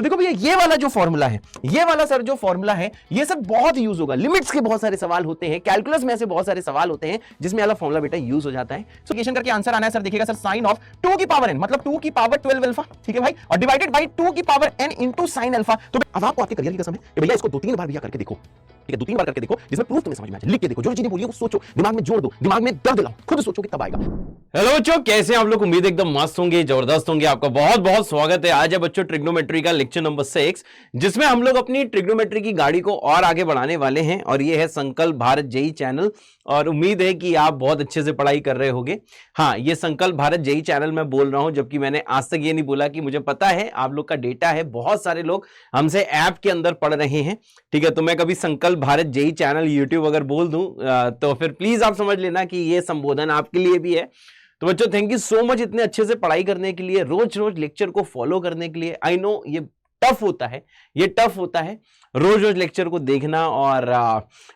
तो देखो भैया ये वाला जो फॉर्मूला है, ये वाला सर जो फॉर्मूला है, ये सर बहुत यूज होगा। लिमिट्स के बहुत सारे सवाल होते हैं, कैलकुलस में ऐसे बहुत सारे सवाल होते हैं जिसमें वाला फॉर्मूला बेटा यूज हो जाता है। सो क्वेश्चन करके आंसर आना है सर, देखिएगा सर साइन ऑफ 2 की पावर n मतलब 2 की पावर 12 अल्फा, ठीक है भाई, और डिवाइडेड बाय 2 की power n into sine alpha. तो अब आपको आपके करियर की कसम है कि भैया इसको 2-3 बार भैया करके देखो, ठीक है, 2-3 बार करके देखो, जिसमें प्रूफ तुम्हें समझ में आ जाए। लिख के देखो, जो चीजें बोली वो सोचो, दिमाग में जोड़ दो, दिमाग में दर्द लाओ, खुद सोचो कि तब आएगा। हेलो बच्चों, कैसे हैं आप लोग? उम्मीद एकदम मस्त होंगे, जबरदस्त होंगे। आपका बहुत बहुत स्वागत है। आज है बच्चों ट्रिग्नोमेट्री का लेक्चर नंबर 6, जिसमें हम लोग अपनी ट्रिग्नोमेट्री की गाड़ी को और आगे बढ़ाने वाले हैं। और ये है संकल्प भारत जेई चैनल, और उम्मीद है कि आप बहुत अच्छे से पढ़ाई कर रहे होंगे। हाँ, ये संकल्प भारत जेई चैनल मैं बोल रहा हूं, जबकि मैंने आज तक ये नहीं बोला कि मुझे पता है आप लोग का डेटा है, बहुत सारे लोग हमसे ऐप के अंदर पढ़ रहे हैं, ठीक है। तो मैं कभी संकल्प भारत जेई चैनल यूट्यूब अगर बोल दूं तो फिर प्लीज आप समझ लेना कि ये संबोधन आपके लिए भी है। तो बच्चों, थैंक यू सो मच इतने अच्छे से पढ़ाई करने के लिए, रोज रोज लेक्चर को फॉलो करने के लिए। आई नो ये टफ होता है, ये टफ होता है रोज रोज लेक्चर को देखना और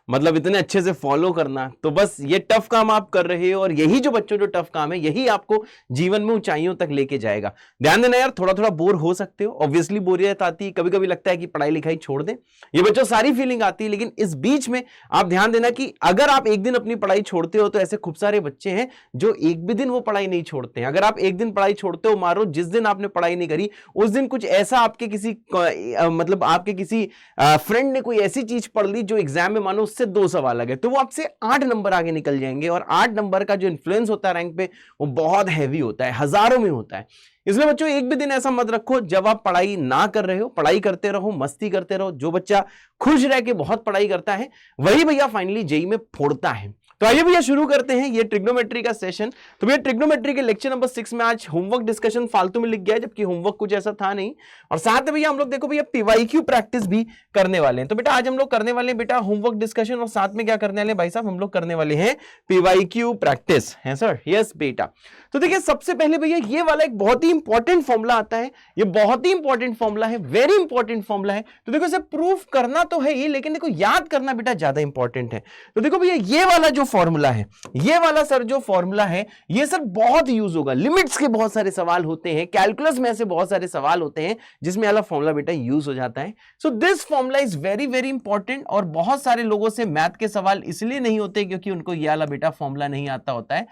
मतलब इतने अच्छे से फॉलो करना। तो बस ये टफ काम आप कर रहे हो, और यही जो बच्चों जो टफ काम है, यही आपको जीवन में ऊंचाइयों तक लेके जाएगा। ध्यान देना यार, थोड़ा थोड़ा बोर हो सकते हो, ऑब्वियसली बोरियत आती है, कभी कभी लगता है कि पढ़ाई लिखाई छोड़ दें, ये बच्चों सारी फीलिंग आती है। लेकिन इस बीच में आप ध्यान देना कि अगर आप एक दिन अपनी पढ़ाई छोड़ते हो, तो ऐसे खूब सारे बच्चे हैं जो एक भी दिन वो पढ़ाई नहीं छोड़ते हैं। अगर आप एक दिन पढ़ाई छोड़ते हो, मारो जिस दिन आपने पढ़ाई नहीं करी, उस दिन कुछ ऐसा आपके किसी मतलब आपके किसी फ्रेंड ने कोई ऐसी चीज पढ़ ली जो एग्जाम में मानो उससे 2 सवाल आ गए, तो वो आपसे 8 नंबर आगे निकल जाएंगे। और 8 नंबर का जो इन्फ्लुएंस होता है रैंक पे, वो बहुत हैवी होता है, हजारों में होता है। इसलिए बच्चों एक भी दिन ऐसा मत रखो जब आप पढ़ाई ना कर रहे हो। पढ़ाई करते रहो, मस्ती करते रहो। जो बच्चा खुश रह के बहुत पढ़ाई करता है, वही भैया फाइनली जेई में फोड़ता है। तो आइए भैया शुरू करते हैं ये ट्रिग्नोमेट्री का सेशन। तो भैया ट्रिग्नोमेट्री के लेक्चर नंबर 6 में आज होमवर्क डिस्कशन फालतू में लिख गया है, जबकि होमवर्क कुछ ऐसा था नहीं। और साथ में भैया हम लोग देखो भैया पीवाईक्यू प्रैक्टिस भी करने वाले हैं। तो बेटा आज हम लोग करने वाले हैं बेटा होमवर्क डिस्कशन, और साथ में क्या करने वाले हैं भाई साहब, हम लोग करने वाले हैं पीवाईक्यू प्रैक्टिस, है सर? यस बेटा। तो देखिए सबसे पहले भैया ये वाला एक बहुत ही इंपॉर्टेंट फॉर्मूला आता है, ये बहुत ही इंपॉर्टेंट फॉर्मूला है, वेरी इंपॉर्टेंट फॉर्मूला है। तो देखो इसे प्रूफ करना तो है ही, लेकिन देखो याद करना बेटा ज्यादा इंपॉर्टेंट है। तो देखो भैया ये वाला जो फॉर्मूला है, ये वाला सर जो फॉर्मूला है, ये सर बहुत यूज होगा। लिमिट्स के बहुत सारे सवाल होते हैं, कैलकुलस में ऐसे बहुत सारे सवाल होते हैं जिसमें वाला फॉर्मूला बेटा यूज हो जाता है। So this formula is very very important. और बहुत सारे लोगों से मैथ के सवाल इसलिए नहीं होते क्योंकि उनको ये वाला बेटा फॉर्मूला नहीं आता होता है।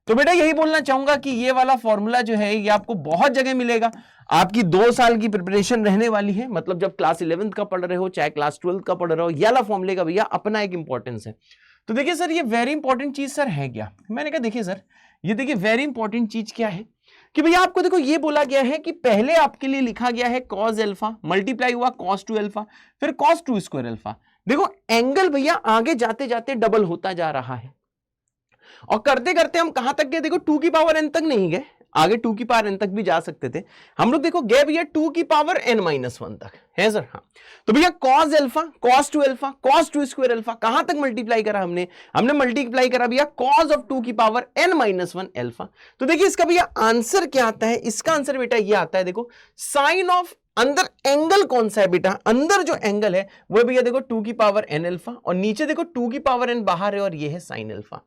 तो बेटा यही बोलना चाहूंगा कि ये वाला फॉर्मूला जो है ये आपको बहुत जगह मिलेगा। आपकी 2 साल की प्रिपरेशन रहने वाली है, मतलब जब क्लास 11th का पढ़ रहे हो चाहे क्लास 12th का पढ़ रहे हो, ये वाला फॉर्मूले का भैया अपना एक इंपॉर्टेंस है। तो देखिए सर ये वेरी इंपॉर्टेंट चीज सर है क्या? मैंने कहा देखिए सर, ये देखिए वेरी इंपॉर्टेंट चीज क्या है कि भैया आपको देखो ये बोला गया है कि पहले आपके लिए लिखा गया है कॉस अल्फा, मल्टीप्लाई हुआ कॉस 2 अल्फा, फिर कॉस 2 स्क्वायर अल्फा। देखो एंगल भैया आगे जाते जाते डबल होता जा रहा है, और करते करते हम कहां तक गए? देखो 2 की पावर n तक नहीं गए, आगे 2 की पावर n तक भी जा सकते थे हम लोग। देखो गए भैया 2 की पावर n-1 तक, है सर? हाँ। तो भैया cos alpha, cos 2 alpha, cos 2 square alpha कहां तक मल्टीप्लाई करा हमने? हमने मल्टीप्लाई करा भैया कॉस ऑफ 2 की पावर n-1 अल्फा। तो देखिए इसका भैया आंसर क्या आता है? इसका आंसर बेटा ये आता है, देखो साइन ऑफ, अंदर एंगल कौन सा है बेटा? अंदर जो एंगल है वो भैया देखो 2 की पावर n अल्फा, और नीचे देखो 2 की पावर n बाहर है, और ये है साइन अल्फा।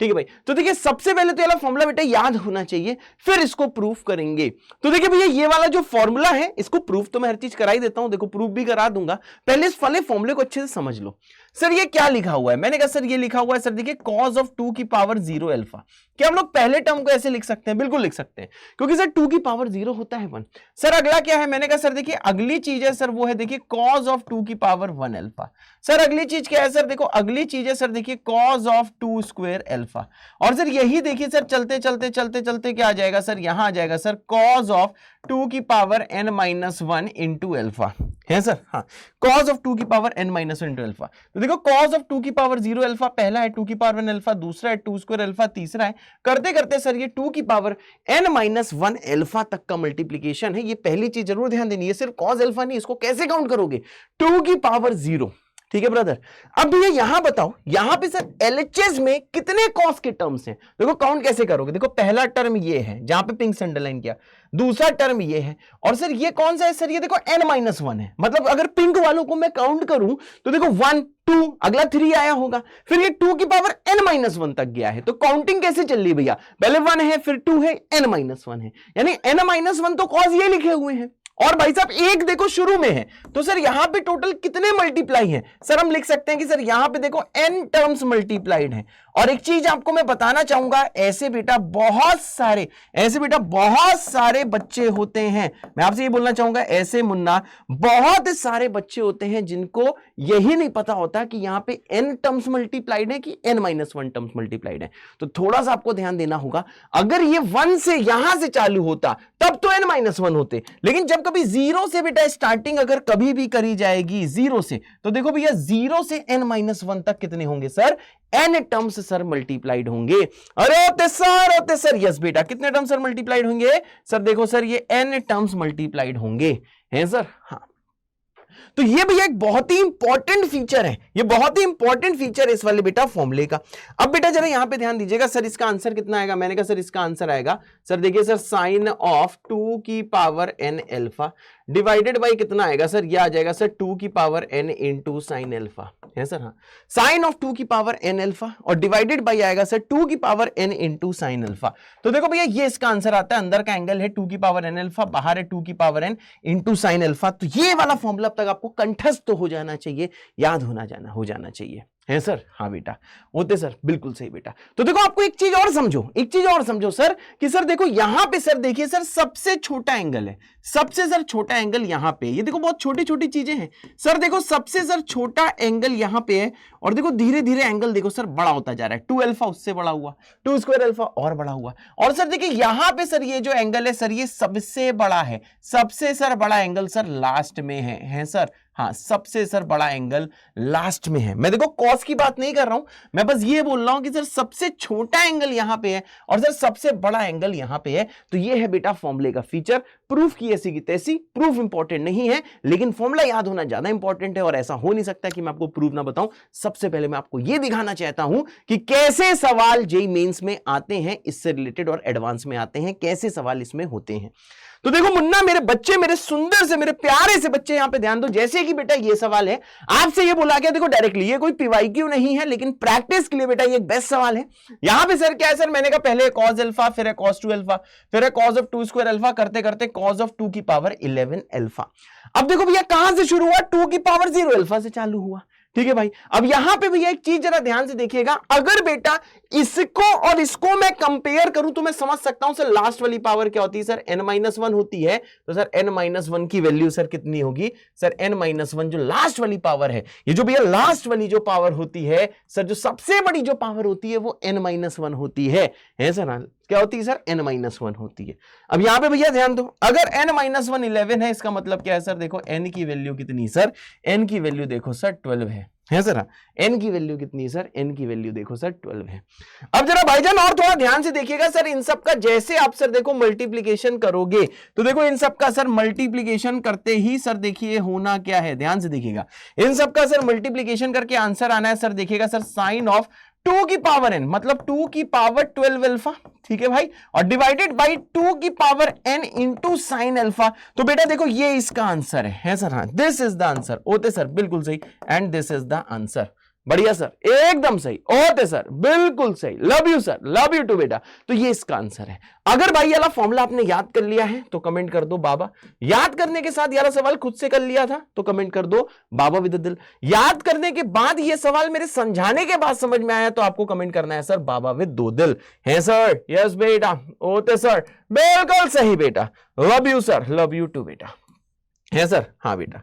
ठीक है भाई। तो देखिए सबसे पहले तो ये वाला फॉर्मूला बेटा याद होना चाहिए, फिर इसको प्रूफ करेंगे। तो देखिए भैया ये वाला जो फॉर्मूला है, इसको प्रूफ तो मैं हर चीज करा ही देता हूं, देखो प्रूफ भी करा दूंगा। पहले इस वाले फॉर्मूले को अच्छे से समझ लो। सर ये क्या लिखा हुआ है? मैंने कहा सर ये लिखा हुआ है सर देखिए कॉस ऑफ 2 की पावर 0 अल्फा। क्या हम लोग पहले टर्म को ऐसे लिख सकते हैं? बिल्कुल लिख सकते हैं, क्योंकि सर 2 की पावर 0 होता है 1। सर अगला क्या है? मैंने कहा सर देखिए अगली चीज है सर, वो है देखिए कॉस ऑफ 2 की पावर 1 अल्फा। सर अगली चीज क्या है सर? देखो अगली चीज है सर देखिए कॉस ऑफ 2 स्क्वायर अल्फा। और सर यही देखिए सर चलते चलते चलते चलते क्या आ जाएगा सर? यहां आ जाएगा सर कॉस ऑफ 2 की पावर n-1 इंटू अल्फा, है सर? हाँ, कॉस ऑफ 2 की पावर n-1 इंटू अल्फा। तो देखो कॉस ऑफ 2 की पावर 0 अल्फा पहला है, 2 की पावर 1 अल्फा दूसरा है, 2 स्क्वायर अल्फा तीसरा है। करते करते सर ये 2 की पावर n-1 अल्फा तक का मल्टीप्लीकेशन है। ये पहली चीज जरूर ध्यान देनी है, सिर्फ कॉस अल्फा नहीं, इसको कैसे काउंट करोगे? 2 की पावर 0, ठीक है ब्रदर। अब भैया यहां बताओ, यहां पे सर एलएचएस में कितने कॉस के टर्म्स हैं? देखो काउंट कैसे करोगे? देखो पहला टर्म ये है जहां पे पिंक से अंडरलाइन किया, दूसरा टर्म ये है, और सर ये कौन सा है सर? ये देखो n-1 है। मतलब अगर पिंक वालों को मैं काउंट करूं तो देखो 1 2 अगला 3 आया होगा, फिर ये 2 की पावर n-1 तक गया है। तो काउंटिंग कैसे चल रही भैया? पहले 1 है, फिर 2 है, n-1 है, यानी n-1 तो कॉस ये लिखे हुए हैं। और भाई साहब एक देखो शुरू में है, तो सर यहां पे टोटल कितने मल्टीप्लाई हैं? सर हम लिख सकते हैं कि सर यहां पे देखो n टर्म्स मल्टीप्लाइड हैं। और एक चीज आपको मैं बताना चाहूंगा, ऐसे बेटा बहुत सारे बच्चे होते हैं, मैं आपसे ये बोलना चाहूंगा ऐसे मुन्ना बहुत सारे बच्चे होते हैं जिनको यही नहीं पता होता कि यहां पे n टर्म्स मल्टीप्लाइड है कि n-1 टर्म्स मल्टीप्लाइड है। तो थोड़ा सा आपको ध्यान देना होगा, अगर ये 1 से यहां से चालू होता तब तो n-1 होते, लेकिन जब कभी 0 से बेटा स्टार्टिंग अगर कभी भी करी जाएगी 0 से, तो देखो भैया 0 से n-1 तक कितने होंगे sir? n terms sir multiplied होंगे। अरे होते सर यस बेटा, कितने टर्म्स सर मल्टीप्लाइड होंगे? सर देखो सर ये n टर्म्स मल्टीप्लाइड होंगे, हैं सर? हाँ, तो ये भैया एक बहुत ही इंपॉर्टेंट फीचर है, ये बहुत ही इंपॉर्टेंट फीचर है इस वाले बेटा फॉर्मूले का। अब बेटा जरा यहां पे ध्यान दीजिएगा, सर इसका आंसर कितना आएगा? मैंने कहा सर इसका आंसर आएगा, सर देखिए सर साइन ऑफ 2 की power n alpha divided by कितना आएगा सर? ये आ जाएगा सर 2 की power n into sine alpha, है सर? हाँ, साइन ऑफ 2 की पावर n अल्फा और डिवाइडेड बाई आएगा सर 2 की power n into sine alpha. तो देखो भैया ये इसका आंसर आता है, अंदर का एंगल है 2 की पावर n अल्फा, बाहर है 2 की power n into sine alpha. तो ये वाला फॉर्मूला अब तक आपको कंठस्थ हो जाना चाहिए, याद हो जाना चाहिए, है सर? हाँ बेटा, होते सर, बिल्कुल सही बेटा। तो देखो आपको एक चीज और समझो सर, कि सर देखो यहां पे सर देखिए सर सबसे छोटा एंगल है, सबसे सर छोटा एंगल यहां पे, ये देखो बहुत छोटी छोटी चीजें हैं सर, देखो सबसे सर छोटा एंगल यहां पे है और देखो धीरे धीरे एंगल देखो सर बड़ा होता जा रहा है, 2 अल्फा उससे बड़ा हुआ, 2 स्क्वायर अल्फा और बड़ा हुआ, और सर देखिए यहां पे सर ये जो एंगल है सर ये सबसे बड़ा है, सबसे सर बड़ा एंगल सर लास्ट में है सर? हाँ, सबसे सर बड़ा एंगल लास्ट में है। मैं देखो कॉस की बात नहीं कर रहा हूं, मैं बस ये बोल रहा हूं कि सर सबसे छोटा एंगल यहां पे है और सर सबसे बड़ा एंगल यहां पे है। तो ये है बेटा फॉर्मूले का फीचर, प्रूफ की ऐसी की तैसी, प्रूफ इंपॉर्टेंट नहीं है, लेकिन फॉर्मूला याद होना ज्यादा इंपॉर्टेंट है और ऐसा हो नहीं सकता कि मैं आपको प्रूफ ना बताऊं। सबसे पहले मैं आपको यह दिखाना चाहता हूं कि कैसे सवाल जेईई मेंस में आते हैं, इससे रिलेटेड और एडवांस में आते हैं, कैसे सवाल इसमें होते हैं। तो देखो मुन्ना, मेरे बच्चे, मेरे सुंदर से, मेरे प्यारे से बच्चे, यहां पे ध्यान दो। जैसे कि बेटा ये सवाल है, आपसे ये बोला गया, देखो डायरेक्टली ये कोई पीवाईक्यू नहीं है, लेकिन प्रैक्टिस के लिए बेटा ये एक बेस्ट सवाल है। यहां पे सर क्या है सर, मैंने कहा पहले कॉस अल्फा, फिर है कॉस 2 अल्फा, फिर है कॉस ऑफ 2 स्क्वायर अल्फा, करते करते कॉस ऑफ 2 की पावर 11 अल्फा। अब देखो भैया कहां से शुरू हुआ? 2 की पावर 0 अल्फा से चालू हुआ, ठीक है भाई। अब यहां पे भैया एक चीज जरा ध्यान से देखिएगा, अगर बेटा इसको और इसको मैं कंपेयर करूं तो मैं समझ सकता हूं सर लास्ट वाली पावर क्या होती है सर? n-1 होती है। तो सर n-1 की वैल्यू सर कितनी होगी? सर n-1 जो लास्ट वाली पावर है, ये जो भैया लास्ट वाली जो पावर होती है सर, जो सबसे बड़ी जो पावर होती है वो n-1 होती है सर? क्या होती है सर? n-1 होती है। अब यहां पे भैया ध्यान दो, अगर n-1 11 है, इसका मतलब क्या है सर? देखो n की वैल्यू कितनी सर? n की वैल्यू देखो सर 12 है सर? n की वैल्यू कितनी सर? n की वैल्यू देखो सर 12 है। अब जरा भाईजान और थोड़ा ध्यान से देखिएगा सर, इन सब का जैसे आप सर देखो मल्टीप्लीकेशन करोगे, तो देखो इन सब का सर मल्टीप्लीकेशन करते ही सर देखिए होना क्या है, ध्यान से देखिएगा, इन सब का सर मल्टीप्लीकेशन करके आंसर आना है सर, देखिएगा सर साइन ऑफ 2 की पावर n, मतलब 2 की पावर 12 अल्फा, ठीक है भाई, और डिवाइडेड बाई 2 की power n into sine alpha. तो बेटा देखो ये इसका आंसर है सर? हाँ, दिस इज द आंसर। ओते सर, बिल्कुल सही, and this is the answer. बढ़िया सर, एकदम सही, ओते सर, बिल्कुल सही, love you sir, love you too बेटा। तो ये इसका आंसर है। अगर भाई वाला फॉर्मूला आपने याद कर लिया है तो कमेंट कर दो बाबा। याद करने के साथ यार सवाल खुद से कर लिया था तो कमेंट कर दो बाबा विद दिल। याद करने के बाद ये सवाल मेरे समझाने के बाद समझ में आया तो आपको कमेंट करना है सर बाबा विद 2 दिल, है सर? यस बेटा, ओते सर, बिल्कुल सही बेटा, love you sir, love you too बेटा, है सर? हाँ बेटा।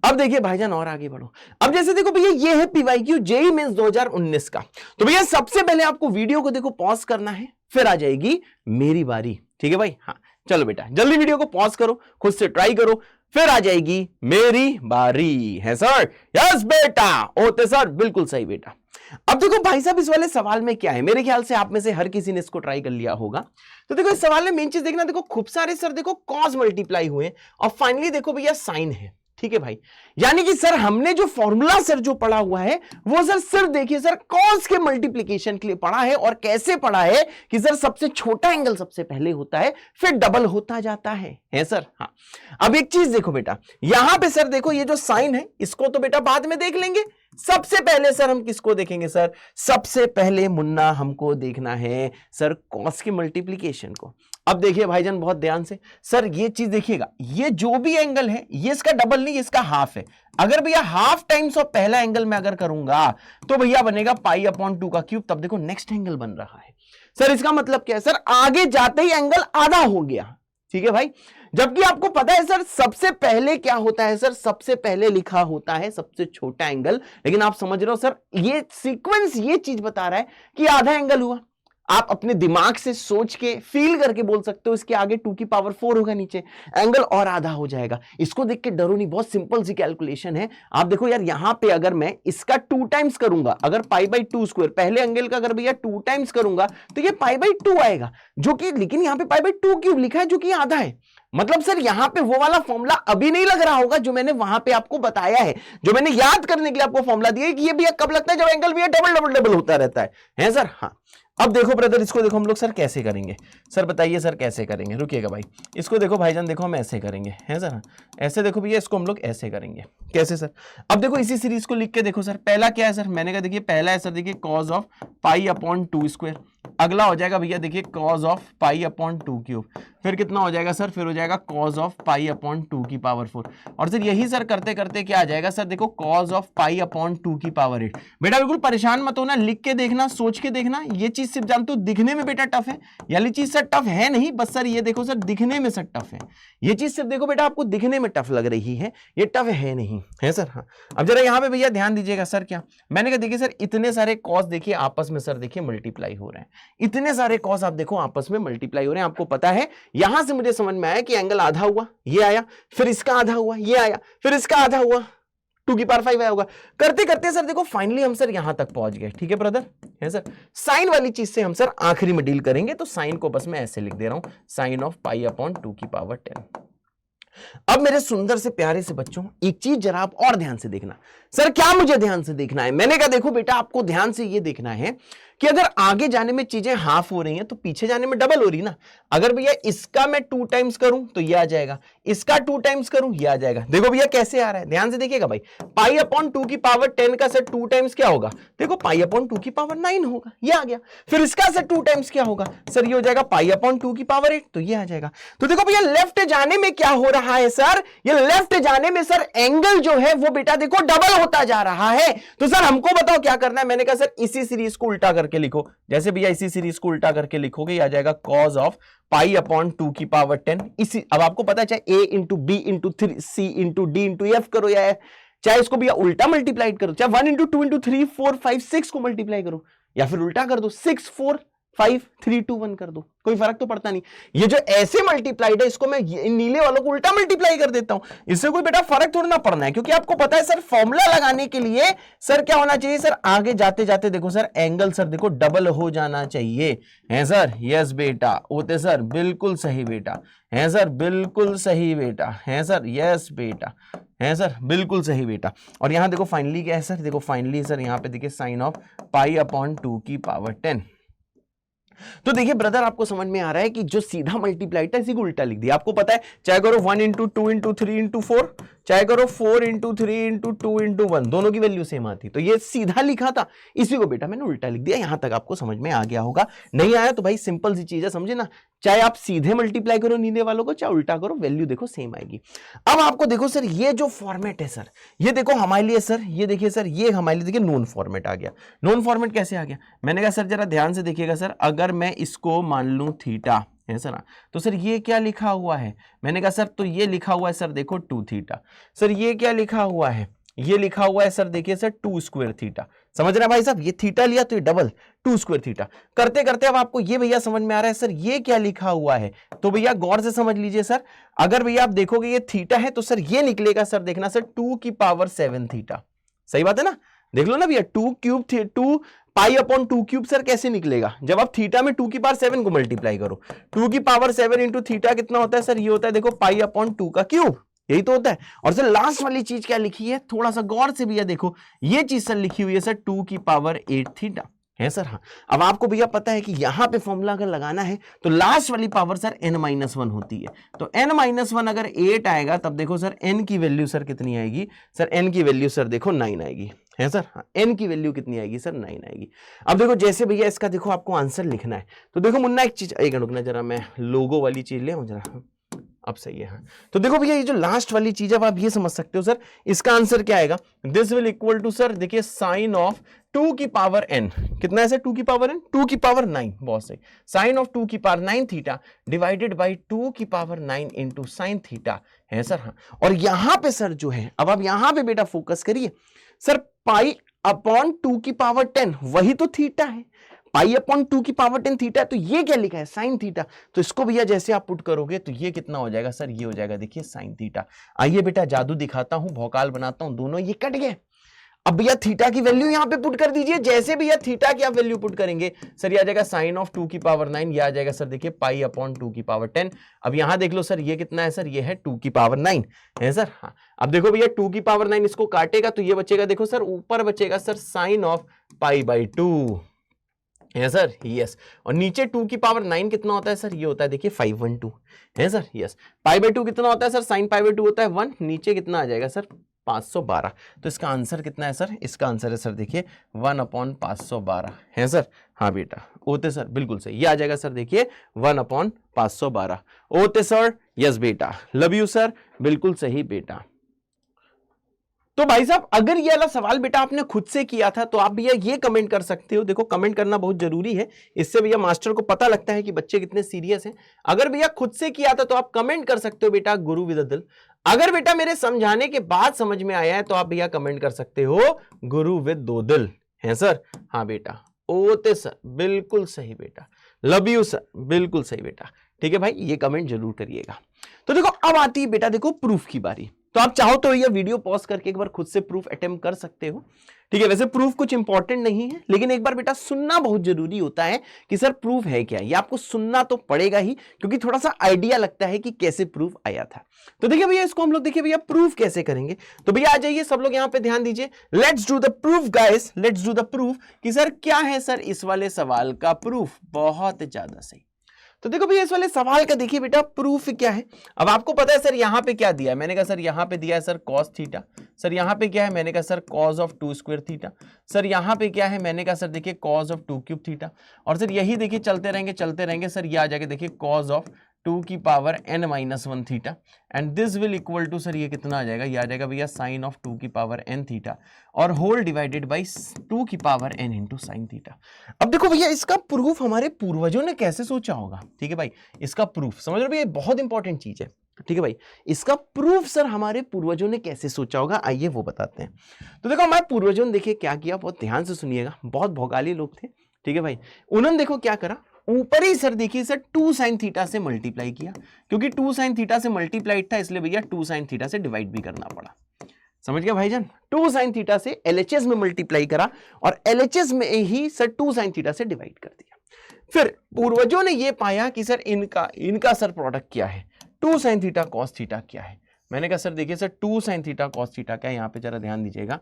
अब देखिए भाईजान और आगे बढ़ो। अब जैसे देखो भैया ये है पीवाईक्यू जेईई मेंस 2019 का। तो भैया सबसे पहले आपको वीडियो को देखो पॉज करना है, फिर आ जाएगी मेरी बारी, ठीक है भाई? हाँ चलो बेटा, जल्दी वीडियो को पॉज करो, खुद से ट्राई करो, फिर आ जाएगी मेरी बारी, है सर? यस बेटा, ओते सर, बिल्कुल सही बेटा। अब देखो भाई साहब इस वाले सवाल में क्या है, मेरे ख्याल से आप में से हर किसी ने इसको ट्राई कर लिया होगा। तो देखो इस सवाल में मेन चीज देखना, देखो खूब सारे सर देखो कॉस मल्टीप्लाई हुए और फाइनली देखो भैया साइन है, ठीक है भाई? यानी कि सर हमने जो फॉर्मूला सर जो पढ़ा हुआ है वो सर सिर्फ देखिए सर कॉस के मल्टीप्लिकेशन के लिए पढ़ा है, और कैसे पढ़ा है कि सर सबसे छोटा एंगल सबसे पहले होता है, फिर डबल होता जाता है सर? हाँ। अब एक चीज देखो बेटा, यहां पे सर देखो ये जो साइन है इसको तो बेटा बाद में देख लेंगे, सबसे पहले सर हम किसको देखेंगे सर? सबसे पहले मुन्ना हमको देखना है सर कॉस के मल्टीप्लिकेशन को। अब देखिए भाईजान बहुत ध्यान से, सर ये चीज देखिएगा, ये जो भी एंगल है ये इसका डबल नहीं, इसका हाफ है। अगर भैया हाफ टाइम्स ऑफ पहला एंगल मैं अगर करूंगा तो भैया बनेगा पाई अपॉन 2 का क्यूब। तब देखो नेक्स्ट एंगल बन रहा है। सर इसका मतलब क्या है? सर आगे जाते ही एंगल आधा हो गया, ठीक है भाई। जबकि आपको पता है सर सबसे पहले क्या होता है? सर सबसे पहले लिखा होता है सबसे छोटा एंगल। लेकिन आप समझ रहे हो सर, ये सीक्वेंस ये चीज बता रहा है कि आधा एंगल हुआ। आप अपने दिमाग से सोच के फील करके बोल सकते हो इसके आगे 2 की पावर 4 होगा, नीचे एंगल और आधा हो जाएगा। इसको देख के डरो नहीं, बहुत सिंपल सी कैलकुलेशन है। आप देखो यार, यहां पे अगर मैं इसका 2 टाइम्स करूंगा, अगर पाई बाई 2 स्क्वायर पहले एंगल का अगर भैया 2 टाइम्स करूंगा तो ये पाई बाई 2 आएगा, जो कि लेकिन यहां पे पाई बाई 2 क्यूब लिखा है जो कि आधा है। मतलब सर यहां पे वो वाला फॉर्मूला अभी नहीं लग रहा होगा जो मैंने वहां पे आपको बताया है, जो मैंने याद करने के लिए आपको फॉर्मूला दिया है कि ये भैया कब लगता है? जब एंगल भैया डबल डबल डबल होता रहता है सर। हाँ अब देखो ब्रदर, इसको देखो हम लोग सर कैसे करेंगे? सर बताइए सर कैसे करेंगे? रुकिएगा भाई, इसको देखो भाईजान, देखो हम ऐसे करेंगे, है सर। ऐसे देखो भैया, इसको हम लोग ऐसे करेंगे। कैसे सर? अब देखो इसी सीरीज को लिख के देखो सर, पहला क्या है सर? मैंने कहा देखिए पहला है सर, देखिए cause of pi upon 2 square. अगला हो जाएगा भैया देखिए cause of pi upon 2 cube. फिर कितना हो जाएगा सर? फिर हो जाएगा कॉज ऑफ पाई अपॉन 2 की पावर 4। और सर यही सर करते करते क्या आ जाएगा सर? देखो कॉज ऑफ पाई अपॉन 2 की पावर 8। बेटा बिल्कुल परेशान मत होना, लिख के देखना, सोच के देखना। ये चीज सिर्फ जानते हो दिखने में बेटा टफ है, यानी चीज सर टफ है नहीं, बस सर ये देखो सर दिखने में सर टफ है। ये चीज सिर्फ देखो बेटा आपको दिखने में टफ लग रही है, ये टफ है नहीं, है सर। हाँ अब जरा यहाँ पे भैया ध्यान दीजिएगा सर, क्या मैंने कहा देखिए सर इतने सारे कॉस देखिए आपस में सर देखिए मल्टीप्लाई हो रहे हैं, इतने सारे कॉस आप देखो आपस में मल्टीप्लाई हो रहे हैं। आपको पता है यहां से मुझे समझ में आया कि एंगल आधा हुआ, ये आया, फिर इसका आधा हुआ, ये आया, फिर इसका आधा हुआ, 2 की पावर 5 आया होगा। करते करते सर देखो फाइनली हम सर यहां तक पहुंच गए, ठीक है ब्रदर, है सर। साइन वाली चीज से हम सर आखिरी में डील करेंगे, तो साइन को बस मैं ऐसे लिख दे रहा हूं, साइन ऑफ पाई अपॉन 2 की पावर 10। अब मेरे सुंदर से प्यारे से बच्चों, एक चीज जरा आप और ध्यान से देखना। सर क्या मुझे ध्यान से देखना है? मैंने कहा देखो बेटा आपको ध्यान से ये देखना है कि अगर आगे जाने में चीजें हाफ हो रही हैं तो पीछे जाने में डबल हो रही ना। अगर भैया इसका मैं 2 टाइम्स करूं तो ये आ जाएगा, इसका 2 टाइम्स करूं ये आ जाएगा। देखो भैया कैसे आ रहा है, ध्यान से देखिएगा भाई। पाई अपॉन 2 की पावर 10 का सर 2 टाइम्स क्या होगा? देखो पाई अपॉन 2 की पावर 9 होगा, ये आ गया। फिर इसका सर 2 टाइम्स क्या होगा? सर ये हो जाएगा पाई अपॉन 2 की पावर 8, तो ये आ जाएगा। तो देखो भैया लेफ्ट जाने में क्या हो रहा है सर? ये लेफ्ट जाने में सर एंगल जो है वो बेटा देखो डबल होता जा रहा है। तो सर हमको बताओ क्या करना है? मैंने कहा सर इसी सीरीज को उल्टा करके लिखो। जैसे भैया इसी सीरीज को उल्टा करके लिखोगे, ये आ जाएगा कॉज ऑफ पाई अपॉन 2 की पावर 10। इसी अब आपको पता है चाहे a into b into 3 c into d into f करो, या चाहे इसको भैया उल्टा मल्टीप्लाई करो, चाहे 1 इंटू 2 इंटू 3 4 5 6 को मल्टीप्लाई करो, या फिर उल्टा कर दो 6 4 5 3 2 1 कर दो, कोई फर्क तो पड़ता नहीं। ये जो ऐसे मल्टीप्लाइड है इसको मैं नीले वालों को उल्टा मल्टीप्लाई कर देता हूं, इससे कोई बेटा फर्क थोड़ा ना पड़ना है। क्योंकि आपको पता है सर फॉर्मूला लगाने के लिए सर क्या होना चाहिए? सर आगे जाते जाते देखो सर एंगल सर देखो डबल हो जाना चाहिए, है सर। यस बेटा, होते सर बिल्कुल सही बेटा, है सर बिल्कुल सही बेटा, है सर। यस बेटा, है सर बिल्कुल सही बेटा। और यहां देखो फाइनली क्या है सर? देखो फाइनली सर यहां पे देखिए साइन ऑफ पाई अपॉन 2 की पावर 10। तो देखिए ब्रदर आपको समझ में आ रहा है कि जो सीधा मल्टीप्लाई था इसी को उल्टा लिख दिया। आपको पता है चाहे करो 1 इंटू 2 इंटू 3 इंटू 4, चाहे करो 4 इंटू 3 इंटू 2 इंटू 1, दोनों की वैल्यू सेम आती। तो ये सीधा लिखा था, इसी को बेटा मैंने उल्टा लिख दिया। यहां तक आपको समझ में आ गया होगा, नहीं आया तो भाई सिंपल सी चीज है, समझे ना। चाहे आप सीधे मल्टीप्लाई करो नीले वालों को, चाहे उल्टा करो, वैल्यू देखो सेम आएगी। अब आपको देखो सर ये जो फॉर्मेट है सर, ये देखो हमारे लिए सर, ये देखिए सर, ये हमारे लिए देखिए नोन फॉर्मेट आ गया। नोन फॉर्मेट कैसे आ गया? मैंने कहा सर जरा ध्यान से देखिएगा सर, अगर मैं इसको मान लूं थीटा, है सर, तो सर ये क्या लिखा हुआ है? मैंने कहा सर तो ये लिखा हुआ है सर देखो 2 थीटा। सर ये क्या लिखा हुआ है? ये लिखा हुआ है सर देखिए सर 2 स्क्वायर थीटा। समझ रहे हैं भाई साहब? ये थीटा लिया तो ये डबल 2 स्क्वायर थीटा। करते करते अब आपको ये भैया समझ में आ रहा है सर ये क्या लिखा हुआ है? तो भैया गौर से समझ लीजिए सर, अगर भैया आप देखोगे ये थीटा है तो सर ये निकलेगा सर, देखना सर 2 की पावर 7 थीटा। सही बात है ना? देख लो ना भैया, 2 cube 2 pi upon 2 cube sir कैसे निकलेगा? जब आप थीटा में 2 की पावर 7 को मल्टीप्लाई करो, 2 की पावर 7 इंटू थीटा कितना होता है सर? ये होता है देखो पाई अपॉन 2 का क्यूब, यही तो होता है। और सर लास्ट वाली चीज क्या लिखी है? थोड़ा सा गौर से भैया देखो, ये चीज सर लिखी हुई है सर 2 की पावर 8 थीटा, है सर। हाँ अब आपको भैया पता है कि यहां पे फॉर्मूला अगर लगाना है तो लास्ट वाली पावर सर n-1 होती है। तो n-1 अगर 8 आएगा तब देखो सर n की वैल्यू सर कितनी आएगी? सर n की वैल्यू सर देखो 9 आएगी, है सर। हाँ, n की वैल्यू कितनी आएगी सर 9 आएगी। अब देखो जैसे भैया इसका देखो आपको आंसर लिखना है, तो देखो मुन्ना एक चीज, एक रुकना जरा, मैं लोगो वाली चीज ले आऊं जरा, अब सही है। हाँ, तो देखो भैया ये जो लास्ट वाली चीज है आप ये समझ सकते हो सर, इसका आंसर क्या आएगा, this will equal to sir देखिए साइन ऑफ 2 की पावर n, कितना है सर 2 की पावर n, 2 की पावर 9, बहुत सही, साइन ऑफ 2 की पावर 9 थीटा डिवाइडेड बाई 2 की पावर 9 इंटू साइन थीटा है सर। हाँ, और यहां पे सर जो है, अब आप यहां पे बेटा फोकस करिए सर, पाई अपॉन 2 की पावर 10 वही तो थीटा है, पाई अपॉन 2 की पावर 10 थीटा, तो ये क्या लिखा है साइन थीटा, तो इसको भैया जैसे आप पुट करोगे तो ये कितना हो जाएगा सर, ये हो जाएगा देखिए साइन थीटा। आइए बेटा जादू दिखाता हूं, भौकाल बनाता हूं, दोनों ये कट गए। अब भैया थीटा की वैल्यू यहां पे पुट कर दीजिए, जैसे भैया थीटा की आप वैल्यू पुट करेंगे सर ये आ जाएगा साइन ऑफ 2 की पावर 9, ये आ जाएगा सर देखिए पाई अपॉन 2 की पावर 10। अब यहां देख लो सर ये कितना है सर, ये है 2 की पावर 9 है सर। हाँ, अब देखो भैया 2 की पावर 9 इसको काटेगा तो ये बचेगा, देखो सर ऊपर बचेगा sir sine of pi by 2 है सर, यस। और नीचे 2 की पावर 9 कितना होता है सर, ये होता है देखिए 512 है सर, यस। पाई बाई 2 कितना होता है सर, साइन पाई बाई 2 होता है 1, नीचे कितना आ जाएगा सर 512। तो इसका आंसर कितना है सर, इसका आंसर है सर देखिए 1/512 है सर। हाँ बेटा ओते सर बिल्कुल सही, ये आ जाएगा सर देखिए 1/512 ओते सर, यस बेटा, लव यू सर, बिल्कुल सही बेटा। तो भाई साहब अगर ये वाला सवाल बेटा आपने खुद से किया था तो आप भैया ये कमेंट कर सकते हो, देखो कमेंट करना बहुत जरूरी है, इससे भैया मास्टर को पता लगता है कि बच्चे कितने सीरियस हैं। अगर भैया खुद से किया था तो आप कमेंट कर सकते हो बेटा गुरु विद अ दिल, अगर बेटा मेरे समझाने के बाद समझ में आया है तो आप भैया कमेंट कर सकते हो गुरु विद 2 दिल है सर। हाँ बेटा ओते सर बिल्कुल सही बेटा, लव यू सर, बिल्कुल सही बेटा, ठीक है भाई ये कमेंट जरूर करिएगा। तो देखो अब आती है बेटा देखो प्रूफ की बारी, तो आप चाहो तो ये वीडियो पॉज करके एक बार खुद से प्रूफ अटेम्प्ट कर सकते हो, ठीक है। वैसे प्रूफ कुछ इंपॉर्टेंट नहीं है, लेकिन एक बार बेटा सुनना बहुत जरूरी होता है कि सर प्रूफ है क्या, ये आपको सुनना तो पड़ेगा ही, क्योंकि थोड़ा सा आइडिया लगता है कि कैसे प्रूफ आया था। तो देखिए भैया इसको हम लोग देखिए भैया प्रूफ कैसे करेंगे, तो भैया आ जाइए सब लोग यहाँ पे ध्यान दीजिए, let's do the proof guys, let's do the proof कि सर क्या है सर इस वाले सवाल का प्रूफ। बहुत ज्यादा सही, तो देखो भैया इस वाले सवाल का देखिए बेटा प्रूफ क्या है। अब आपको पता है सर यहाँ पे क्या दिया है, मैंने कहा सर यहाँ पे दिया है सर cos थीटा, सर यहाँ पे क्या है, मैंने कहा sir cos of 2 square theta, sir यहाँ पे क्या है, मैंने कहा सर देखिए cos ऑफ 2 क्यूब थीटा, और सर यही देखिए चलते रहेंगे सर ये आ जाएगा देखिए cos ऑफ 2 की power n-1 theta, and this will equal to sir ये कितना आ जाएगा, ये आ जाएगा भैया साइन ऑफ 2 की पावर n थीटा और होल डिवाइडेड बाई 2 की power n into sine theta. अब देखो भैया इसका प्रूफ हमारे पूर्वजों ने कैसे सोचा होगा, ठीक है भाई, इसका प्रूफ समझ रहे भैया बहुत इंपॉर्टेंट चीज है, ठीक है भाई, इसका प्रूफ सर हमारे पूर्वजों ने कैसे सोचा होगा आइए वो बताते हैं। तो देखो हमारे पूर्वजों ने देखिए क्या किया, बहुत ध्यान से सुनिएगा, बहुत भौकाली लोग थे, ठीक है भाई। उन्होंने देखो क्या करा, ऊपर ही सर देखिए सर 2 साइन थीटा से मल्टीप्लाई किया, क्योंकि 2 साइन थीटा से मल्टीप्लाइड था इसलिए भैया 2 साइन थीटा से डिवाइड भी करना पड़ा, समझ गया भाईजान। 2 साइन थीटा से LHS में मल्टीप्लाई करा और LHS में ही सर 2 साइन थीटा से डिवाइड कर दिया। फिर पूर्वजों ने ये पाया कि सर इनका सर प्रोडक्ट क्या है, 2 साइन थीटा कॉस थीटा क्या है। मैंने कहा सर देखिए sir 2 sine theta cos theta क्या है, यहाँ पे जरा ध्यान दीजिएगा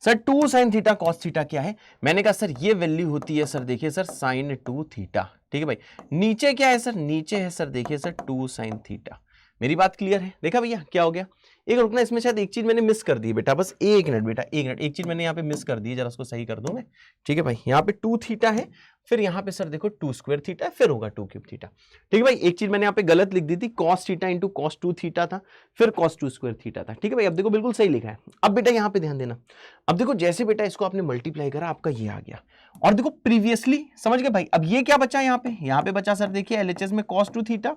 sir 2 sine theta cos theta क्या है, मैंने कहा सर ये वैल्यू होती है सर देखिए सर साइन 2 थीटा, ठीक है भाई। नीचे क्या है सर, नीचे है सर देखिए सर 2 साइन थीटा। मेरी बात क्लियर है, देखा भैया क्या हो गया, एक रुकना इसमें शायद एक चीज मैंने मिस कर दी बेटा, बस एक मिनट बेटा, एक मिनट, एक चीज मैंने यहाँ पे मिस कर दी, जरा उसको सही कर दूं मैं, ठीक है भाई। यहाँ पे 2 थीटा है, फिर यहाँ पे सर देखो 2 स्क्वायर थीटा, फिर होगा 2 क्यूब थीटा, ठीक है भाई। एक चीज मैंने यहाँ पे गलत लिख दी थी, cos theta into cos 2 theta था, फिर cos 2 स्क्वायर थीटा था, ठीक है भाई। अब देखो बिल्कुल सही लिखा है। अब बेटा यहाँ पे ध्यान देना, अब देखो जैसे बेटा इसको आपने मल्टीप्लाई करा आपका ये आ गया, और देखो प्रीवियसली समझ गए भाई। अब ये क्या बचा यहाँ पे बचा सर देखिए LHS में cos 2 थीटा,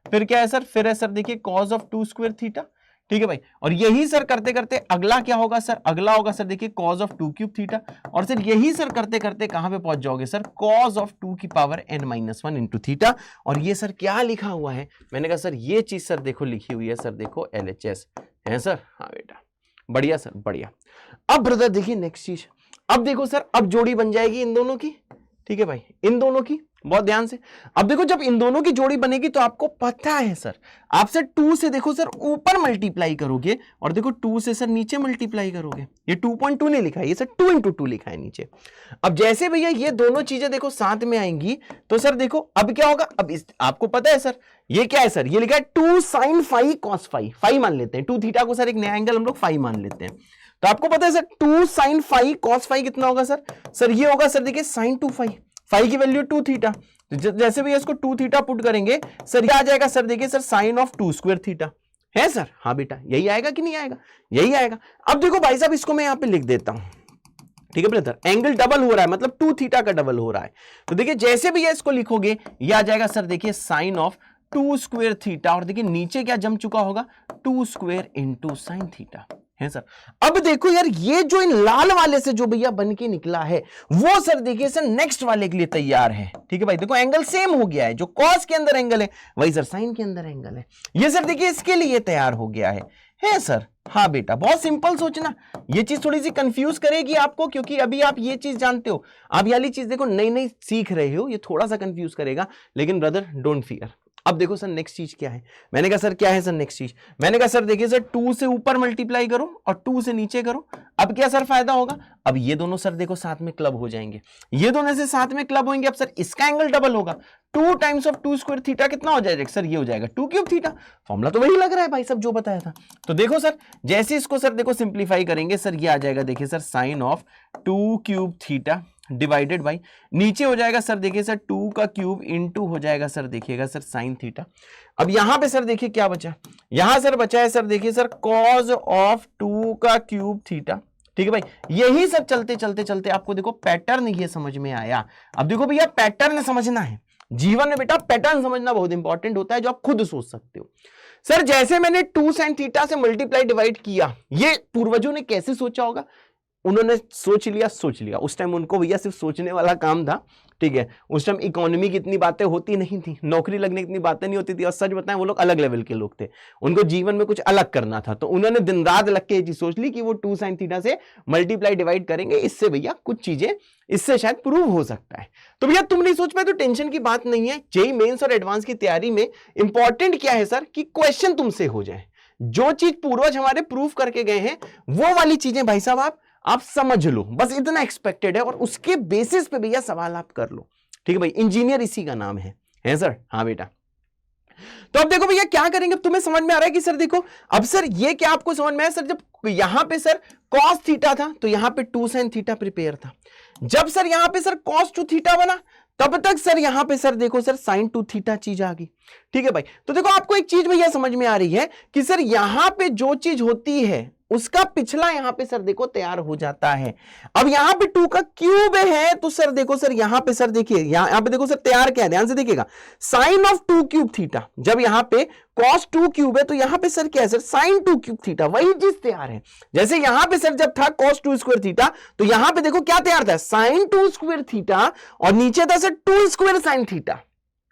फिर क्या है सर, फिर है सर देखिए cos ऑफ 2 स्क्वायर थीटा, ठीक है भाई। और यही सर करते करते अगला क्या होगा सर, अगला होगा सर देखिए cos ऑफ 2 क्यूब थीटा, और सर यही सर करते करते कहां पे पहुंच जाओगे सर, cos ऑफ 2 की पावर n-1 इंटू थीटा। और ये सर क्या लिखा हुआ है, मैंने कहा सर ये चीज सर देखो लिखी हुई है सर देखो LHS है सर। हाँ बेटा बढ़िया सर बढ़िया। अब ब्रदर देखिए नेक्स्ट चीज, अब देखो सर अब जोड़ी बन जाएगी इन दोनों की, ठीक है भाई, इन दोनों की, बहुत ध्यान से। अब देखो जब इन दोनों की जोड़ी बनेगी तो आपको पता है सर, आपसे 2 से देखो सर ऊपर मल्टीप्लाई करोगे और देखो 2 से सर नीचे मल्टीप्लाई करोगे। ये 2.2 नहीं लिखा है, ये सर 2 into 2 लिखा है नीचे। अब जैसे भैया ये दोनों चीजें देखो साथ में आएंगी तो सर देखो अब क्या होगा, अब आपको पता है सर ये क्या है सर, ये लिखा है 2 sin phi cos phi, phi मान लेते हैं, 2 थीटा को सर एक नया एंगल हम लोग फाई मान लेते हैं। तो आपको पता है sir 2 sin phi cos phi कितना होगा सर, सर ये होगा सर देखिए sin 2 phi, फाई की वैल्यू 2 थीटा, जैसे भी इसको 2 थीटा पुट करेंगे सर ये आ जाएगा सर देखिए sir sine of 2 square theta है सर। हाँ बेटा यही आएगा कि नहीं आएगा, यही आएगा। अब देखो भाई साहब इसको मैं यहां पे लिख देता हूं, ठीक है ब्रदर, एंगल डबल हो रहा है मतलब 2 थीटा का डबल हो रहा है। तो देखिए जैसे भी ये इसको लिखोगे ये आ जाएगा सर देखिए साइन ऑफ 2 स्क्वायर थीटा और देखिए नीचे क्या जम चुका होगा 2 स्क्वायर इंटू साइन थीटा है सर। अब देखो यार ये जो इन लाल वाले से जो भैया बन के निकला है वो सर देखिए सर नेक्स्ट वाले के लिए तैयार है। ठीक है भाई, देखो एंगल सेम हो गया है, जो कॉस के अंदर एंगल है वही सर साइन के अंदर एंगल है। ये सर देखिए इसके लिए तैयार हो गया है सर। हाँ बेटा बहुत सिंपल सोचना, ये चीज थोड़ी सी कंफ्यूज करेगी आपको क्योंकि अभी आप ये चीज जानते हो, आप ये वाली चीज देखो नई नई सीख रहे हो, ये थोड़ा सा कंफ्यूज करेगा लेकिन ब्रदर डोंट फियर। अब देखो सर नेक्स्ट चीज क्या है, मैंने कहा सर क्या है सर नेक्स्ट चीज, मैंने कहा सर देखिए सर 2 से ऊपर मल्टीप्लाई करो और 2 से नीचे करो। अब क्या सर फायदा होगा, अब ये दोनों सर देखो साथ में क्लब हो जाएंगे, ये दोनों से साथ में क्लब होंगे। अब सर इसका एंगल डबल होगा, 2 टाइम्स ऑफ 2 स्क्वायर थीटा कितना हो जाएगा सर, ये हो जाएगा 2 क्यूब थीटा। फॉर्मूला तो वही लग रहा है भाई सब जो बताया था। तो देखो सर जैसे इसको सर देखो सिंप्लीफाई करेंगे सर ये आ जाएगा देखिए sir sine of 2 cube theta divided by नीचे हो जाएगा सर देखिए सर 2 का क्यूब इंटू हो जाएगा सर देखिएगा सर साइन थीटा। अब यहां पे सर देखिए क्या बचा, यहां सर बचा है सर देखिए सर कॉज ऑफ 2 का क्यूब थीटा। ठीक है भाई, यही सब चलते चलते चलते आपको देखो पैटर्न ये समझ में आया। अब देखो भैया पैटर्न समझना है जीवन में बेटा, पैटर्न समझना बहुत इंपॉर्टेंट होता है जो आप खुद सोच सकते हो। सर जैसे मैंने 2 sin थीटा से मल्टीप्लाई डिवाइड किया, ये पूर्वजों ने कैसे सोचा होगा, उन्होंने सोच लिया उस टाइम उनको भैया सिर्फ सोचने वाला काम था। ठीक है, उस टाइम इकोनॉमी की इतनी बातें होती नहीं थी, नौकरी लगने की इतनी बातें नहीं होती थी, और सच बताएं वो लोग अलग लेवल के लोग थे, उनको जीवन में कुछ अलग करना था। तो उन्होंने दिन रात लग के ये चीज सोच ली कि वो 2 sin थीटा से मल्टीप्लाई डिवाइड करेंगे, इससे भैया कुछ चीजें इससे शायद प्रूव हो सकता है। तो भैया तुम नहीं सोच पाए तो टेंशन की बात नहीं है। जेईई मेंस और एडवांस की तैयारी में इंपॉर्टेंट क्या है सर कि क्वेश्चन तुमसे हो जाए, जो चीज पूर्वज हमारे प्रूव करके गए हैं वो वाली चीजें भाई साहब आप समझ लो, बस इतना एक्सपेक्टेड है और उसके बेसिस पे भैया सवाल आप कर लो। ठीक है भाई, इंजीनियर इसी का नाम है सर। हाँ बेटा, तो अब देखो भैया क्या करेंगे, तुम्हें समझ में आ रहा है कि सर देखो अब सर ये क्या आपको समझ में आया सर, जब यहां पे सर cos थीटा था तो यहां पे 2 sin थीटा प्रिपेयर था, जब सर यहां पे सर cos 2 थीटा बना तब तक सर यहां पे सर देखो सर sin 2 थीटा चीज आ गई। ठीक है भाई, तो देखो आपको एक चीज भैया समझ में आ रही है कि सर यहां पे जो चीज होती है उसका पिछला यहां पे सर देखो तैयार हो जाता है। अब यहां पे 2 का क्यूब है तो सर देखो सर यहां पे सर देखिए यहां पे देखो सर तैयार क्या है, ध्यान से देखिएगा, साइन ऑफ 2 क्यूब थीटा। जब यहां पे cos 2 क्यूब है तो यहां पे सर क्या है सर साइन 2 क्यूब थीटा, वही चीज तैयार है। जैसे यहां पे सर जब था cos 2 स्क्वायर थीटा तो यहां पे देखो क्या तैयार था, साइन 2 स्क्वायर थीटा, और नीचे था सर 2 स्क्वायर साइन थीटा।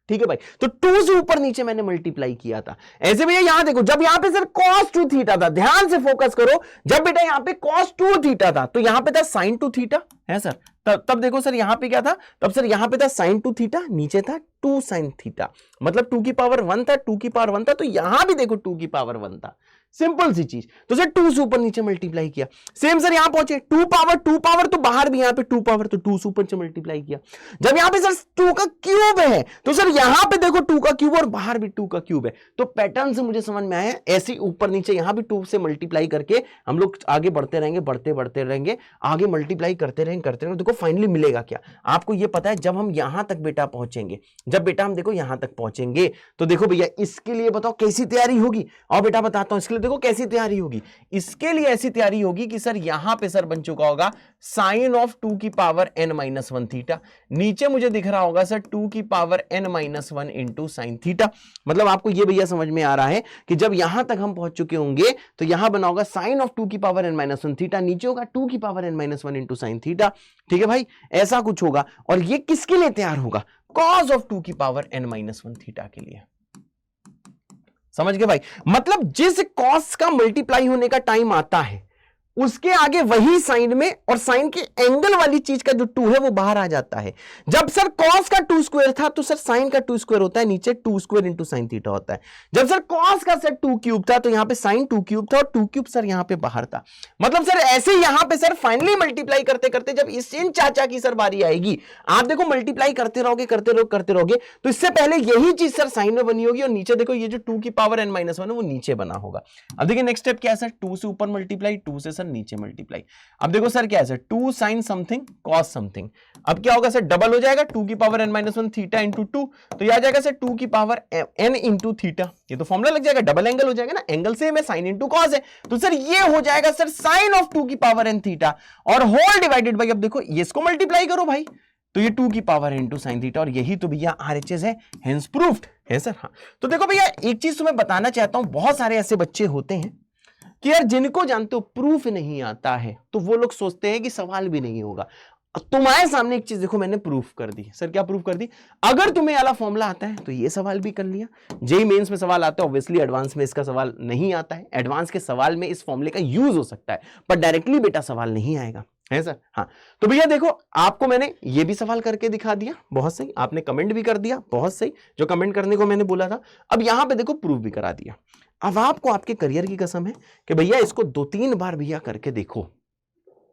ठीक है भाई, तो 2 से ऊपर नीचे मैंने मल्टीप्लाई किया था। ऐसे भैया यहां देखो जब यहां पे सर cos 2 थीटा था, ध्यान से फोकस करो, जब बेटा यहां पे cos 2 थीटा था तो यहां पे था sin 2 थीटा है सर। तब देखो सर यहां पे क्या था, तब सर यहां पे था sin 2 थीटा, नीचे था 2 sin थीटा, मतलब 2 की पावर 1 था, 2 की पावर 1 था, तो यहां भी देखो 2 की पावर 1 था। सिंपल सी चीज, तो सर 2 से ऊपर नीचे मल्टीप्लाई किया। सेम सर यहां पहुंचे 2 पावर तो बाहर भी यहां पे 2 पावर, तो 2 से ऊपर से मल्टीप्लाई किया। जब यहां पे सर 2 का क्यूब है तो सर यहां पे देखो 2 का क्यूब और बाहर भी 2 का क्यूब है। तो पैटर्न से मुझे समझ में आया, ऐसे ऊपर नीचे यहां भी 2 से मल्टीप्लाई करके हम लोग आगे बढ़ते रहेंगे, बढ़ते रहेंगे, आगे मल्टीप्लाई करते रहेंगे। देखो फाइनली मिलेगा क्या आपको ये पता है, जब हम यहां तक बेटा पहुंचेंगे, जब बेटा हम देखो यहां तक पहुंचेंगे तो देखो भैया इसके लिए बताओ कैसी तैयारी होगी, और बेटा बताता हूं इसके लिए देखो कैसी तैयारी होगी। इसके लिए ऐसी तैयारी होगी कि सर यहां पे सर बन चुका होगा साइन ऑफ 2 की पावर n-1 थीटा, नीचे मुझे दिख रहा होगा सर 2 की power n-1 into sine theta. मतलब आपको ये भैया समझ में आ रहा है कि जब यहां तक हम पहुंच चुके होंगे तो यहां बना होगा साइन ऑफ 2 की पावर n-1 थीटा, नीचे होगा 2 की power n-1 into sine theta. ठीक है भाई, ऐसा कुछ होगा, और ये किसके लिए तैयार होगा, कॉस ऑफ 2 की पावर n-1 थीटा के लिए। समझ गए भाई, मतलब जिस कॉस का मल्टीप्लाई होने का टाइम आता है उसके आगे वही साइन में और साइन के एंगल वाली चीज का जो 2 है वो बाहर आ जाता है। जब सर कॉस का 2 स्क्वायर था तो सर साइन का 2 स्क्वायर होता है, नीचे 2 स्क्वायर इंटू साइन थीटा होता है। जब सर कॉस का सर 2 क्यूब था तो यहां पे साइन 2 क्यूब था और 2 क्यूब सर यहां पे बाहर था। मतलब सर ऐसे यहां पे सर फाइनली मल्टीप्लाई करते करते जब इस इन चाचा की सर बारी आएगी, आप देखो मल्टीप्लाई करते रहोगे करते रहोगे तो इससे पहले यही चीज सर साइन में बनी होगी और नीचे देखो ये जो 2 की पावर n-1 है वो नीचे बना होगा। अब देखिए नेक्स्ट स्टेप क्या है सर, 2 से ऊपर मल्टीप्लाई, 2 से नीचे मल्टीप्लाई। अब देखो सर क्या है sir, 2 sin something cos something. अब क्या होगा सर, डबल हो जाएगा 2 की पावर n-1 थीटा इंटू 2, तो यह आ जाएगा सर 2 की पावर n इंटू थीटा। ये तो फॉर्मूला लग जाएगा, डबल एंगल हो जाएगा ना, एंगल से में साइन इंटू कॉस है, तो सर ये हो जाएगा सर साइन ऑफ 2 की पावर n थीटा और होल डिवाइडेड बाई, अब देखो इसको मल्टीप्लाई करो भाई, तो ये 2 की पावर इंटू साइन थीटा और यही तो भैया RHS है, हेंस प्रूफ्ड है सर। हाँ तो देखो भैया एक चीज तुम्हें बताना चाहता हूं, बहुत सारे ऐसे बच्चे होते हैं कि यार जिनको जानते हो प्रूफ नहीं आता है तो वो लोग सोचते हैं कि सवाल भी नहीं होगा। तुम्हारे सामने एक चीज देखो मैंने प्रूफ कर दी। सर क्या प्रूफ कर दी? अगर तुम्हें वाला फॉर्मूला आता है तो ये सवाल भी कर लिया। जेईई मेंस में सवाल आता है, ऑब्वियसली एडवांस में इसका सवाल नहीं आता है। एडवांस के सवाल में इस फॉर्मूले का यूज हो सकता है पर डायरेक्टली बेटा सवाल नहीं आएगा, है सर। हाँ तो भैया देखो आपको मैंने ये भी सवाल करके दिखा दिया, बहुत सही। आपने कमेंट भी कर दिया, बहुत सही, जो कमेंट करने को मैंने बोला था। अब यहां पे देखो प्रूफ भी करा दिया। अब आपको आपके करियर की कसम है कि भैया इसको 2-3 बार भैया करके देखो,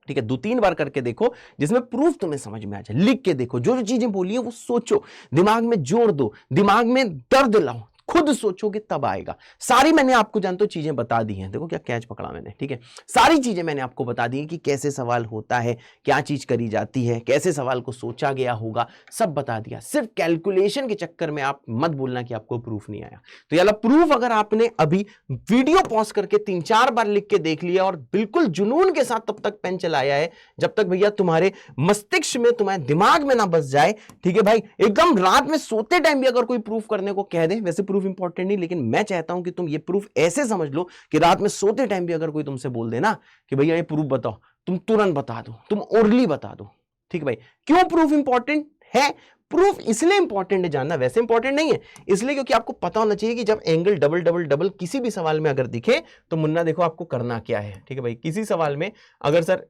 ठीक है, 2-3 बार करके देखो जिसमें प्रूफ तुम्हें समझ में आ जाए। लिख के देखो, जो जो चीजें बोली है वो सोचो, दिमाग में जोड़ दो, दिमाग में दर्द लाओ, खुद सोचोगे तब आएगा। सारी मैंने आपको जानते हो चीजें बता दी हैं। देखो क्या कैच पकड़ा मैंने, ठीक है, सारी चीजें मैंने आपको बता दी हैं कि कैसे सवाल होता है, क्या चीज करी जाती है, कैसे सवाल को सोचा गया होगा, सब बता दिया। सिर्फ कैलकुलेशन के चक्कर में आप मत बोलना कि आपको प्रूफ नहीं आया। तो याला प्रूफ अगर आपने अभी वीडियो पॉज करके 3-4 बार लिख के देख लिया और बिल्कुल जुनून के साथ तब तक पेन चलाया है जब तक भैया तुम्हारे मस्तिष्क में, तुम्हारे दिमाग में ना बस जाए, ठीक है भाई। एकदम रात में सोते टाइम भी अगर कोई प्रूफ करने को कह दे, वैसे प्रूफ इंपॉर्टेंट नहीं, लेकिन मैं चाहता हूं कि तुम ये प्रूफ ऐसे समझ लो कि रात में सोते टाइम भी अगर कोई तुमसे बोल देना कि भैया ये प्रूफ बताओ, तुम तुरंत बता दो, तुम ओरली बता दो, ठीक है भाई। क्यों प्रूफ इंपॉर्टेंट है? प्रूफ इसलिए इंपॉर्टेंट है जानना, वैसे इंपॉर्टेंट नहीं है, इसलिए क्योंकि आपको पता होना चाहिए कि जब एंगल डबल डबल डबल किसी भी सवाल में अगर दिखे तो मुन्ना देखो आपको करना क्या है, ठीक है भाई। किसी सवाल में अगर सर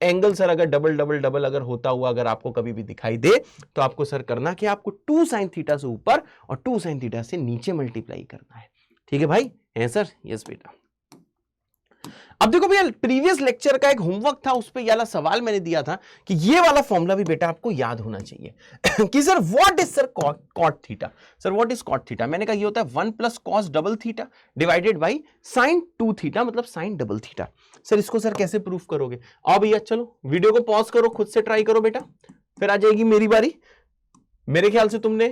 एंगल सर अगर डबल डबल डबल अगर होता हुआ अगर आपको कभी भी दिखाई दे तो आपको सर करना क्या, आपको 2 sin थीटा से ऊपर और 2 sin थीटा से नीचे मल्टीप्लाई करना है, ठीक है भाई, है सर। यस बेटा। अब देखो भैया प्रीवियस लेक्चर का एक होमवर्क था, उस पे ये वाला सवाल मैंने दिया था कि ये वाला फॉर्मूला भी बेटा आपको याद होना चाहिए कि sir what is sir cot theta. Sir what is cot theta? मैंने कहा ये होता है 1 plus cos double theta divided by sine 2 theta, मतलब साइन डबल थीटा। सर इसको सर कैसे प्रूफ करोगे? आओ भैया चलो वीडियो को पॉज करो, खुद से ट्राई करो बेटा, फिर आ जाएगी मेरी बारी। मेरे ख्याल से तुमने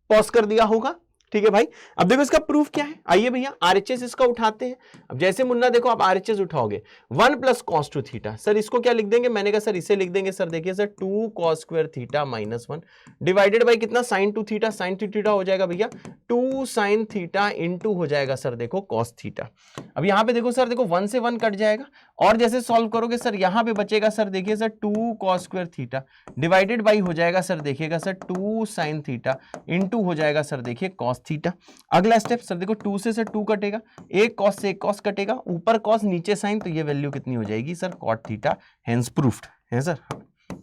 पॉज कर दिया होगा, ठीक है भाई। अब देखो इसका प्रूफ क्या है, आइए भैया RHS इसका उठाते हैं। अब जैसे मुन्ना देखो आप RHS उठाओगे 1 plus cos 2 theta, sir इसको क्या लिख देंगे? मैंने कहा सर इसे लिख देंगे सर, देखिए sir 2 cos square theta minus 1 divided by कितना, साइन 2 थीटा। साइन 2 थीटा हो जाएगा भैया 2 साइन थीटा इंटू हो जाएगा सर देखो कॉस थीटा। अब यहाँ पे देखो सर, देखो 1 से 1 कट जाएगा और जैसे सॉल्व करोगे सर यहाँ पे बचेगा सर, देखिए sir 2 cos square theta divided by हो जाएगा सर, देखिएगा सर 2 साइन थीटा इंटू हो जाएगा सर देखिए कॉस थीटा। अगला स्टेप सर देखो 2 से सर 2 कटेगा, एक कॉस से एक कॉस कटेगा, ऊपर कॉस नीचे साइन, तो ये वैल्यू कितनी हो जाएगी sir cot theta, hence proved है सर।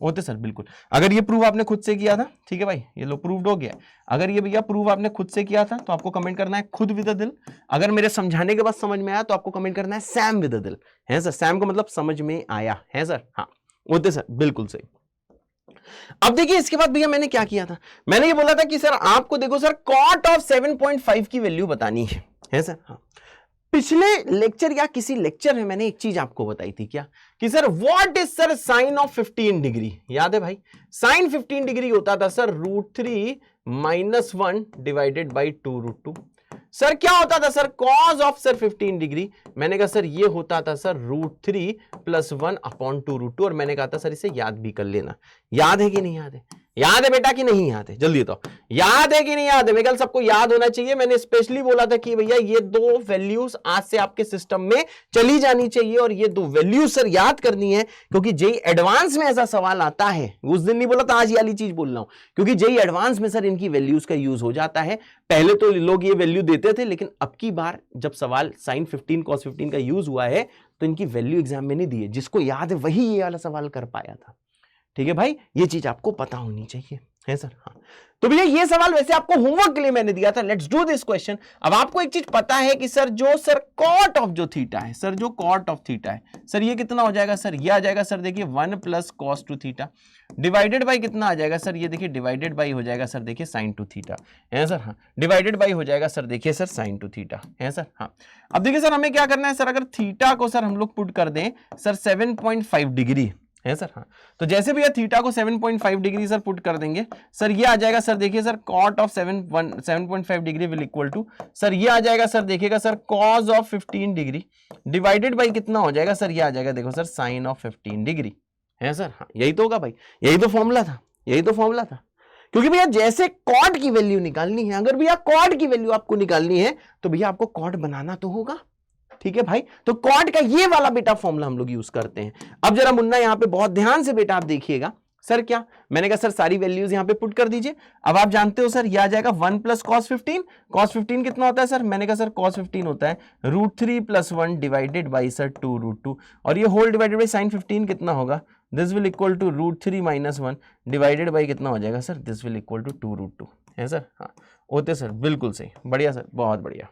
होते सर बिल्कुल। अगर ये प्रूव आपने खुद से किया था, ठीक है भाई, ये लो प्रूव्ड हो गया। अगर ये भैया प्रूव आपने खुद से किया था तो आपको कमेंट करना है खुद विद द दिल। अगर मेरे समझाने के बाद समझ में आया तो आपको कमेंट करना है सैम विद द दिल, है सर। सैम का मतलब समझ में आया, है सर। हाँ होते सर बिल्कुल सही। अब देखिए इसके बाद भैया मैंने क्या किया था, मैंने ये बोला था कि सर आपको देखो सर कॉट ऑफ 7.5 की वैल्यू बतानी है सर। हाँ पिछले लेक्चर या किसी लेक्चर में मैंने एक चीज आपको बताई थी क्या, कि sir what is sir sine of 15 degree. याद है भाई, साइन 15 डिग्री होता था sir √3 minus 1 divided by 2√2। Sir क्या होता था sir cos of sir 15 degree, मैंने कहा सर ये होता था सर √3 प्लस 1 अपॉन 2√2, और मैंने कहा था सर इसे याद भी कर लेना। याद है कि नहीं याद है? याद है बेटा कि नहीं याद है? जल्दी तो याद है कि नहीं याद है? मेरे ख्याल सबको याद होना चाहिए। मैंने स्पेशली बोला था कि भैया ये दो वैल्यूज आज से आपके सिस्टम में चली जानी चाहिए और ये दो वैल्यूज सर याद करनी है, क्योंकि जेई एडवांस में ऐसा सवाल आता है। उस दिन नहीं बोला था, आज ये वाली चीज बोल रहा हूं, क्योंकि जेई एडवांस में सर इनकी वैल्यूज का यूज हो जाता है। पहले तो लोग ये वैल्यू देते थे, लेकिन अब की बार जब सवाल sin 15 cos 15 का यूज हुआ है तो इनकी वैल्यू एग्जाम में नहीं दी है। जिसको याद है वही ये वाला सवाल कर पाया था। ठीक है भाई, ये चीज आपको पता होनी चाहिए, है सर? हाँ, तो भैया ये सवाल वैसे आपको होमवर्क के लिए मैंने दिया था। Let's do this question. अब आपको एक चीज पता है कि सर जो सर कॉट ऑफ जो थीटा है, सर जो कॉट ऑफ थीटा है, सर ये कितना हो जाएगा? सर ये आ जाएगा सर देखिए 1 plus cos two theta divided by कितना आ जाएगा सर? ये देखिए डिवाइडेड बाई हो जाएगा सर देखिए साइन टू थीटा, है सर? हाँ, डिवाइडेड बाई हो जाएगा सर देखिए सर साइन टू थीटा, है सर? हाँ, अब देखिए सर हमें क्या करना है सर, अगर थीटा को सर हम लोग पुट कर दें सर 7.5 डिग्री, है सर? हाँ, तो जैसे भैया थीटा को 7.5 डिग्री सर पुट कर देंगे सर, ये आ जाएगा सर देखिए sir cot of 7.5 degree will equal to sir ये आ जाएगा सर देखिएगा sir cos of 15 degree divided by कितना हो जाएगा सर? ये आ जाएगा देखो सर साइन ऑफ 15 डिग्री, है सर? हाँ, यही तो होगा भाई, यही तो फॉर्मूला था, यही तो फॉर्मूला था। क्योंकि भैया जैसे कॉट की वैल्यू निकालनी है, अगर भैया कॉट की वैल्यू आपको निकालनी है तो भैया आपको कॉट बनाना तो होगा। ठीक है भाई, तो कॉट का ये वाला बेटा फॉर्मूला हम लोग यूज करते हैं। अब जरा मुन्ना यहां पे बहुत ध्यान से बेटा आप देखिएगा। सर क्या मैंने कहा सर सारी वैल्यूज यहां पे पुट कर दीजिए। अब आप जानते हो सर ये आ जाएगा 1 प्लस कॉस 15। कॉस 15 कितना होता है सर? मैंने कहा सर कॉस 15 होता है √3 + 1 डिवाइडेड बाई सर 2√2, और ये होल डिवाइडेड बाई साइन 15 कितना होगा? This will equal to √3 - 1 divided by कितना हो जाएगा sir? This will equal to 2√2, है सर? हाँ, होते सर, बिल्कुल सही, बढ़िया सर, बहुत बढ़िया।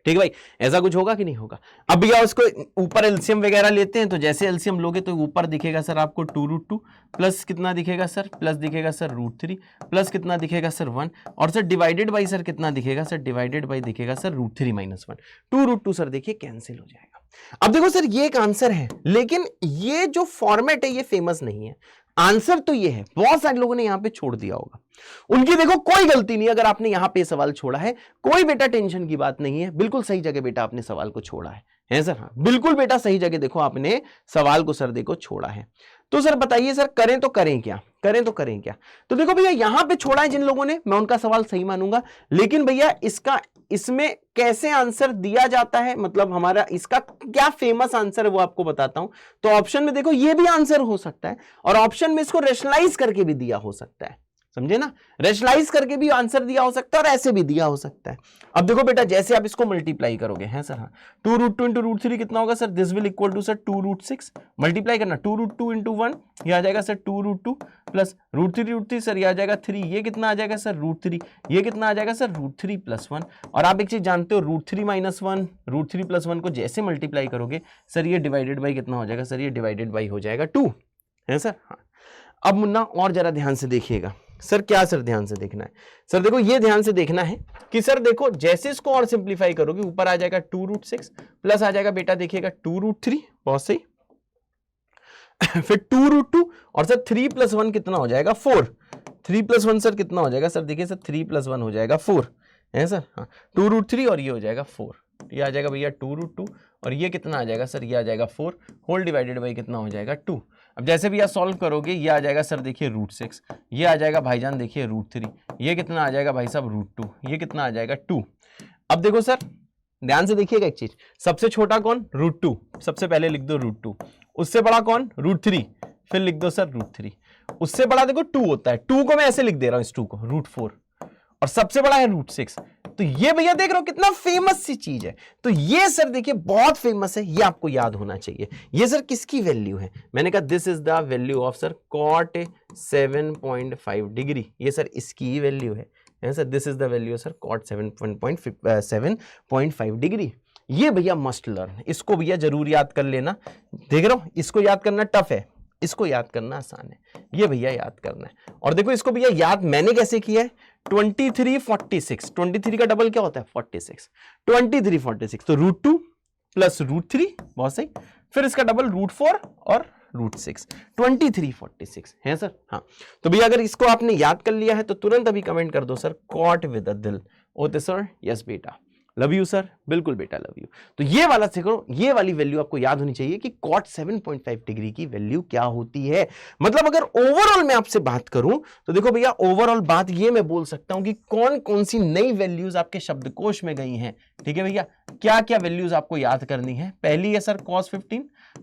ठीक है भाई, ऐसा कुछ होगा कि नहीं होगा? अब भैया उसको ऊपर एलसीएम वगैरह लेते हैं, तो जैसे एलसीएम लोगे तो ऊपर दिखेगा सर आपको 2√2 प्लस कितना दिखेगा सर? प्लस दिखेगा सर √3 प्लस कितना दिखेगा सर 1, और सर डिवाइडेड बाई सर कितना दिखेगा सर? डिवाइडेड बाई दिखेगा सर √3 - 1, 2√2 सर देखिए कैंसिल हो जाएगा। अब देखो सर ये एक आंसर है, लेकिन ये जो फॉर्मेट है ये फेमस नहीं है। आंसर तो ये है, बहुत सारे लोगों ने यहां पे छोड़ दिया होगा, उनकी देखो कोई गलती नहीं। अगर आपने यहां पे सवाल छोड़ा है, कोई बेटा टेंशन की बात नहीं है, बिल्कुल सही जगह बेटा आपने सवाल को छोड़ा है सर? हाँ, बिल्कुल बेटा सही जगह देखो आपने सवाल को सर देखो छोड़ा है। तो सर बताइए सर करें तो करें क्या, करें तो करें क्या? तो देखो भैया यहां पे छोड़ा है जिन लोगों ने, मैं उनका सवाल सही मानूंगा, लेकिन भैया इसमें कैसे आंसर दिया जाता है, मतलब हमारा इसका क्या फेमस आंसर है वो आपको बताता हूं। तो ऑप्शन में देखो ये भी आंसर हो सकता है, और ऑप्शन में इसको रेशनलाइज करके भी दिया हो सकता है, समझे ना? रेशनलाइज करके भी आंसर दिया हो सकता है और ऐसे भी दिया हो सकता है। अब देखो बेटा जैसे आप इसको मल्टीप्लाई करोगे, है सर? हाँ, 2√2 × √3 कितना होगा sir? This will equal to sir 2√6, multiply करना 2√2 × 1, ये आ जाएगा सर 2√2 प्लस √3 सर ये आ जाएगा 3, ये कितना आ जाएगा सर? √3, ये कितना आ जाएगा सर? √3 + 1, और आप एक चीज जानते हो √3 - 1, √3 + 1 को जैसे मल्टीप्लाई करोगे सर ये डिवाइडेड बाई कितना हो जाएगा सर? ये डिवाइडेड बाई हो जाएगा 2, है सर? हाँ, अब मुन्ना और जरा ध्यान से देखिएगा। सर क्या सर ध्यान से देखना है? सर देखो ये ध्यान से देखना है कि सर देखो जैसे इसको और सिंप्लीफाई करोगे ऊपर आ जाएगा 2√6 प्लस आ जाएगा बेटा देखिएगा 2√3, बहुत सही फिर 2√2 और सर 3 + 1 कितना हो जाएगा? 4, 3 + 1 सर कितना हो जाएगा? सर देखिए सर 3 + 1 हो जाएगा 4, है सर? हाँ, 2√3 और ये हो जाएगा 4, ये आ जाएगा भैया 2√2 और ये कितना आ जाएगा सर? ये आ जाएगा 4 होल डिवाइडेड बाई कितना हो जाएगा? 2। अब जैसे भी आप सॉल्व करोगे ये आ जाएगा सर देखिए √6, ये आ जाएगा भाईजान देखिए √3, ये कितना आ जाएगा भाई साहब √2, ये कितना आ जाएगा 2। अब देखो सर ध्यान से देखिएगा एक चीज, सबसे छोटा कौन? √2, सबसे पहले लिख दो √2, उससे बड़ा कौन? √3, फिर लिख दो सर √3, उससे बड़ा देखो 2 होता है, 2 को मैं ऐसे लिख दे रहा हूं इस 2 को √4, और सबसे बड़ा है √6। तो ये भैया देख रहे हो कितना फेमस सी चीज है। तो ये सर देखिए बहुत फेमस है, ये आपको याद होना चाहिए। ये सर किसकी वैल्यू है? मैंने कहा this is the value of sir cot 7.5 degree, ये सर इसकी ही वैल्यू है sir? This is the value sir cot 7.5 degree. ये भैया मस्ट लर्न, इसको भैया जरूर याद कर लेना। देख रहे हो इसको याद करना टफ है, इसको याद करना आसान है, ये भैया याद करना है। और देखो इसको भैया याद मैंने कैसे किया है? 23 46, 23 का डबल क्या होता है? 46, 23 46, तो √2 प्लस √3, बहुत सही, फिर इसका डबल √4 और √6, 23 46, है सर? हाँ, तो भैया अगर इसको आपने याद कर लिया है तो तुरंत अभी कमेंट कर दो सर कॉट विद अ दिल। ओके सर, यस बेटा। लव यू सर, बिल्कुल बेटा लव यू। तो ये वाला सीखो, ये वाली वैल्यू आपको याद होनी चाहिए कि कॉट 7.5 डिग्री की वैल्यू क्या होती है। मतलब अगर ओवरऑल मैं आपसे बात करूं तो देखो भैया, ओवरऑल बात ये मैं बोल सकता हूं कि कौन कौन सी नई वैल्यूज आपके शब्दकोश में गई हैं। ठीक है भैया, क्या क्या वैल्यूज आपको याद करनी है। पहली है सर cos 15।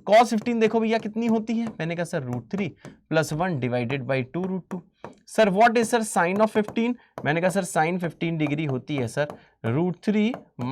cos 15 देखो भैया कितनी होती है, मैंने कहा sir √3 + 1 divided by 2 √2। Sir what is sir sine of 15, मैंने कहा सर साइन 15 डिग्री होती है sir √3 -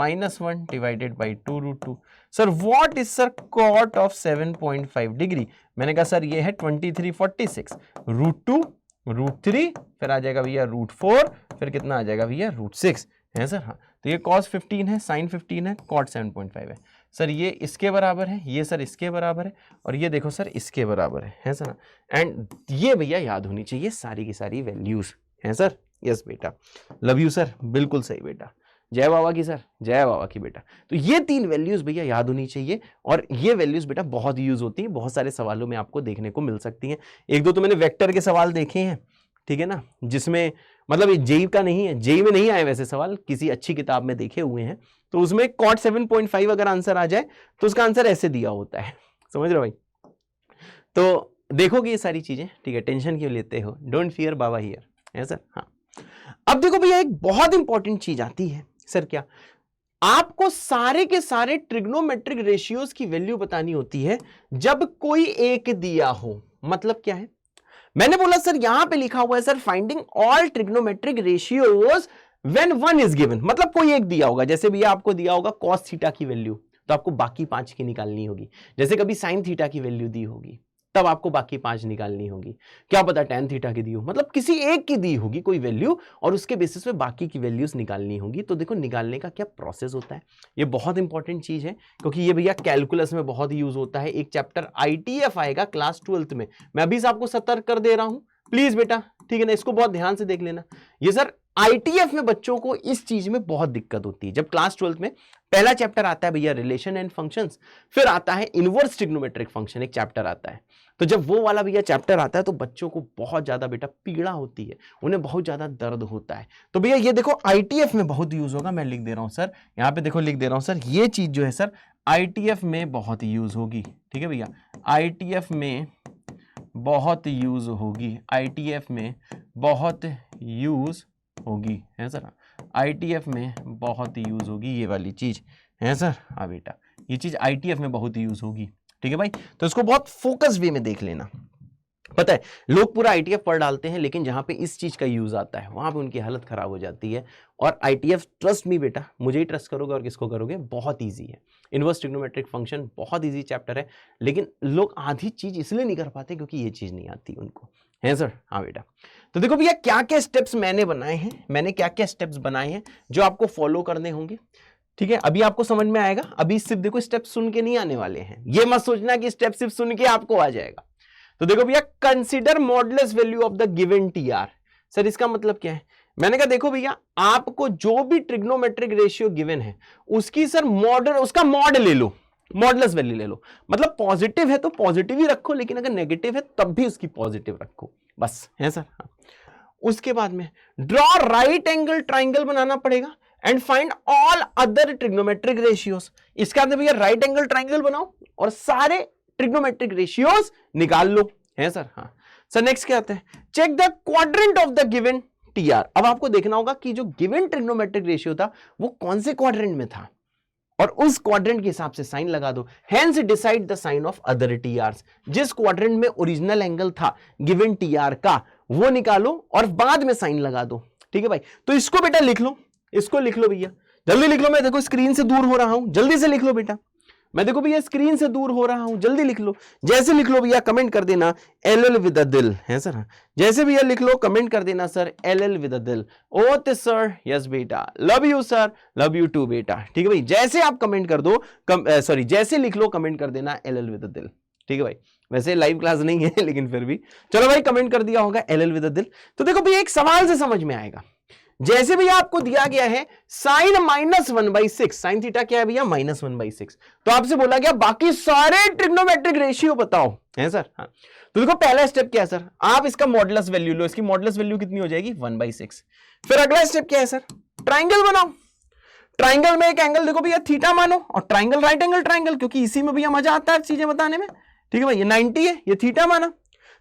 1 divided by 2 √2। Sir what is sir cot of 7.5 degree, मैंने कहा सर ये है 2346 √2 √3 फिर आ जाएगा भैया √4 फिर कितना आ जाएगा भैया √6 है सर। हाँ, तो ये cos 15 है, sin 15 है, cot 7.5 है सर। ये इसके बराबर है, ये सर इसके बराबर है, और ये देखो सर इसके बराबर है सर। एंड ये भैया याद होनी चाहिए सारी की सारी वैल्यूज हैं सर। यस बेटा, लव यू सर, बिल्कुल सही बेटा, जय बाबा की सर, जय बाबा की बेटा। तो ये 3 वैल्यूज भैया याद होनी चाहिए, और ये वैल्यूज बेटा बहुत यूज होती हैं, बहुत सारे सवालों में आपको देखने को मिल सकती हैं। एक दो तो मैंने वेक्टर के सवाल देखे हैं, ठीक है ना, जिसमें मतलब ये जेई का नहीं है, जेई में नहीं आए वैसे सवाल, किसी अच्छी किताब में देखे हुए हैं, तो उसमें cot 7.5 अगर आंसर आ जाए तो उसका आंसर ऐसे दिया होता है, समझ रहे हो भाई। तो देखोगे ये सारी चीजें, ठीक है, टेंशन क्यों लेते हो, डोंट फियर बाबा हियर है सर। हाँ, अब देखो भैया एक बहुत इंपॉर्टेंट चीज आती है सर, क्या आपको सारे के सारे ट्रिग्नोमेट्रिक रेशियोज की वैल्यू बतानी होती है जब कोई एक दिया हो। मतलब क्या है, मैंने बोला सर यहां पे लिखा हुआ है sir finding all trigonometric ratios when 1 is given. मतलब कोई एक दिया होगा, जैसे भैया आपको दिया होगा cos थीटा की वैल्यू, तो आपको बाकी 5 की निकालनी होगी। जैसे कभी sin थीटा की वैल्यू दी होगी, तब आपको बाकी 5 निकालनी होगी। क्या पता tan थीटा की दी हो, मतलब किसी एक की दी होगी कोई वैल्यू, और उसके बेसिस पे बाकी की वैल्यूज निकालनी होगी। तो देखो निकालने का क्या प्रोसेस होता है, ये बहुत इंपॉर्टेंट चीज है, क्योंकि ये भैया कैलकुलस में बहुत यूज होता है। एक चैप्टर ITF आएगा क्लास 12th में, मैं अभी से आपको सतर्क कर दे रहा हूं, प्लीज बेटा, ठीक है ना, इसको बहुत ध्यान से देख लेना। ये सर ITF में बच्चों को इस चीज में बहुत दिक्कत होती है। जब क्लास 12th में पहला चैप्टर आता है भैया रिलेशन एंड फंक्शंस, फिर आता है इनवर्स ट्रिग्नोमेट्रिक फंक्शन, एक चैप्टर आता है। तो जब वो वाला भैया चैप्टर आता है तो बच्चों को बहुत ज्यादा बेटा पीड़ा होती है, उन्हें बहुत ज्यादा दर्द होता है। तो भैया ये देखो ITF में बहुत यूज होगा, मैं लिख दे रहा हूं सर, यहां पे देखो लिख दे रहा हूं सर, ये चीज जो है सर ITF में बहुत यूज होगी। ठीक है भैया, ITF में बहुत यूज होगी, ITF में बहुत यूज होगी है सर, ITF में बहुत यूज होगी ये वाली चीज है सर। हाँ बेटा, ये चीज ITF में बहुत यूज होगी, ठीक है भाई। तो इसको बहुत फोकस वे में देख लेना। पता है लोग पूरा ITF पढ़ डालते हैं, लेकिन जहां पे इस चीज का यूज आता है वहां पे उनकी हालत खराब हो जाती है। और ITF, ट्रस्ट मी बेटा, मुझे ही ट्रस्ट करोगे और किसको करोगे, बहुत ईजी है। इनवर्स ट्रिग्नोमेट्रिक फंक्शन बहुत ईजी चैप्टर है, लेकिन लोग आधी चीज इसलिए नहीं कर पाते क्योंकि ये चीज नहीं आती उनको, है सर। हाँ बेटा, तो देखो भैया क्या क्या स्टेप्स मैंने बनाए हैं, मैंने क्या क्या स्टेप्स बनाए हैं जो आपको फॉलो करने होंगे। ठीक है, अभी आपको समझ में आएगा, अभी सिर्फ देखो स्टेप सुन के नहीं आने वाले हैं, ये मत सोचना कि स्टेप सिर्फ सुन के आपको आ जाएगा। तो देखो भैया, consider modulus value of the given TR। Sir इसका मतलब क्या है, मैंने कहा देखो भैया आपको जो भी ट्रिग्नोमेट्रिक रेशियो गिवन है उसकी सर मॉडल, उसका मॉड ले लो, मॉडुलस वैल्यू ले लो। मतलब पॉजिटिव है तो पॉजिटिव ही रखो, लेकिन अगर नेगेटिव है तब भी उसकी पॉजिटिव रखो, बस है सर। हाँ, उसके बाद में ड्रॉ राइट एंगल ट्राइंगल बनाना पड़ेगा and find all other trigonometric ratios. इसका मतलब भैया राइट एंगल ट्राइंगल बनाओ और सारे ट्रिग्नोमेट्रिक रेशियोज निकाल लो, है सर। हाँ सर, नेक्स्ट क्या आता है, check the quadrant of the given TR। अब आपको देखना होगा कि जो गिवन ट्रिग्नोमेट्रिक रेशियो था वो कौन से क्वाड्रेंट में था, और उस क्वाड्रेंट के हिसाब से साइन लगा दो। Hence decide the sign of other TRs। जिस क्वाड्रेंट में ओरिजिनल एंगल था गिवन TR का वो निकालो और बाद में साइन लगा दो, ठीक है भाई। तो इसको बेटा लिख लो, इसको लिख लो भैया, जल्दी लिख लो, मैं देखो स्क्रीन से दूर हो रहा हूं, जल्दी से लिख लो बेटा, मैं देखो भैया स्क्रीन से दूर हो रहा हूं, जल्दी लिख लो। जैसे लिख लो भैया कमेंट कर देना LL विद अ दिल, है सर। जैसे भैया लिख लो कमेंट कर देना सर LL विद अ दिल। ओते सर, यस बेटा, love you sir, love you too बेटा, ठीक है भाई। जैसे आप कमेंट कर दो, सॉरी जैसे लिख लो कमेंट कर देना LL विद अ दिल, ठीक है भाई। वैसे लाइव क्लास नहीं है लेकिन फिर भी चलो भाई कमेंट कर दिया होगा LL विद अ दिल। तो देखो भैया एक सवाल से समझ में आएगा, जैसे भैया आपको दिया गया है साइन -1/6, साइन थीटा क्या है भैया -1/6, तो आपसे बोला गया बाकी सारे ट्रिग्नोमेट्रिक रेशियो बताओ, है सर। हाँ, तो देखो पहला स्टेप क्या है सर, आप इसका मॉडुलस वैल्यू लो, इसकी मॉडुलस वैल्यू कितनी हो जाएगी 1/6। फिर अगला स्टेप क्या है सर, ट्राइंगल बनाओ। ट्राइंगल में एक एंगल देखो भैया थीटा मानो, और ट्राइंगल राइट एंगल ट्राइंगल, क्योंकि इसी में भैया मजा आता है चीजें बताने में। ठीक है भाई, ये 90 है, ये थीटा माना।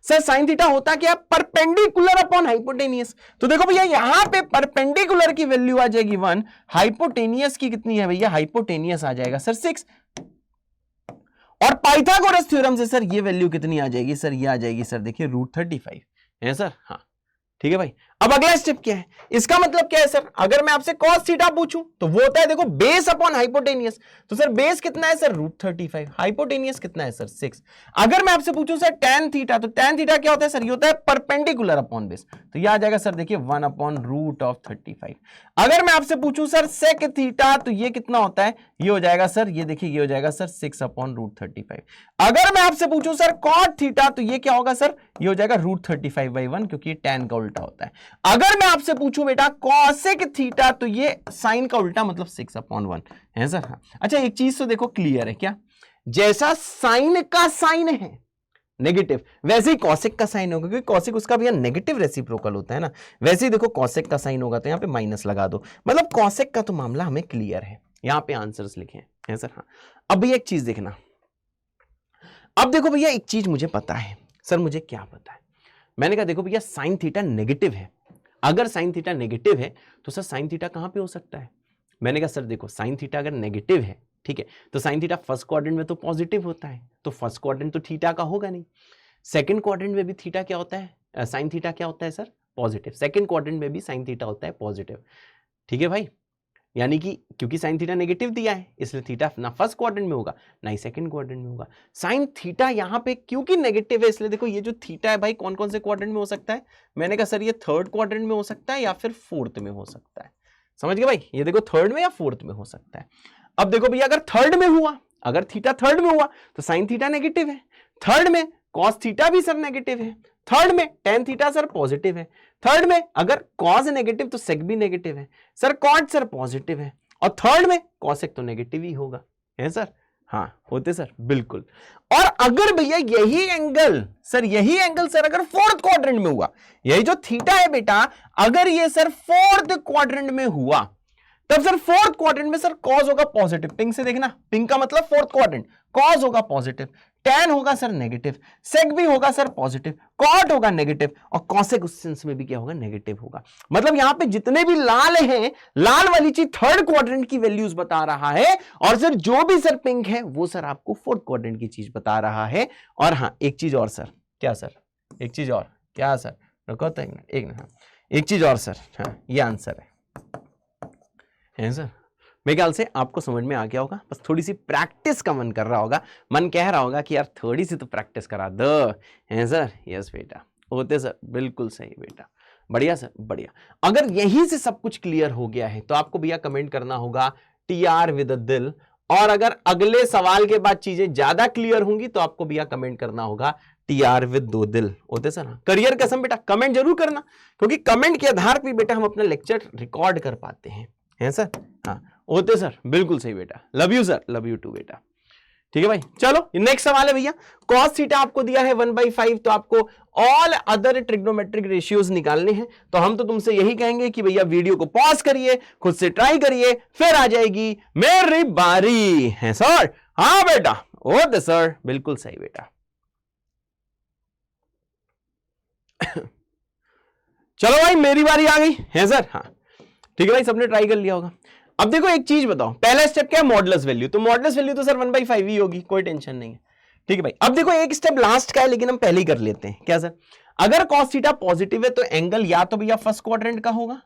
सर साइन थीटा होता क्या? Perpendicular upon hypotenuse. तो देखो भैया यहां पे परपेंडिकुलर की वैल्यू आ जाएगी 1, हाइपोटेनियस की कितनी है भैया? हाइपोटेनियस आ जाएगा सर 6, और पाइथागोरस थ्योरम से सर ये वैल्यू कितनी आ जाएगी? सर ये आ जाएगी सर देखिए √35 है सर। हाँ ठीक है भाई, अब अगला स्टेप क्या है? इसका मतलब क्या है सर? अगर मैं आपसे cos थीटा पूछूं तो वो होता है देखो बेस अपॉन हाइपोटेनियस। तो सर बेस कितना है सर? √35, हाइपोटेनियस कितना है सर? 6। अगर मैं आपसे पूछूं सर tan थीटा, तो tan थीटा क्या होता है सर? ये होता है परपेंडिकुलर अपॉन बेस, तो ये आ जाएगा सर देखिए 1/√35। अगर मैं आपसे पूछूं सर sec थीटा, तो ये कितना होता है? ये हो जाएगा सर, ये देखिए ये हो जाएगा सर 6/√35। अगर मैं आपसे पूछूं सर cot थीटा, तो ये क्या होगा सर? ये हो जाएगा √35/1, क्योंकि tan का उल्टा होता है। अगर मैं आपसे पूछूं बेटा cosec थीटा, तो ये साइन का उल्टा मतलब 6/1 है सर। हाँ अच्छा, एक चीज तो देखो क्लियर है क्या? जैसा साइन का साइन है नेगेटिव, वैसे ही कॉसेक का साइन होगा, क्योंकि कॉसेक उसका भैया नेगेटिव रेसिप्रोकल होता है ना। वैसे ही देखो कॉसेक का साइन होगा तो यहां पे माइनस लगा दो, मतलब कॉसेक का तो मामला हमें क्लियर है। यहां पे आंसर्स लिखे हैं सर। हाँ अब भैया एक चीज देखना, अब देखो भैया एक चीज मुझे पता है। सर मुझे क्या पता है? मैंने कहा देखो भैया साइन थीटा नेगेटिव है। अगर साइन थीटा नेगेटिव है तो सर साइन थीटा कहां पे हो सकता है? मैंने कहा सर देखो साइन थीटा अगर नेगेटिव है, ठीक है, तो साइन थीटा फर्स्ट क्वाड्रेंट में तो पॉजिटिव होता है, तो फर्स्ट क्वाड्रेंट तो थीटा का होगा नहीं। सेकंड क्वाड्रेंट में भी थीटा क्या होता है? साइन थीटा क्या होता है सर? पॉजिटिव। सेकंड क्वाड्रेंट में भी साइन थीटा होता है पॉजिटिव। ठीक है भाई, यानी कि क्योंकि साइन थीटा नेगेटिव दिया है, इसलिए थीटा ना फर्स्ट क्वाड्रेंट में होगा ना ही सेकंड क्वाड्रेंट में होगा। साइन थीटा यहां पे क्योंकि नेगेटिव है, इसलिए देखो ये जो थीटा है भाई कौन कौन से क्वाड्रेंट में हो सकता है? मैंने कहा सर ये थर्ड क्वाड्रेंट में हो सकता है या फिर फोर्थ में हो सकता है। समझ गए भाई? ये देखो थर्ड में या फोर्थ में हो सकता है। अब देखो भैया अगर थर्ड में हुआ, अगर थीटा थर्ड में हुआ तो साइन थीटा नेगेटिव है। थर्ड में कॉस थीटा भी सर नेगेटिव है। थर्ड में टेन थीटा सर पॉजिटिव है। थर्ड में अगर कॉस नेगेटिव तो सेक भी नेगेटिव है सर। कॉट सर पॉजिटिव है, और थर्ड में कॉसेक तो नेगेटिव ही होगा, है सर। हाँ होते सर बिल्कुल। और अगर भैया यही एंगल सर अगर फोर्थ क्वाड्रेंट में हुआ, यही जो थीटा है बेटा, अगर ये सर फोर्थ क्वाड्रेंट में हुआ, तब सर फोर्थ क्वाड्रेंट में सर कॉस होगा पॉजिटिव। पिंक से देखना, पिंक का मतलब फोर्थ क्वाड्रेंट, कॉस होगा पॉजिटिव, टैन होगा सर नेगेटिव, सेक भी होगा सर पॉजिटिव, कॉट होगा नेगेटिव, और कॉसेक उस सेंस में भी क्या होगा? नेगेटिव होगा। मतलब यहां पे जितने भी लाल हैं, लाल वाली चीज थर्ड क्वाड्रेंट की वैल्यूज बता रहा है, और सर जो भी सर पिंक है वो सर आपको फोर्थ क्वाड्रेंट की चीज बता रहा है। और हाँ एक चीज और सर, क्या सर? एक चीज और क्या सर? रुको तो एक मिनट, एक चीज और सर। हाँ ये आंसर है सर। मेरे ख्याल से आपको समझ में आ गया होगा, बस थोड़ी सी प्रैक्टिस का मन कर रहा होगा, मन कह रहा होगा कि यार थोड़ी सी तो प्रैक्टिस करा दो, है सर। यस बेटा, होते सर, बिल्कुल सही बेटा, बढ़िया सर बढ़िया। अगर यहीं से सब कुछ क्लियर हो गया है तो आपको भैया कमेंट करना होगा TR विद अ दिल, और अगर अगले सवाल के बाद चीजें ज्यादा क्लियर होंगी तो आपको भैया कमेंट करना होगा TR विद 2 दिल। होते सर। करियर कसम बेटा कमेंट जरूर करना, क्योंकि कमेंट के आधार पर बेटा हम अपना लेक्चर रिकॉर्ड कर पाते हैं, है सर। हाँ होते सर, बिल्कुल सही बेटा। Love you sir, love you too बेटा। ठीक है भाई, चलो नेक्स्ट सवाल है भैया। cos थीटा आपको दिया है 1/5, तो आपको ऑल अदर ट्रिग्नोमेट्रिक रेशियोज निकालने हैं। तो हम तो तुमसे यही कहेंगे कि भैया वीडियो को पॉज करिए, खुद से ट्राई करिए, फिर आ जाएगी मेरी बारी, है सर। हाँ बेटा होते सर, बिल्कुल सही बेटा। चलो भाई मेरी बारी आ गई, है सर। हाँ ठीक है भाई, सबने ट्राई कर लिया होगा। अब देखो एक चीज बताओ, पहला स्टेप क्या है? Modulus value. तो मॉडुलस वैल्यू तो सर 1/5 ही होगी, कोई टेंशन नहीं है। ठीक है भाई, अब देखो एक स्टेप लास्ट का है, लेकिन हम पहले ही कर लेते हैं। क्या सर? अगर cos थीटा पॉजिटिव है तो एंगल या तो भैया फर्स्ट क्वाड्रेंट का होगा,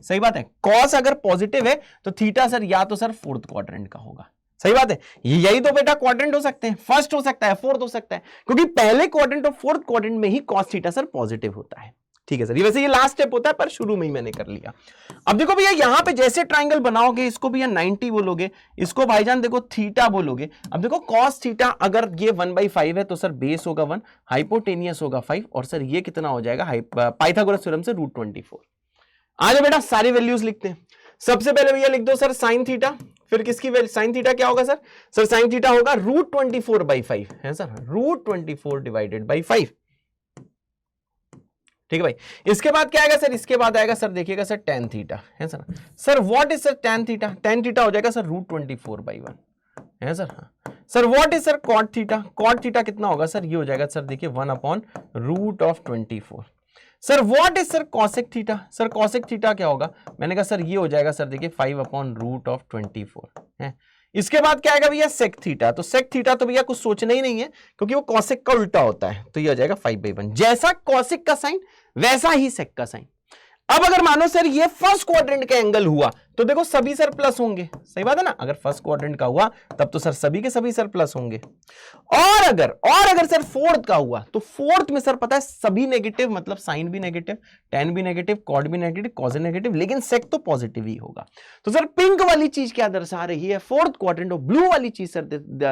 सही बात है। cos अगर पॉजिटिव है तो थीटा सर या तो सर फोर्थ क्वाड्रेंट का होगा, सही बात है। यही तो बेटा क्वाड्रेंट हो सकते हैं, फर्स्ट हो सकता है, फोर्थ हो सकता है, क्योंकि पहले क्वाड्रेंट और फोर्थ क्वाड्रेंट में ही cos थीटा सर पॉजिटिव होता है। ठीक है सर, ये वैसे ये लास्ट स्टेप होता है, पर शुरू में ही मैंने कर लिया। अब देखो भैया यहां पे जैसे ट्राइंगल बनाओगे, इसको भैया 90 बोलोगे, इसको भाईजान देखो थीटा बोलोगे। अब देखो cos थीटा अगर ये 1/5 है तो सर बेस होगा 1, हाइपोटेनियस होगा 5, और सर ये कितना हो जाएगा? पाइथागोरस थ्योरम से √24। आ जाओ बेटा सारी वैल्यूज लिखते हैं। सबसे पहले भैया लिख दो सर साइन थीटा, फिर किसकी वैल्यू? साइन थीटा क्या होगा सर? सर साइन थीटा होगा √24/5, है सर। √24 डिवाइडेड बाई 5, ठीक है भाई। इसके बाद क्या आएगा सर, इसके बाद आएगा सर देखिएगा सर tan थीटा, है sir. Sir what is sir tan theta, tan theta हो जाएगा सर √24/1, है सर। हाँ sir what is sir cot theta, cot theta कितना होगा सर, ये हो जाएगा सर देखिए 1/√24। Sir what is sir cosec theta, sir cosec theta क्या होगा, मैंने कहा सर ये हो जाएगा सर देखिए 5/√24 है। इसके बाद क्या आएगा भैया sec थीटा, तो sec थीटा तो भैया कुछ सोचना ही नहीं है क्योंकि वो cosec का उल्टा होता है, तो ये हो जाएगा 5/1। जैसा cosec का साइन वैसा ही sec का साइन। अब अगर मानो सर ये फर्स्ट क्वाड्रेंट का एंगल हुआ तो देखो सभी सर प्लस होंगे, सही बात है ना। अगर फर्स्ट क्वाड्रेंट का हुआ तब तो सर सभी के सभी सर प्लस होंगे। और अगर सर फोर्थ का हुआ तो फोर्थ में सर पता है सभी नेगेटिव, मतलब साइन भी नेगेटिव, tan भी नेगेटिव, cot भी नेगेटिव, cos नेगेटिव, लेकिन sec तो पॉजिटिव ही होगा। तो सर पिंक वाली चीज क्या दर्शा रही है, फोर्थ क्वाड्रेंट, और ब्लू वाली चीज सर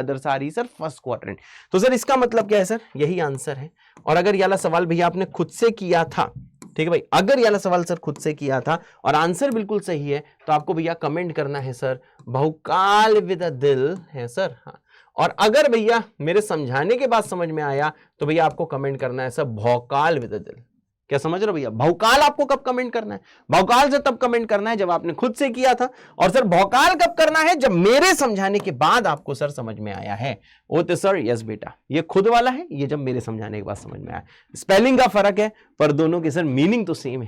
दर्शा रही है सर फर्स्ट क्वाड्रेंट। तो सर इसका मतलब क्या है सर, यही आंसर है। और अगर ये वाला सवाल भैया आपने खुद से किया था, ठीक है भाई, अगर ये वाला सवाल सर खुद से किया था और आंसर बिल्कुल सही है तो आपको भैया कमेंट करना है सर बहुकाल विद अ दिल, है सर। हाँ, और अगर भैया मेरे समझाने के बाद समझ में आया तो भैया आपको कमेंट करना है सर भौकाल विद अ दिल। क्या समझ रहे हो भैया, भौकाल आपको कब कमेंट करना है, भौकाल से तब कमेंट करना है जब आपने खुद से किया था, और सर भौकाल कब करना है, जब मेरे समझाने के बाद आपको सर समझ में आया है। ओ तो सर यस बेटा, ये खुद वाला है, ये जब मेरे समझाने के बाद समझ में आया। स्पेलिंग का फर्क है पर दोनों की सर मीनिंग तो सेम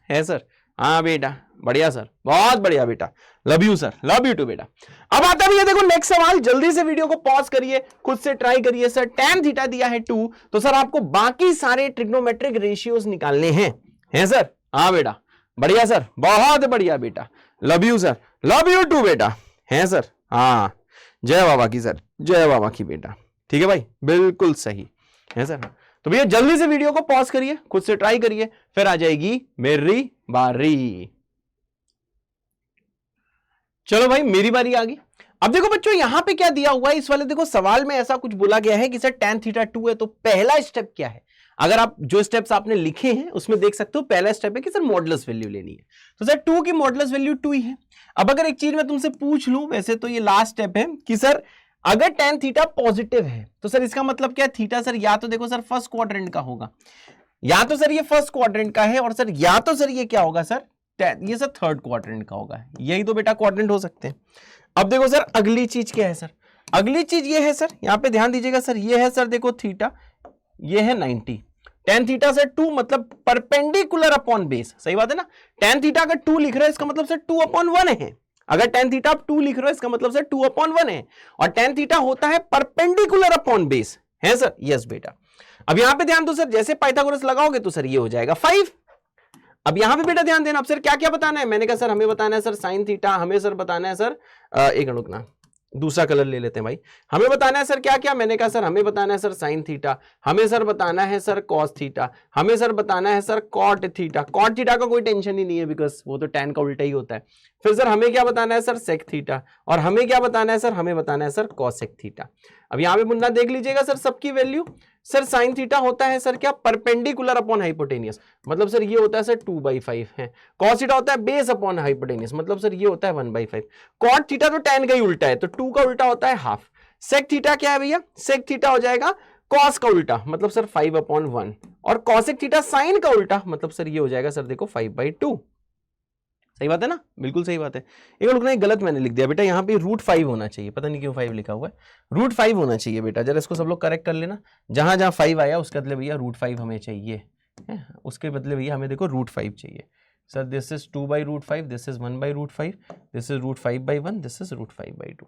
है सर। हाँ बेटा बढ़िया सर, बहुत बढ़िया बेटा, love you sir, love you too बेटा। अब आता है भैया देखो नेक्स्ट सवाल, जल्दी से वीडियो को पॉज करिए, खुद से ट्राई करिए। सर tan थीटा दिया है 2, तो सर आपको बाकी सारे ट्रिग्नोमेट्रिक रेशियोज निकालने हैं सर। हाँ बेटा बढ़िया सर, बहुत बढ़िया बेटा, love you sir, love you too बेटा, है सर। हाँ जय बाबा की सर, जय बाबा की बेटा, ठीक है भाई, बिल्कुल सही है सर। तो भैया जल्दी से वीडियो को पॉज करिए, खुद से ट्राई करिए, फिर आ जाएगी मेरी बारी। चलो भाई मेरी बारी आ गई। अब देखो बच्चों यहां पे क्या दिया हुआ है, इस वाले देखो सवाल में ऐसा कुछ बोला गया है कि सर tan थीटा 2 है, तो पहला स्टेप क्या है। अगर आप जो स्टेप्स आपने लिखे हैं उसमें देख सकते हो, पहला स्टेप है कि सर मॉडुलस वैल्यू लेनी है, तो सर 2 की मॉडुलस वैल्यू 2 ही है। अब अगर एक चीज मैं तुमसे पूछ लूं, वैसे तो ये लास्ट स्टेप है कि सर अगर tan थीटा पॉजिटिव है तो सर इसका मतलब क्या है, थीटा सर या तो देखो सर फर्स्ट क्वाड्रेंट का होगा, या तो सर ये फर्स्ट क्वाड्रेंट का है, और सर या तो सर ये क्या होगा सर, ये सर थर्ड क्वाड्रेंट का होगा। यही तो बेटा क्वाड्रेंट हो सकते हैं। अब देखो सर अगली चीज क्या है सर, अगली चीज ये है सर, यहां पे ध्यान दीजिएगा सर, ये है सर देखो थीटा, ये है 90, tan थीटा सर 2 मतलब परपेंडिकुलर अपॉन बेस, सही बात है ना। tan थीटा अगर 2 लिख रहे हो इसका मतलब सर 2/1 है, अगर tan थीटा आप 2 लिख रहे हो इसका मतलब सर 2/1 है, और tan थीटा होता है परपेंडिकुलर अपॉन बेस, है सर। यस बेटा। अब यहां पे ध्यान दो सर, जैसे पाइथागोरस लगाओगे तो सर ये हो जाएगा 5। अब यहां पे बेटा ध्यान देना, अब सर क्या क्या बताना है, मैंने कहा सर हमें बताना है सर साइन थीटा, हमें सर बताना है सर एक मिनट रुकना, दूसरा कलर ले लेते हैं भाई, हमें बताना है सर क्या क्या, मैंने कहा सर हमें बताना है सर साइन थीटा, हमें सर बताना है सर कॉस थीटा, हमें सर बताना है sir cot theta. Cot theta का कोई टेंशन ही नहीं है बिकॉज वो तो tan का उल्टा ही होता है। फिर सर हमें क्या बताना है सर सेक थीटा, और हमें क्या बताना है सर, हमें बताना है सर कॉसेक थीटा। अब यहाँ पे मुन्ना देख लीजिएगा सर सबकी वैल्यू, सर साइन थीटा होता है सर क्या, परपेंडिकुलर अपॉन हाइपोटेनियस, मतलब सर ये होता है सर 2/5 है। कॉस थीटा होता है बेस अपॉन हाइपोटेनियस, मतलब सर ये होता है 1/5। कॉट थीटा तो tan का ही उल्टा है, तो 2 का उल्टा होता है हाफ। सेक थीटा क्या है भैया, सेक थीटा हो जाएगा कॉस का उल्टा, मतलब सर 5/1, और कॉसेक थीटा साइन का उल्टा, मतलब सर ये हो जाएगा सर देखो 5/2। सही बात है ना, बिल्कुल सही बात है। एक रुकना, गलत मैंने लिख दिया बेटा, यहाँ पे √5 होना चाहिए, पता नहीं क्यों 5 लिखा हुआ है, √5 होना चाहिए बेटा, जरा इसको सब लोग करेक्ट कर लेना। जहां जहां 5 आया उसका बदले भैया √5 हमें चाहिए है, उसके बदले भैया हमें देखो √5 चाहिए। Sir this is 2/√5, this is 1/√5, this is √5/1, this is √5/2।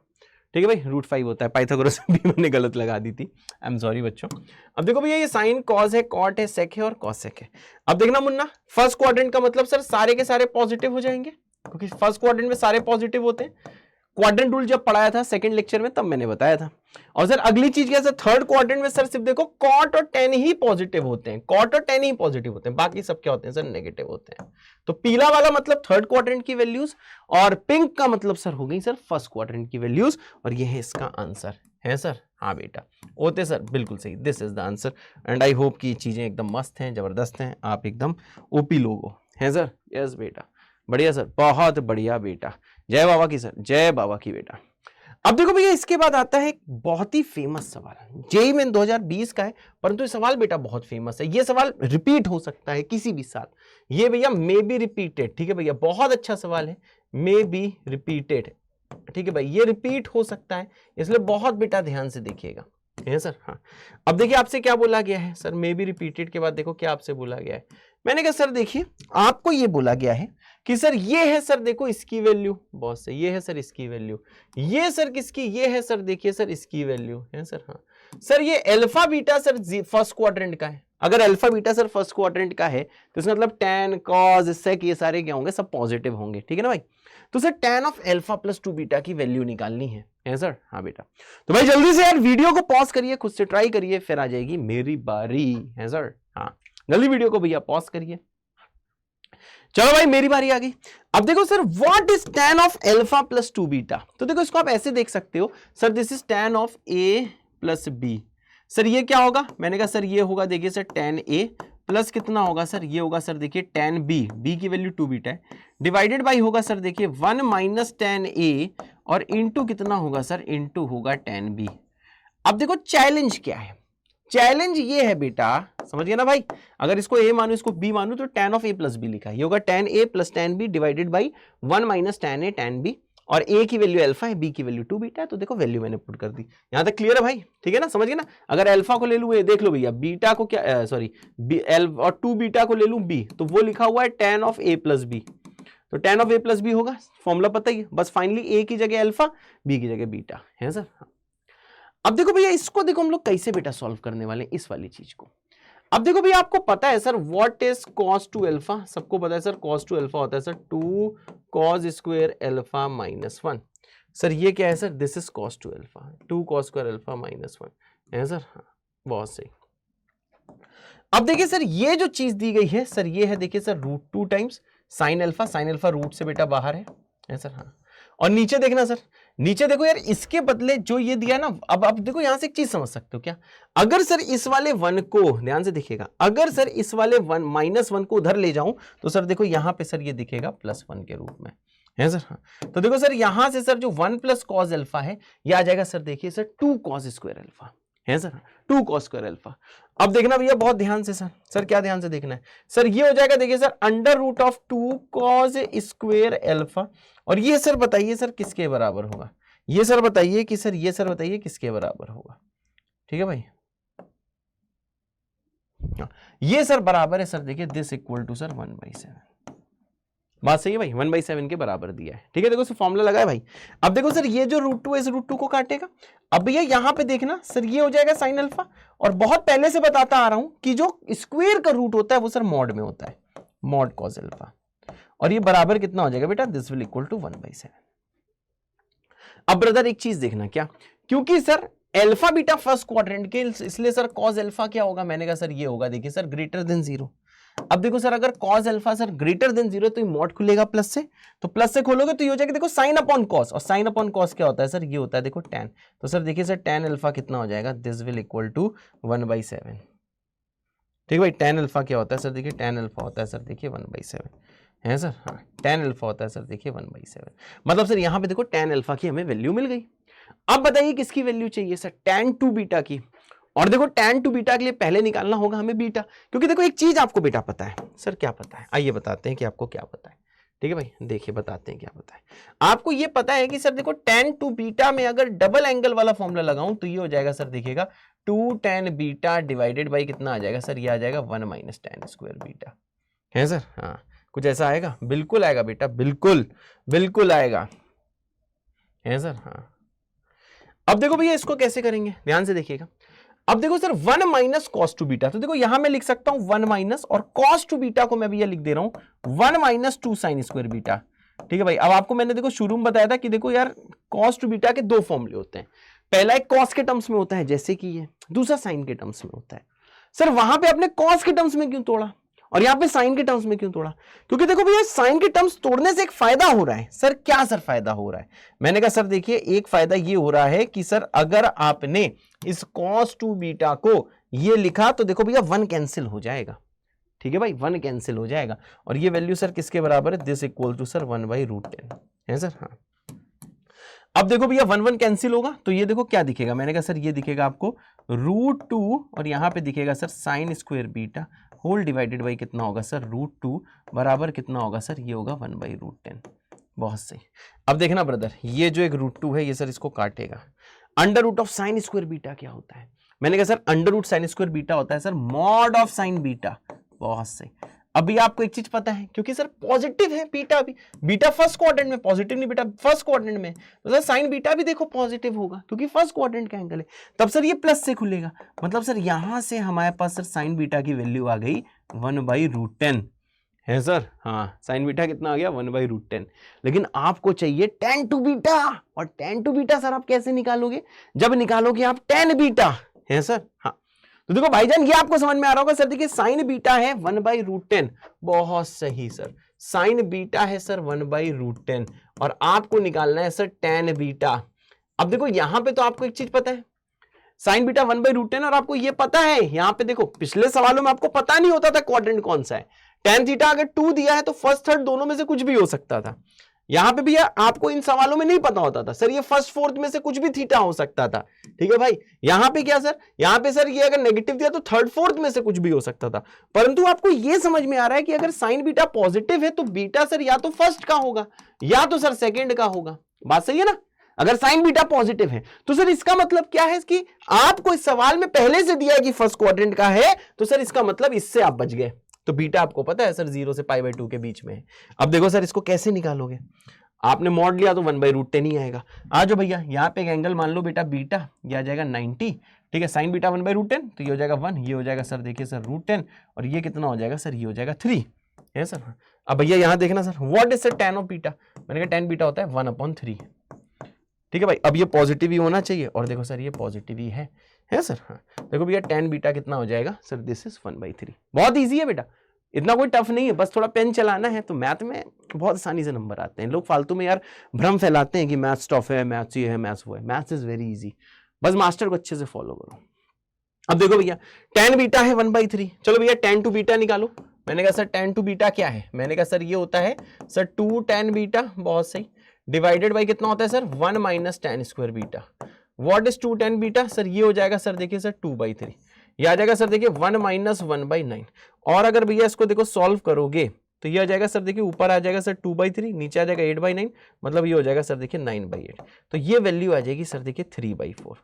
ठीक है भाई, √5 होता है, पाइथागोरस भी मैंने गलत लगा दी थी, आई एम सॉरी बच्चों। अब देखो भैया ये साइन कॉस है, कॉट है, सेक है और कॉसेक है। अब देखना मुन्ना, फर्स्ट क्वाड्रेंट का मतलब सर सारे के सारे पॉजिटिव हो जाएंगे, क्योंकि फर्स्ट क्वाड्रेंट में सारे पॉजिटिव होते हैं। क्वाड्रेंट रूल जब पढ़ाया था सेकंड लेक्चर में तब मैंने बताया था। और सर अगली चीज क्या है, थर्ड क्वाड्रेंट में सर सिर्फ देखो कॉट और tan ही पॉजिटिव होते हैं, कॉट और tan ही पॉजिटिव होते हैं, बाकी सब क्या होते हैं सर नेगेटिव होते हैं। तो पीला वाला मतलब थर्ड क्वाड्रेंट की वैल्यूज, और पिंक का मतलब सर हो गई सर फर्स्ट क्वाड्रेंट की वैल्यूज, और ये है इसका आंसर, है सर। हाँ बेटा होते सर, बिल्कुल सही, this is the answer. And I hope कि चीजें एकदम मस्त हैं, जबरदस्त हैं, आप एकदम ओपी लोग हो, है सर। यस बेटा, बढ़िया सर, बहुत बढ़िया बेटा, जय बाबा की सर, जय बाबा की बेटा। अब देखो भैया इसके बाद आता है एक बहुत ही फेमस सवाल, जेईई मेन 2020 का है, परंतु ये सवाल बेटा बहुत फेमस है, ये सवाल रिपीट हो सकता है किसी भी साल, ये भैया मे बी रिपीटेड, ठीक है भैया, बहुत अच्छा सवाल है, मे बी रिपीटेड, ठीक है भाई, ये रिपीट हो सकता है, इसलिए बहुत बेटा ध्यान से देखिएगा, है सर। हाँ, अब देखिए आपसे क्या बोला गया है सर, मे बी रिपीटेड के बाद देखो क्या आपसे बोला गया है, मैंने कहा सर देखिए आपको ये बोला गया है कि सर ये है सर देखो इसकी वैल्यू, बहुत सही, ये है सर इसकी वैल्यू, ये सर किसकी, ये है सर देखिए सर इसकी वैल्यू, है सर। हाँ सर ये alpha beta sir first quadrant का है, अगर alpha beta sir first quadrant का है तो इसका मतलब tan cos sec ये सारे क्या होंगे, सब पॉजिटिव होंगे, ठीक है ना भाई। तो sir tan of alpha plus 2 beta की वैल्यू निकालनी है सर। हाँ बेटा, तो भाई जल्दी से यार वीडियो को पॉज करिए, खुद से ट्राई करिए, फिर आ जाएगी मेरी बारी, है सर। हाँ जल्दी वीडियो को भैया पॉज करिए। चलो भाई मेरी बारी आ गई। अब देखो sir what is tan of alpha plus 2 beta, तो देखो इसको आप ऐसे देख सकते हो sir, this is tan of a plus b, sir ये क्या होगा, मैंने कहा सर ये होगा देखिए सर tan a प्लस कितना होगा सर, ये होगा सर देखिए tan b, b की वैल्यू 2 बीटा है, डिवाइडेड बाई होगा सर देखिए 1 माइनस tan a और इंटू कितना होगा सर, इंटू होगा tan b। अब देखो चैलेंज क्या है, चैलेंज ये है बेटा, समझ गया ना भाई, अगर इसको a मानू इसको b मानू तो tan of a plus b लिखा है, ये होगा tan a plus tan b divided by 1 minus tan a tan b, और a की वैल्यू अल्फा है, b की वैल्यू 2 बीटा है, तो देखो वैल्यू मैंने पुट कर दी, यहां तक क्लियर है भाई, ठीक है ना, समझ गए ना। अगर अल्फा को ले लूं ये देख लो भैया, बीटा को क्या सॉरी और 2 बीटा को ले लूं b, तो वो लिखा हुआ है tan of a plus b, तो tan of a plus b होगा, फॉर्मूला पता ही है, बस फाइनली a की जगह अल्फा, b की जगह बीटा, है सर। अब देखो भैया इसको देखो हम लोग कैसे बेटा सॉल्व करने वाले हैं इस वाली चीज को। अब देखो भैया आपको पता है sir what is cos two alpha, सबको पता है सर cos टू अल्फा होता है sir 2 cos square alpha minus 1, sir ये क्या है sir, this is cos two alpha 2 cos square alpha minus 1, है सर। हाँ बहुत सही। अब देखिए सर ये जो चीज दी गई है सर, ये है देखिए sir √2 times sine alpha root से बेटा बाहर है सर। हाँ और नीचे देखना सर, नीचे देखो यार इसके बदले जो ये दिया ना, अब देखो यहां से एक चीज समझ सकते हो क्या, अगर सर इस वाले 1 को ध्यान से देखिएगा, अगर सर इस वाले 1 माइनस 1 को उधर ले जाऊं तो सर देखो यहां पे सर ये दिखेगा प्लस 1 के रूप में, है सर। हाँ तो देखो सर यहां से सर जो 1 प्लस कॉस अल्फा है ये आ जाएगा सर देखिए सर 2 cos स्क्वायर अल्फा, है सर 2 cos स्क्वायर अल्फा। अब देखना भैया बहुत ध्यान से सर क्या ध्यान से देखना है सर, ये हो जाएगा देखिए sir under root of 2 cos square alpha, और ये सर बताइए सर किसके बराबर होगा, ये सर बताइए कि सर ये सर बताइए किसके बराबर होगा, ठीक है भाई। ये सर बराबर है सर देखिए दिस इक्वल टू सर 1/7, बात सही है भाई, 1/7 के बराबर दिया है, ठीक है। देखो सर फॉर्मूला लगा है भाई। अब देखो सर ये जो √2 है इस √2 को काटेगा, अब भैया यहां पे देखना सर ये हो जाएगा साइन अल्फा, और बहुत पहले से बताता आ रहा हूं कि जो स्क्वायर का रूट होता है वो सर मॉड में होता है, मॉड cos अल्फा, और ये बराबर कितना हो जाएगा बेटा, दिस विल इक्वल टू 1/7। अब ब्रदर एक चीज देखना क्या, क्योंकि sir alpha beta first quadrant के, इसलिए सर cos अल्फा क्या होगा, मैंने कहा सर ये होगा देखिए सर ग्रेटर देन 0। अब देखो सर अगर cos alpha sir greater than 0 तो ये मॉड खुलेगा प्लस से, तो प्लस से खोलोगे तो ये हो जाएगा देखो साइन अपॉन कॉस, और साइन अपॉन कॉस क्या होता है सर, ये होता है देखो tan, तो सर देखिए सर tan अल्फा कितना हो जाएगा, दिस विल इक्वल टू 1/7, ठीक है भाई। tan अल्फा क्या होता है सर, देखिए tan अल्फा होता है सर देखिए 1/7, है सर। हाँ tan अल्फा होता है सर देखिए 1/7, मतलब सर यहां पे देखो tan अल्फा की हमें वैल्यू मिल गई। अब बताइए किसकी वैल्यू चाहिए सर, tan 2 बीटा की, और देखो tan 2 बीटा के लिए पहले निकालना होगा हमें बीटा, क्योंकि देखो एक चीज आपको बेटा पता है सर, क्या पता है, आइए बताते हैं कि आपको क्या पता है, ठीक है भाई, देखिए बताते हैं क्या पता है आपको। ये पता है कि सर देखो tan 2 बीटा में अगर डबल एंगल वाला फॉर्मूला लगाऊं तो ये हो जाएगा सर देखिएगा 2 tan बीटा डिवाइडेड बाई कितना आ जाएगा सर, ये आ जाएगा 1 माइनस tan स्क्वायर बीटा, है सर। हाँ कुछ ऐसा आएगा, बिल्कुल आएगा बेटा, बिल्कुल आएगा, है सर। हाँ अब देखो भैया इसको कैसे करेंगे, ध्यान से देखिएगा। अब देखो sir 1 minus cos two beta, तो देखो यहां मैं लिख सकता हूं 1 माइनस, और cos टू बीटा को मैं भैया लिख दे रहा हूं 1 माइनस 2 साइन स्क्वायर बीटा, ठीक है भाई। अब आपको मैंने देखो शुरू में बताया था कि देखो यार cos टू बीटा के 2 फॉर्मूले होते हैं, पहला एक cos के टर्म्स में होता है जैसे कि ये, दूसरा साइन के टर्म्स में होता है। सर वहां पे आपने cos के टर्म्स में क्यों तोड़ा और यहाँ पे साइन के टर्म्स में क्यों तोड़ा, क्योंकि देखो भैया साइन के टर्म्स तोड़ने से एक फायदा हो रहा है सर, क्या सर फायदा हो रहा है, मैंने कहा सर देखिए एक फायदा ये हो रहा है कि सर अगर आपने इस cos टू बीटा को ये लिखा तो देखो भैया 1 कैंसिल हो जाएगा, ठीक है भाई, 1 कैंसिल हो जाएगा, और ये वैल्यू सर किसके बराबर है, दिस इक्वल टू सर 1/√10, है सर। हाँ अब देखो भैया 1 1 कैंसिल होगा तो ये देखो क्या दिखेगा, मैंने कहा सर ये दिखेगा आपको √2 और यहां पे दिखेगा sir sine square beta whole divided by कितना होगा सर √2 बराबर कितना होगा सर, ये होगा 1/√10। बहुत सही। अब देखना ब्रदर, ये जो एक √2 है ये सर इसको काटेगा। Under root of sine square beta क्या होता है, मैंने कहा sir under root sine square beta होता है sir mod of sine beta. बहुत सही। अभी आपको एक चीज पता है, क्योंकि सर पॉजिटिव है बीटा भी, बीटा फर्स्ट क्वाड्रेंट में, पॉजिटिव नहीं बीटा फर्स्ट क्वाड्रेंट में, तो सर साइन बीटा भी देखो पॉजिटिव होगा क्योंकि फर्स्ट क्वाड्रेंट का एंगल है, तब सर ये प्लस से खुलेगा। मतलब सर यहां से हमारे पास सर साइन बीटा की वैल्यू आ गई 1/√10 है सर। हाँ, साइन बीटा कितना आ गया 1/√10। लेकिन आपको चाहिए tan टू बीटा, और tan टू बीटा सर आप कैसे निकालोगे, जब निकालोगे आप tan बीटा है सर। हाँ, तो देखो भाईजान ये आपको समझ में आ रहा होगा सर, देखिए साइन बीटा है 1/√10। बहुत सही सर, साइन बीटा है सर 1/√10 और आपको निकालना है सर tan बीटा। अब देखो यहां पे तो आपको एक चीज पता है, साइन बीटा 1/√10, और आपको ये पता है यहां पे देखो पिछले सवालों में आपको पता नहीं होता था क्वाड्रेंट कौन सा है। tan थीटा अगर 2 दिया है तो फर्स्ट थर्ड दोनों में से कुछ भी हो सकता था। यहां पे भी आपको इन सवालों में नहीं पता होता था सर ये फर्स्ट फोर्थ में से कुछ भी थीटा हो सकता था। ठीक है भाई, यहां पे क्या सर, यहां पे सर ये अगर नेगेटिव दिया तो थर्ड फोर्थ में से कुछ भी हो सकता था। परंतु आपको ये समझ में आ रहा है कि अगर साइन बीटा पॉजिटिव है तो बीटा सर या तो फर्स्ट का होगा या तो सर सेकेंड का होगा। बात सही है ना। अगर साइन बीटा पॉजिटिव है तो सर इसका मतलब क्या है कि आपको इस सवाल में पहले से दिया है कि फर्स्ट क्वाड्रेंट का है, तो सर इसका मतलब इससे आप बच गए। तो बीटा आपको पता है सर 0 से π/2 के बीच में है। अब देखो सर इसको कैसे निकालोगे, आपने मॉड लिया तो 1/√10 ही आएगा। आ जाओ भैया, यहाँ पे एक एंगल मान लो बेटा बीटा, ये आ जाएगा 90। ठीक है, साइन बीटा 1/√10 तो ये हो जाएगा 1, ये हो जाएगा सर देखिए सर √10, और ये कितना हो जाएगा सर, ये हो जाएगा 3 है सर। अब भैया यहाँ देखना sir, what is sir tan of beta, मैंने कहा tan बीटा होता है 1/3। ठीक है भाई, अब ये पॉजिटिव ही होना चाहिए, और देखो सर ये पॉजिटिव ही है सर। हाँ, देखो भैया tan बीटा कितना हो जाएगा सर, दिस इज 1/3। बहुत ईजी है बेटा, इतना कोई टफ नहीं है, बस थोड़ा पेन चलाना है तो मैथ में बहुत आसानी से नंबर आते हैं। लोग फालतू में यार भ्रम फैलाते हैं कि मैथ्स टफ है, मैथ्स ये है, मैथ्स वो है। मैथ्स इज वेरी इजी, बस मास्टर को अच्छे से फॉलो करो। अब देखो भैया tan बीटा है 1/3, चलो भैया tan टू बीटा निकालो। मैंने कहा सर tan टू बीटा क्या है, मैंने कहा सर ये होता है सर 2 tan बीटा, बहुत सही, डिवाइडेड बाई कितना होता है sir 1 - tan square beta. What is 2 tan beta, sir ये हो जाएगा सर देखिए सर 2/3, ये आ जाएगा सर देखिए 1 - 1/9। और अगर भैया इसको देखो सॉल्व करोगे तो ये आ जाएगा सर देखिए ऊपर आ जाएगा सर 2/3, नीचे आ जाएगा 8/9, मतलब ये हो जाएगा सर देखिए 9/8। तो ये वैल्यू आ जाएगी सर देखिए 3/4।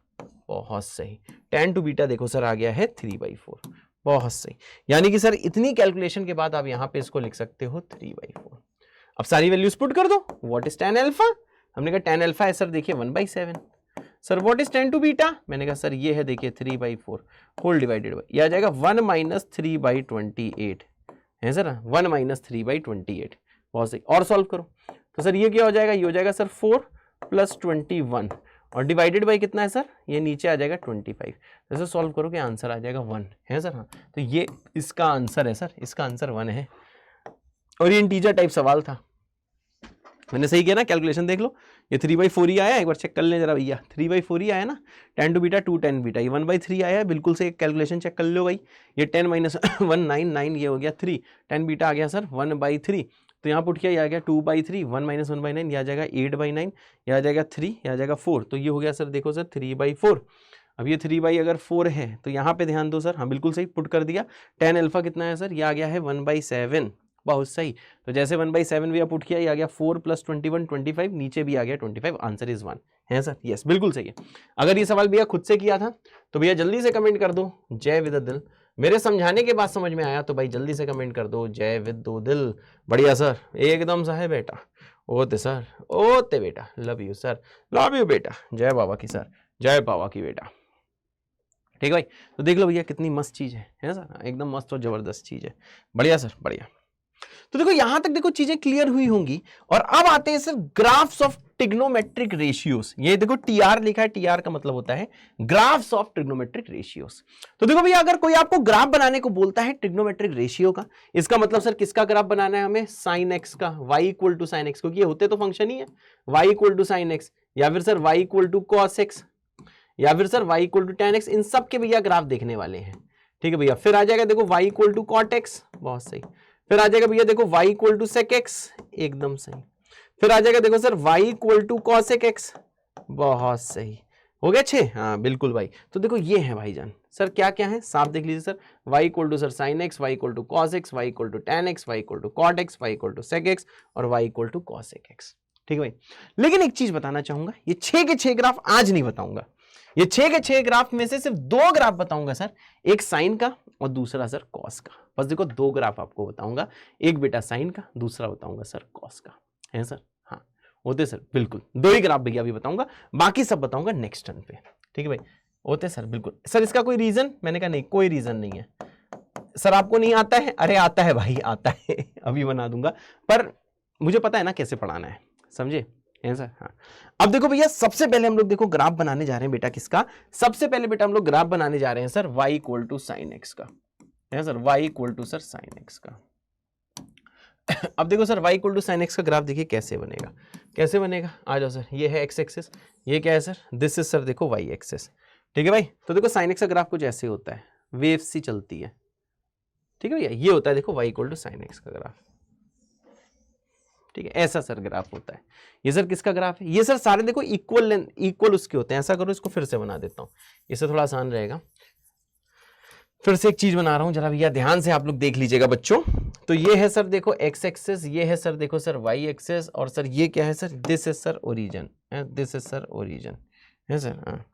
बहुत सही, tan टू बीटा देखो सर आ गया है 3/4। बहुत सही, यानी कि सर इतनी कैलकुलेशन के बाद आप यहाँ पे इसको लिख सकते हो 3/4। अब सारी वैल्यूज पुट कर दो। व्हाट इज tan अल्फा, हमने कहा tan अल्फा है सर देखिए 1/7। Sir what is tan two beta, मैंने कहा सर ये है देखिए 3/4 होल डिवाइडेड बाई, ये आ जाएगा 1 - 3/28 है सर, 1 - 3/28। बहुत सही, और सॉल्व करो तो सर ये क्या हो जाएगा, ये हो जाएगा सर 4 + 21 और डिवाइडेड बाई कितना है सर, ये नीचे आ जाएगा 25। जैसे सॉल्व करोगे आंसर आ जाएगा 1 है सर। हाँ, तो ये इसका आंसर है सर, इसका आंसर 1 है। और ये इंटीजर टाइप सवाल था, मैंने सही किया ना, कैलकुलेशन देख लो, ये 3/4 ही आया, एक बार चेक कर ले जरा भैया, 3/4 ही आया ना। tan two beta 2 tan beta, ये 1/3 आया है, बिल्कुल से एक कैलकुलेशन चेक कर लो भाई। ये 10 - 1 9 9, ये हो गया 3, tan बीटा आ गया सर 1/3, तो यहाँ पुट किया, ये आ गया 2/3, 1 - 1/9, ये आ जाएगा 8/9, ये आ जाएगा 3, ये आ जाएगा 4, तो ये हो गया सर देखो सर 3/4। अब ये 3/4 है तो यहाँ पे ध्यान दो सर, हाँ बिल्कुल सही पुट कर दिया। tan अल्फा कितना है सर, ये आ गया है 1/7। बहुत सही, तो जैसे 1/7 भी पुट किया, ये आ गया 4 + 21 25, नीचे भी आ गया 25, आंसर इज 1 है सर। यस बिल्कुल सही है। अगर ये सवाल भैया खुद से किया था तो भैया जल्दी से कमेंट कर दो जय विद दिल। मेरे समझाने के बाद समझ में आया तो भाई जल्दी से कमेंट कर दो जय विद दो दिल। बढ़िया सर, एकदम सा है बेटा, ओते सर, ओते बेटा, love you sir, love you बेटा, जय बाबा की सर, जय बाबा की बेटा। ठीक है भाई, तो देख लो भैया कितनी मस्त चीज है सर, एकदम मस्त और जबरदस्त चीज है। बढ़िया सर, बढ़िया। तो देखो यहां तक देखो चीजें क्लियर हुई होंगी, और अब आते हैं sir graphs of trigonometric ratios. ये देखो टीआर लिखा है, टीआर का मतलब होता है ग्राफ्स ऑफ ट्रिग्नोमेट्रिक रेशियोज। तो देखो भैया अगर कोई आपको ग्राफ बनाने को बोलता है ट्रिग्नोमेट्रिक रेशियो का, इसका मतलब सर किसका ग्राफ बनाना है हमें, साइन एक्स का, y = sin x, क्योंकि ये होते तो फंक्शन ही है, y = sin x, या फिर सर y = cos x, या फिर सर y = tan x, इन सब के भैया ग्राफ देखने वाले हैं। ठीक है भैया, फिर आ जाएगा देखो y = cot x, बहुत सही, फिर आ जाएगा भैया देखो y = sec x, एकदम सही, फिर आ जाएगा देखो सर y = cosec x, बहुत सही, हो गया 6। हाँ बिल्कुल भाई। तो देखो ये है भाईजान सर, क्या क्या है साफ देख लीजिए sir. y equal to sir sine x, y equal to cos x, y equal to tan x, y equal to cot x, y equal to sec x और y equal to cosec x. ठीक है भाई, लेकिन एक चीज बताना चाहूंगा, ये 6 के 6 ग्राफ आज नहीं बताऊंगा। ये 6 के 6 ग्राफ में से सिर्फ 2 ग्राफ बताऊंगा सर, एक साइन का और दूसरा सर कॉस का। बस देखो 2 ग्राफ आपको बताऊंगा, एक बेटा साइन का, दूसरा बताऊंगा सर कॉस का, है सर। हाँ होते सर, बिल्कुल 2 ही ग्राफ भैया अभी बताऊंगा, बाकी सब बताऊंगा नेक्स्ट टर्न पे। ठीक है भाई, होते सर बिल्कुल। सर इसका कोई रीजन? मैंने कहा नहीं, कोई रीजन नहीं है सर। आपको नहीं आता है? अरे आता है भाई, आता है अभी बना दूंगा, पर मुझे पता है ना कैसे पढ़ाना है, समझे है सर। हाँ अब देखो भैया, सबसे पहले हम लोग देखो ग्राफ बनाने जा रहे हैं बेटा, किसका? सबसे पहले बेटा हम लोग ग्राफ बनाने जा रहे हैं sir y equal to sine x का, है sir, y equal to sir sine x का। अब देखो sir y equal to sine x का ग्राफ देखिए कैसे बनेगा, कैसे बनेगा, आ जाओ सर। ये है x एक्सिस, ये क्या है सर? दिस इज सर देखो y एक्सिस। ठीक है भाई, तो देखो साइन एक्स का ग्राफ कुछ ऐसे होता है, वेव सी चलती है। ठीक है भैया, ये होता है देखो y equal to sine x का ग्राफ। ठीक है, ऐसा सर ग्राफ होता है। ये सर किसका ग्राफ है? ये सर सारे देखो इक्वल लेंथ, इक्वल उसके होते हैं। ऐसा करो, इसको फिर से बना देता हूं, इससे थोड़ा आसान रहेगा। फिर से एक चीज बना रहा हूं, जरा भैया ध्यान से आप लोग देख लीजिएगा बच्चों। तो ये है सर देखो x एक्सिस, ये है सर देखो सर y एक्सिस, और सर ये क्या है sir? This is sir origin, this is sir origin, है सर। हाँ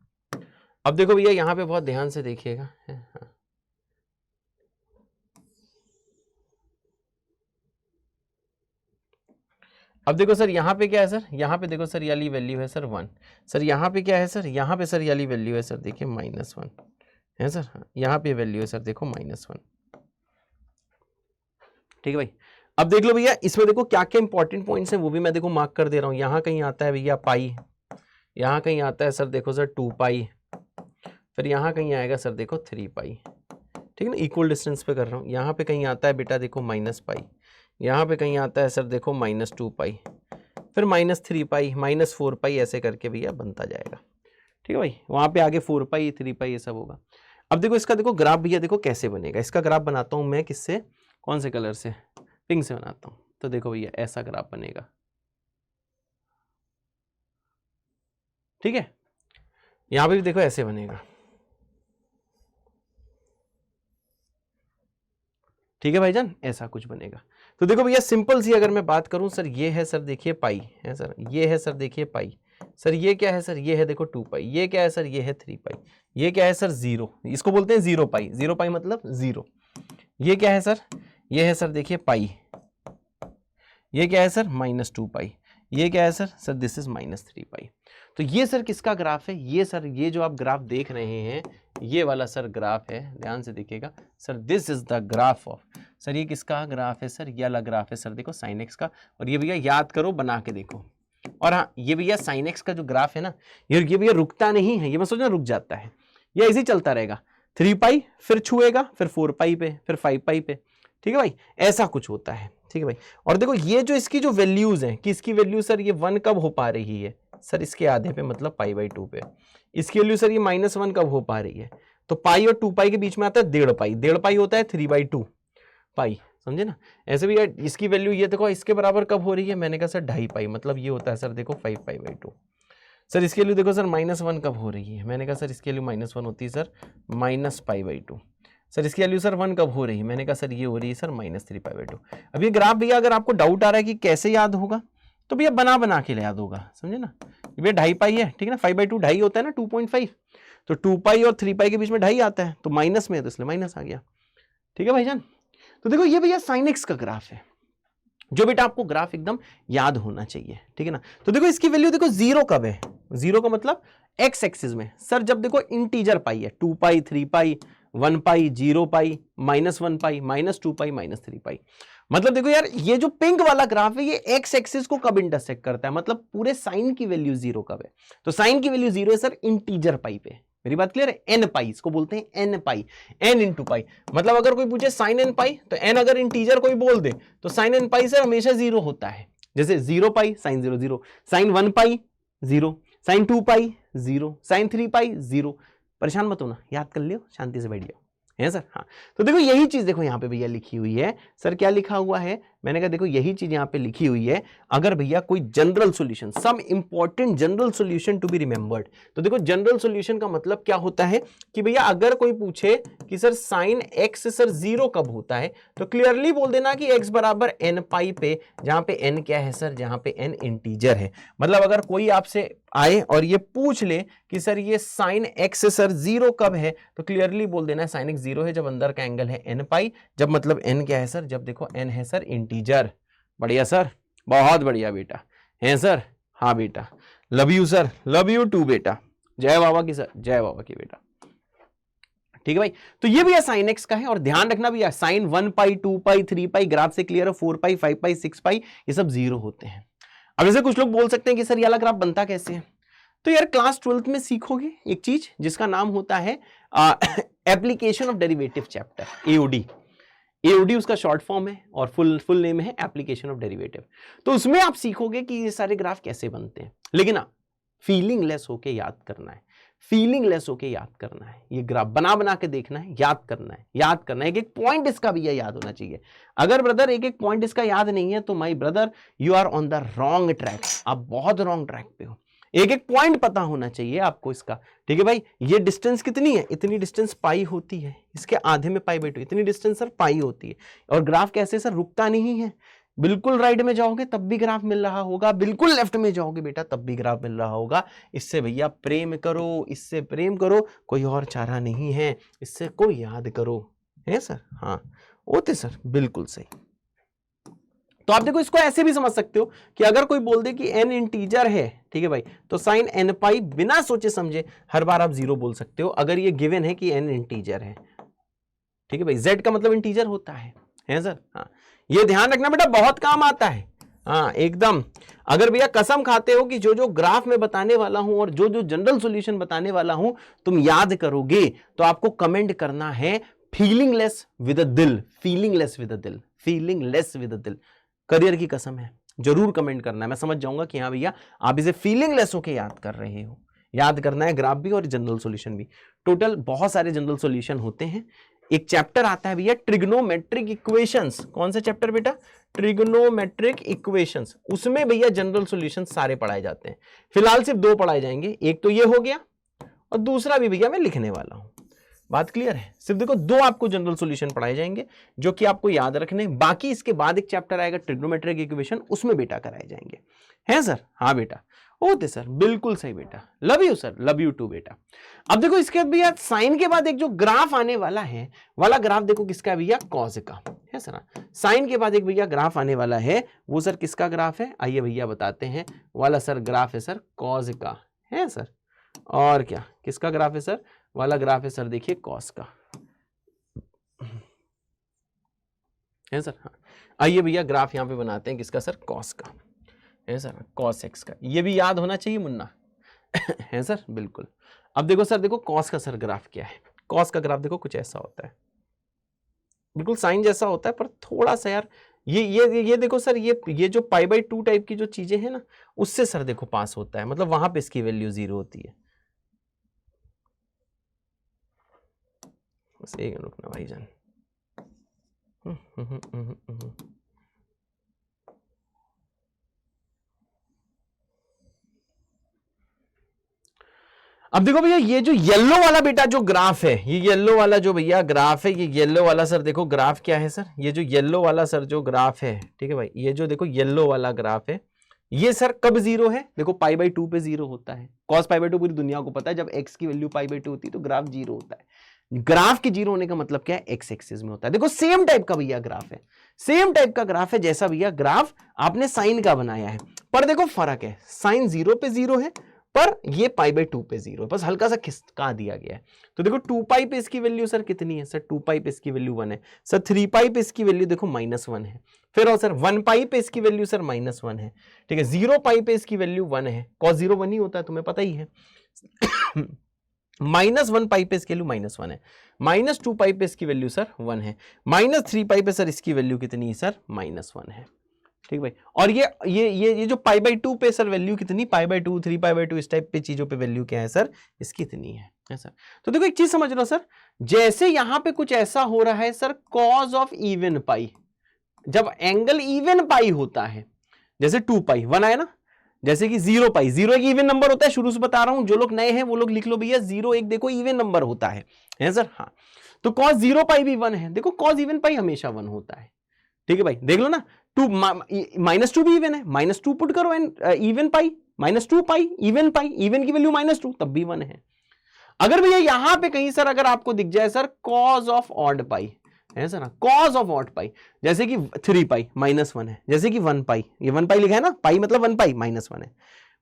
अब देखो भैया यहाँ पे बहुत ध्यान से देखिएगा। हाँ अब देखो सर यहाँ पे क्या है सर? यहाँ पे देखो सर ये वाली वैल्यू है सर 1। सर यहाँ पे क्या है सर? यहाँ पे सर ये वाली वैल्यू है सर देखिए -1, है सर। हाँ यहाँ पे वैल्यू है सर देखो -1। ठीक है भाई, अब देख लो भैया, इसमें देखो क्या क्या इंपॉर्टेंट पॉइंट्स हैं, वो भी मैं देखो मार्क कर दे रहा हूँ। यहाँ कहीं आता है भैया पाई, यहाँ कहीं आता है सर देखो सर 2 पाई, फिर यहाँ कहीं आएगा सर देखो 3 पाई। ठीक है ना, इक्वल डिस्टेंस पे कर रहा हूँ। यहाँ पे कहीं आता है बेटा देखो -पाई, यहाँ पे कहीं आता है सर देखो -2 पाई, फिर -3 पाई, -4 पाई, ऐसे करके भैया बनता जाएगा। ठीक है भाई, वहाँ पे आगे 4 पाई 3 पाई ये सब होगा। अब देखो इसका देखो ग्राफ भैया देखो कैसे बनेगा। इसका ग्राफ बनाता हूँ मैं किससे, कौन से कलर से? पिंक से बनाता हूँ। तो देखो भैया ऐसा ग्राफ बनेगा। ठीक है, यहाँ पे भी देखो ऐसे बनेगा। ठीक है भाईजान, ऐसा कुछ बनेगा। तो देखो भैया सिंपल सी अगर मैं बात करूं सर, ये है सर देखिए पाई, है सर, ये है सर देखिए पाई, सर ये क्या है सर? ये है देखो 2 पाई, ये क्या है सर? ये है 3 पाई, ये क्या है सर? 0, इसको बोलते हैं 0 पाई। 0 पाई मतलब 0। ये क्या है सर? ये है सर देखिए पाई, ये क्या है सर? -2 पाई, ये क्या है सर? सर दिस इज -3 पाई। तो ये सर किसका ग्राफ है? ये सर ये जो आप ग्राफ देख रहे हैं, ये वाला सर ग्राफ है, ध्यान से देखिएगा sir. This is the graph of, sir ये किसका ग्राफ है सर? ये वाला ग्राफ है सर देखो साइन एक्स का। और ये भैया याद करो, बना के देखो। और हाँ, ये भैया साइन एक्स का जो ग्राफ है ना, ये भैया रुकता नहीं है, ये मैं सोचना रुक जाता है, ये ऐसे ही चलता रहेगा। 3 पाई फिर छुएगा, फिर 4 पाई पे, फिर 5 पाई पे। ठीक है भाई, ऐसा कुछ होता है। ठीक है भाई, और देखो ये जो इसकी जो वैल्यूज हैं, कि इसकी वैल्यू सर ये 1 कब हो पा रही है सर? इसके आधे पे, मतलब π/2 पे। इसकी वैल्यू सर ये -1 कब हो पा रही है? तो पाई और 2 पाई के बीच में आता है 1.5 पाई, 1.5 पाई होता है 3/2 पाई, समझे ना। ऐसे भी इसकी वैल्यू ये देखो इसके बराबर कब हो रही है? मैंने कहा सर 2.5 पाई, मतलब ये होता है सर देखो 5 पाई/2। सर इसकी वैल्यू देखो सर -1 कब हो रही है? मैंने कहा सर इसकी वैल्यू -1 होती है सर -π/2। सर इसकी वैल्यू सर 1 कब हो रही है? मैंने कहा सर ये हो रही है सर -3 π/2। अब ये ग्राफ भैया अगर आपको डाउट आ रहा है कि कैसे याद होगा, तो भैया बना के याद होगा, समझे ना। भैया 2.5 पाई है, ठीक है ना, 5/2 2.5 होता है ना, 2.5। तो 2 पाई और 3 पाई के बीच में 2.5 आता है, तो माइनस में है तो इसलिए माइनस आ गया। ठीक है भाईजान, तो देखो ये भैया साइन एक्स का ग्राफ है, जो बेटा आपको ग्राफ एकदम याद होना चाहिए। ठीक है ना, तो देखो इसकी वैल्यू देखो 0 कब है? 0 का मतलब एक्स एक्सिस में सर, जब देखो इंटीजर पाई है, 2 पाई 3 पाई 1 पाई 0 पाई -1 पाई -2 पाई -3 पाई। मतलब देखो यार, ये जो पिंक वाला ग्राफ है, ये एक्स एक्सिस को कब इंटरसेक्ट करता है? मतलब पूरे साइन की वैल्यू 0 कब है? तो साइन की वैल्यू 0 है सर इंटीजर पाई पे। मेरी बात क्लियर है? एन पाई, इसको बोलते हैं एन पाई, एन इंटू पाई। मतलब अगर कोई पूछे साइन एन पाई, तो एन अगर इंटीजर कोई बोल दे, तो साइन एन पाई सर हमेशा 0 होता है। जैसे 0 पाई साइन 0 0, साइन 1 पाई 0, साइन 2 पाई 0, साइन 3 पाई 0। परेशान मत होना, याद कर लियो, शांति से बैठ जाओ, है सर। हाँ, तो देखो यही चीज देखो यहाँ पे भैया लिखी हुई है सर। क्या लिखा हुआ है? मैंने कहा देखो यही चीज यहाँ पे लिखी हुई है, अगर भैया कोई general solution, some important general solution to be remembered. तो देखो जनरल सॉल्यूशन का मतलब क्या होता है कि भैया अगर कोई पूछे कि सर साइन एक्स सर 0 कब होता है, तो क्लियरली बोल देना कि x बराबर n पाई पे, जहां पे n क्या है सर, जहां पे n इंटीजर है। मतलब अगर कोई आपसे आए और ये पूछ ले कि सर ये साइन एक्स सर 0 कब है, तो क्लियरली बोल देना है साइन एक्स 0 है जब अंदर का एंगल है n पाई, जब मतलब n क्या है सर, जब देखो n है सर इंटीजर। बढ़िया सर, बहुत बढ़िया बेटा, है सर, हाँ बेटा, love you sir, love you too बेटा, जय बाबा की सर, जय बाबा की बेटा। ठीक है भाई, तो ये भी साइन एक्स का है, और ध्यान रखना भी साइन 1 पाई 2 पाई 3 पाई, ग्राफ से क्लियर है, 4 पाई 5 पाई 6 पाई, ये सब 0 होते हैं। अब जैसे कुछ लोग बोल सकते हैं कि सर ये वाला ग्राफ बनता कैसे है, तो यार क्लास 12th में सीखोगे एक चीज जिसका नाम होता है application of derivative chapter, AOD. AOD उसका शॉर्ट फॉर्म है और फुल नेम है एप्लीकेशन ऑफ डेरिवेटिव। तो उसमें आप सीखोगे कि ये सारे ग्राफ कैसे बनते हैं, लेकिन फीलिंग लेस होके याद करना है, फीलिंग लेस होके याद करना है, ये ग्राफ बना बना के देखना है, याद करना है, याद करना है, एक एक पॉइंट इसका भी याद होना चाहिए। अगर ब्रदर एक एक पॉइंट इसका याद नहीं है तो my brother you are on the wrong track, आप बहुत रॉन्ग ट्रैक पे हो। एक एक पॉइंट पता होना चाहिए आपको इसका। ठीक है भाई, ये डिस्टेंस कितनी है, इतनी डिस्टेंस पाई होती है, इसके आधे में पाई बाई 2, इतनी डिस्टेंस सर पाई होती है। और ग्राफ कैसे सर, रुकता नहीं है, बिल्कुल राइट में जाओगे तब भी ग्राफ मिल रहा होगा, बिल्कुल लेफ्ट में जाओगे बेटा तब भी ग्राफ मिल रहा होगा। इससे भैया प्रेम करो, इससे प्रेम करो, कोई और चारा नहीं है, इससे कोई याद करो, है सर, हाँ होते सर, बिल्कुल सही। तो आप देखो इसको ऐसे भी समझ सकते हो कि अगर कोई बोल दे कि n इंटीजर है, ठीक है भाई, तो साइन n पाई बिना सोचे समझे हर बार आप 0 बोल सकते हो, अगर ये गिवन है कि n इंटीजर है। ठीक है भाई, z का मतलब इंटीजर होता है सर, हाँ ये ध्यान रखना बेटा, बहुत काम आता है, हाँ एकदम। अगर भैया कसम खाते हो कि जो जो ग्राफ में बताने वाला हूं और जो जो जनरल सॉल्यूशन बताने वाला हूं तुम याद करोगे, तो आपको कमेंट करना है फीलिंग लेस विद अ दिल, फीलिंग लेस विद अ दिल, फीलिंग लेस विद अ दिल, करियर की कसम है, जरूर कमेंट करना है, मैं समझ जाऊंगा कि हाँ भैया आप इसे फीलिंग लेस होके याद कर रहे हो। याद करना है ग्राफ भी और जनरल सॉल्यूशन भी। टोटल बहुत सारे जनरल सॉल्यूशन होते हैं। एक चैप्टर आता है भैया ट्रिग्नोमेट्रिक इक्वेशंस, कौन सा चैप्टर बेटा, ट्रिग्नोमेट्रिक इक्वेशंस, उसमें भैया जनरल सॉल्यूशन सारे पढ़ाए जाते हैं। फिलहाल सिर्फ 2 पढ़ाए जाएंगे, एक तो ये हो गया और दूसरा भी भैया मैं लिखने वाला हूं। बात क्लियर है, सिर्फ देखो 2 आपको जनरल सॉल्यूशन पढ़ाए जाएंगे जो कि आपको याद रखने, बाकी इसके बाद एक चैप्टर आएगा ट्रिग्नोमेट्रिक इक्वेशन, उसमें बेटा कराए जाएंगे, है सर, हाँ बेटा होते सर, बिल्कुल सही बेटा, love you sir, love you too बेटा। अब देखो इसके बाद भैया साइन के बाद एक जो ग्राफ आने वाला है, वाला ग्राफ देखो किसका भैया, कॉज का, है सर। साइन के बाद एक भैया ग्राफ आने वाला है, वो सर किसका ग्राफ है, आइए भैया बताते हैं, वाला सर ग्राफ है सर कॉज का, है सर। और क्या किसका ग्राफ है सर, वाला ग्राफ है सर देखिए कॉस का, है सर, हाँ आइए भैया ग्राफ यहां पे बनाते हैं किसका सर, कॉस का, है सर, कॉस एक्स का, ये भी याद होना चाहिए मुन्ना है सर, बिल्कुल। अब देखो सर, देखो कॉस का सर ग्राफ क्या है, कॉस का ग्राफ देखो कुछ ऐसा होता है, बिल्कुल साइन जैसा होता है पर थोड़ा सा यार ये देखो सर, ये जो पाई बाई 2 टाइप की जो चीजें हैं ना, उससे सर देखो पास होता है, मतलब वहां पे इसकी वैल्यू 0 होती है। बस एक रुकना भाईजान, अब देखो भैया ये जो येलो वाला बेटा जो ग्राफ है, ये येलो वाला जो भैया ग्राफ है, ये येलो वाला सर देखो ग्राफ क्या है सर, ये जो येलो वाला सर जो ग्राफ है, ठीक है भाई, ये जो देखो येलो वाला ग्राफ है, ये सर कब 0 है, देखो पाई बाई 2 पे 0 होता है, कॉस पाई बाई 2 पूरी दुनिया को पता है, जब x की वैल्यू पाई बाई 2 होती है तो ग्राफ 0 होता है। ग्राफ के 0 होने का मतलब क्या है, x एक्सिस में होता है। देखो सेम टाइप का भैया ग्राफ है, सेम टाइप का ग्राफ है जैसा भैया ग्राफ आपने साइन का बनाया है, पर देखो फर्क है, साइन 0 पे 0 है पर ये पाई बाई 2 पे 0 है, बस हल्का सा खिसका दिया गया है। तो देखो 2 पाई पे इसकी वैल्यू सर कितनी है सर, 2 पाई पे इसकी वैल्यू 1 है सर, 3 पाई पे इसकी वैल्यू देखो -1 है, फिर और सर 1 पाई पे इसकी वैल्यू सर -1 है, ठीक है, 0 पाई पे इसकी वैल्यू 1 है, cos 0 1 ही होता है तुम्हें पता ही है, -1 पाई पे इसकी वैल्यू -1 है, -2 पाई पे इसकी वैल्यू सर 1 है, -3 पाई पे सर इसकी वैल्यू कितनी है सर, -1 है, ठीक भाई। और ये जो पाई बाई 2 पे सर वैल्यू कितनी, पाई बाई 2 3 पाई बाई 2 इस टाइप पे चीजों पे वैल्यू क्या है सर, इसकी इतनी है सर। तो देखो एक चीज समझ लो सर, जैसे यहां पे कुछ ऐसा हो रहा है सर, कॉज ऑफ इवन पाई, जब एंगल इवन पाई होता है, जैसे 2 पाई 1 आया ना, जैसे कि 0 पाई, 0 एक इवन नंबर होता है, शुरू से बता रहा हूं, जो लोग नए हैं वो लोग लिख लो भैया, 0 एक देखो इवन नंबर होता है सर। हाँ, तो cos 0 पाई भी 1 है, देखो cos इवन पाई हमेशा 1 होता है, ठीक है भाई, देख लो ना। 2 -2 भी इवन है, -2 पुट करो and even pi, -2 pi even pi, even की वैल्यू -2 तब भी 1 है। अगर भैया यहां पे कहीं सर अगर आपको दिख जाए sir cos of odd pi है sir, cos of odd pi, जैसे कि 3 पाई -1 है, जैसे कि 1 पाई, ये 1 पाई लिखा है ना, पाई मतलब 1 पाई -1 है,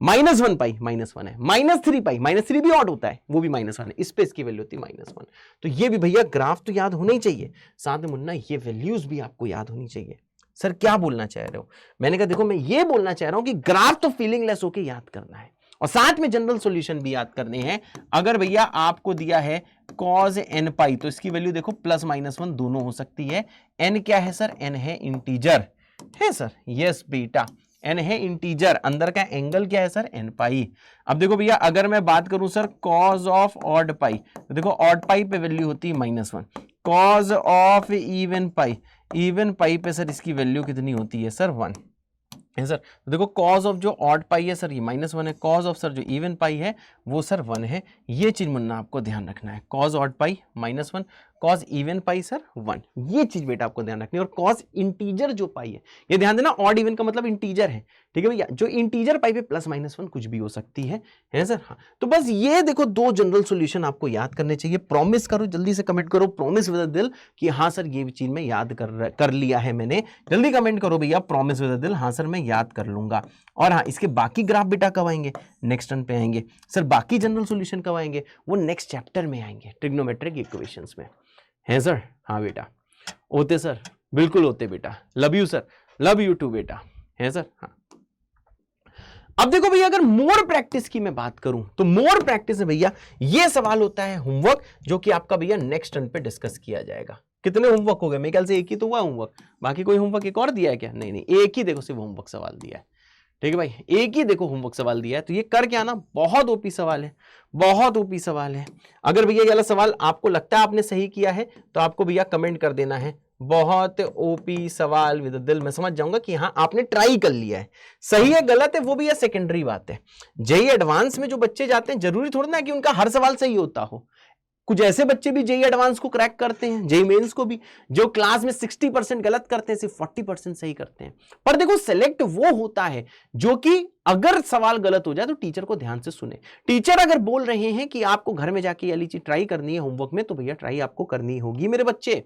-1 पाई -1 है, -3 पाई, -3 भी ऑड होता है, वो भी -1 है, इस पे इसकी वैल्यू होती है -1। तो ये भी भैया ग्राफ तो याद होना ही चाहिए, साथ में मुन्ना ये वैल्यूज भी आपको याद होनी चाहिए। सर क्या बोलना चाह रहे हो? मैंने कहा देखो मैं ये बोलना चाह रहा हूं कि ग्राफ तो फीलिंग लेस होके याद करना है और साथ में जनरल सॉल्यूशन भी याद करने हैं। अगर भैया आपको दिया है cos n पाई, तो इसकी वैल्यू देखो +-1 दोनों हो सकती है। n क्या है सर? n है इंटीजर है सर, यस बेटा n है इंटीजर, अंदर का एंगल क्या है सर? n पाई। अब देखो भैया अगर मैं बात करूं सर cos ऑफ ऑड पाई, तो देखो ऑड पाई पे वैल्यू होती है -1, cos ऑफ इवन पाई पे सर इसकी वैल्यू कितनी होती है सर? 1 है सर। तो देखो cos ऑफ जो ऑड पाई है सर ये -1 है, cos ऑफ सर जो इवन पाई है वो सर 1 है। ये चीज मुन्ना आपको ध्यान रखना है, cos odd pi -1, cos even पाई सर 1, ये चीज बेटा आपको ध्यान रखनी है। और cos इंटीजर जो पाई है, ये ध्यान देना, ऑड इवन का मतलब इंटीजर है, ठीक है भैया, जो इंटीजर पाई पे +-1 कुछ भी हो सकती है सर। हाँ, तो बस ये देखो 2 जनरल सॉल्यूशन आपको याद करने चाहिए। प्रॉमिस करो, जल्दी से कमेंट करो, प्रॉमिस विद दिल कि हाँ सर ये चीज मैं याद कर लिया है मैंने। जल्दी कमेंट करो भैया, प्रॉमिस विद दिल, हाँ सर मैं याद कर लूंगा। और हाँ, इसके बाकी ग्राफ बेटा कब आएंगे? नेक्स्ट टर्न पे आएंगे सर। बाकी जनरल सॉल्यूशन कब आएंगे? वो नेक्स्ट चैप्टर में आएंगे, ट्रिग्नोमेट्रिक इक्वेशंस में, है सर। हाँ बेटा, होते सर, बिल्कुल होते बेटा, love you sir, love you too बेटा, है सर। हाँ, अब देखो भैया अगर मोर प्रैक्टिस की मैं बात करूं तो मोर प्रैक्टिस में भैया ये सवाल होता है होमवर्क, जो कि आपका भैया नेक्स्ट टर्न पे डिस्कस किया जाएगा। कितने होमवर्क हो गए? मेरे ख्याल से एक ही तो हुआ होमवर्क, बाकी कोई होमवर्क एक और दिया है क्या? नहीं, एक ही देखो सिर्फ होमवर्क सवाल दिया है, ठीक है भाई, एक ही देखो होमवर्क सवाल दिया है। तो ये कर क्या ना, बहुत ओपी सवाल है, बहुत ओपी सवाल है। अगर भैया ये वाला सवाल आपको लगता है आपने सही किया है तो आपको भैया कमेंट कर देना है बहुत ओपी सवाल विद दिल, मैं समझ जाऊंगा कि हाँ आपने ट्राई कर लिया है। सही है गलत है वो भी ये सेकेंडरी बात है। जेई एडवांस में जो बच्चे जाते हैं जरूरी थोड़ा ना कि उनका हर सवाल सही होता हो, कुछ ऐसे बच्चे भी जेई एडवांस को क्रैक करते हैं, जेई मेंस को भी, जो क्लास में 60% गलत करते हैं सिर्फ 40% सही करते हैं। पर देखो सेलेक्ट वो होता है जो कि अगर सवाल गलत हो जाए तो टीचर को ध्यान से सुने। टीचर अगर बोल रहे हैं कि आपको घर में जाके ये वाली चीज ट्राई करनी है होमवर्क में, तो भैया ट्राई आपको करनी होगी मेरे बच्चे,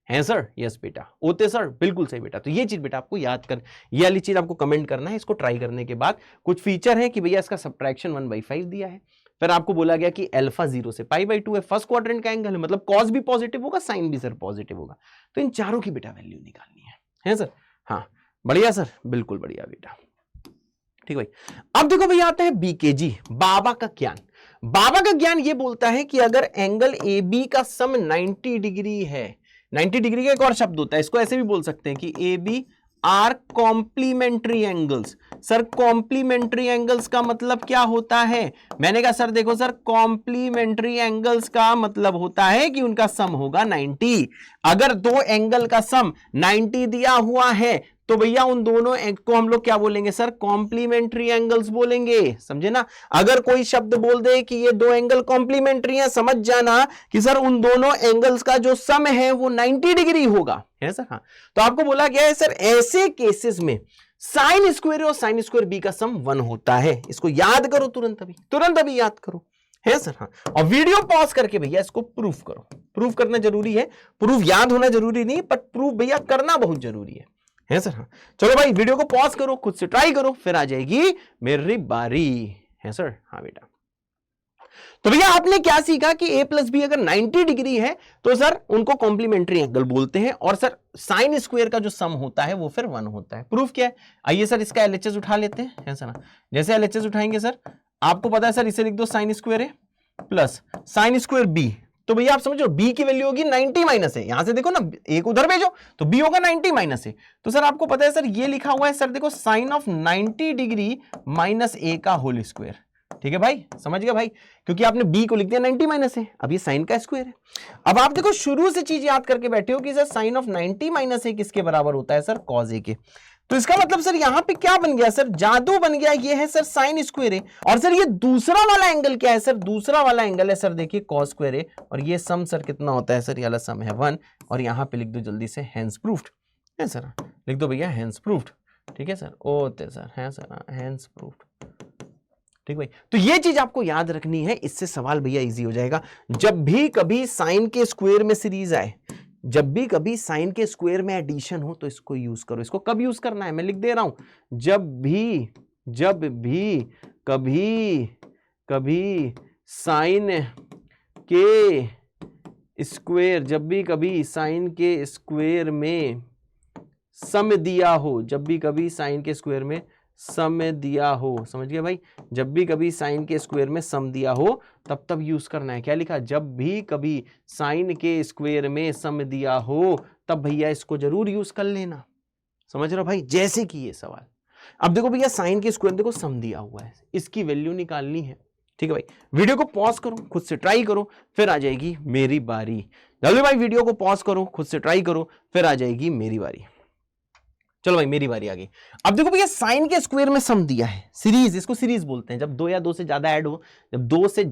हैं सर? यस बेटा, ओते सर, बिल्कुल सही बेटा। तो ये चीज बेटा आपको याद कर, ये वाली चीज आपको कमेंट करना है। इसको ट्राई करने के बाद कुछ फीचर है कि भैया इसका सब्ट्रैक्शन 1/5 दिया है, फिर आपको बोला गया कि अल्फा 0 से π/2 है, फर्स्ट क्वाड्रेंट का एंगल है, मतलब कॉस भी पॉजिटिव होगा, साइन भी सर पॉजिटिव होगा। तो इन चारों की बेटा वैल्यू निकालनी है सर। हाँ बढ़िया सर, बिल्कुल बढ़िया बेटा, ठीक भाई। अब देखो भैया आता है बीकेजी, बाबा का ज्ञान। बाबा का ज्ञान ये बोलता है कि अगर एंगल ए बी का सम 90 डिग्री है, 90 डिग्री का एक और शब्द होता है, इसको ऐसे भी बोल सकते हैं कि A B are complementary angles. Sir complementary angles का मतलब क्या होता है? मैंने कहा सर देखो सर, कॉम्प्लीमेंट्री एंगल्स का मतलब होता है कि उनका सम होगा 90। अगर दो एंगल का सम 90 दिया हुआ है तो भैया उन दोनों को हम लोग क्या बोलेंगे सर? कॉम्प्लीमेंट्री एंगल्स बोलेंगे, समझे ना। अगर कोई शब्द बोल दे कि ये दो एंगल कॉम्प्लीमेंट्री हैं, समझ जाना कि सर उन दोनों एंगल्स का जो सम है वो 90 डिग्री होगा, है सर। हाँ, तो आपको बोला गया है सर ऐसे केसेस में साइन स्क्वायर और साइन स्क्वायर बी का सम 1 होता है। इसको याद करो तुरंत अभी याद करो, है सर। हाँ, और वीडियो पॉज करके भैया इसको प्रूफ करो। प्रूफ करना जरूरी है, प्रूफ याद होना जरूरी नहीं, पर प्रूफ भैया करना बहुत जरूरी है सर। हाँ, चलो भाई वीडियो को पॉज करो, खुद से ट्राई करो, फिर आ जाएगी मेरी बारी, है सर। हाँ बेटा, तो भैया आपने क्या सीखा कि a प्लस बी अगर 90 डिग्री है तो सर उनको कॉम्प्लीमेंट्री एंगल बोलते हैं, और सर साइन स्क्वायर का जो सम होता है वो फिर 1 होता है। प्रूफ क्या है? आइए सर इसका एलएचएस उठा लेते हैं, है सर। जैसे एलएचएस उठाएंगे सर, आपको पता है सर, इसे लिख दो साइन स्क्वायर है प्लस साइन स्क्वायर बी। तो भैया आप समझो b की वैल्यू होगी 90 माइनस है, यहां से देखो ना, एक उधर भेजो तो b होगा 90 माइनस है। तो सर आपको पता है सर ये लिखा हुआ है सर, देखो sine of 90 degree minus a का होल स्क्वायर, ठीक है भाई, समझ गया भाई, क्योंकि आपने b को लिख दिया 90 माइनस है, अब ये साइन का स्क्वायर है। अब आप देखो शुरू से चीज याद करके बैठे हो कि सर साइन ऑफ 90 माइनस ए किसके बराबर होता है सर, कॉस ए के। तो इसका मतलब सर यहां पे क्या बन गया सर, जादू बन गया, ये है सर साइन स्क्वायर है। और सर ये दूसरा वाला एंगल क्या है सर, दूसरा वाला एंगल है सर देखिए कॉस स्क्वायर है। और ये सम सर कितना होता है सर, ये वाला सम है 1। और यहां पे लिख दो जल्दी से हेंस प्रूफ्ड है सर, लिख दो भैया हेंस प्रूफ्ड। ठीक है सर, ओते सर है सर, हेंस प्रूफ्ड। ठीक भाई, तो ये चीज आपको याद रखनी है, इससे सवाल भैया इजी हो जाएगा। जब भी कभी साइन के स्क्वायर में सीरीज आए, जब भी कभी साइन के स्क्वायर में एडिशन हो, तो इसको यूज करो। इसको कब यूज करना है मैं लिख दे रहा हूं, जब भी कभी साइन के स्क्वायर, जब भी कभी साइन के स्क्वायर में सम दिया हो, जब भी कभी साइन के स्क्वायर में सम दिया हो, समझ गए भाई, जब भी कभी साइन के स्क्वायर में सम दिया हो तब यूज करना है। क्या लिखा, जब भी कभी साइन के स्क्वायर में सम दिया हो तब भैया इसको जरूर यूज कर लेना। समझ रहे हो भाई, जैसे कि ये सवाल, अब देखो भैया साइन के स्क्वायर देखो सम दिया हुआ है, इसकी वैल्यू निकालनी है। ठीक है भाई, वीडियो को पॉज करो, खुद से ट्राई करो, फिर आ जाएगी मेरी बारी। जल्दी भाई वीडियो को पॉज करो, खुद से ट्राई करो, फिर आ जाएगी मेरी बारी। चलो भाई मेरी बारी आ गई। अब देखो भैया साइन के स्क्वायर में सम दिया है, सीरीज, इसको सीरीज बोलते हैं। जब दो या दो से ज्यादा ऐड हो, जब दो से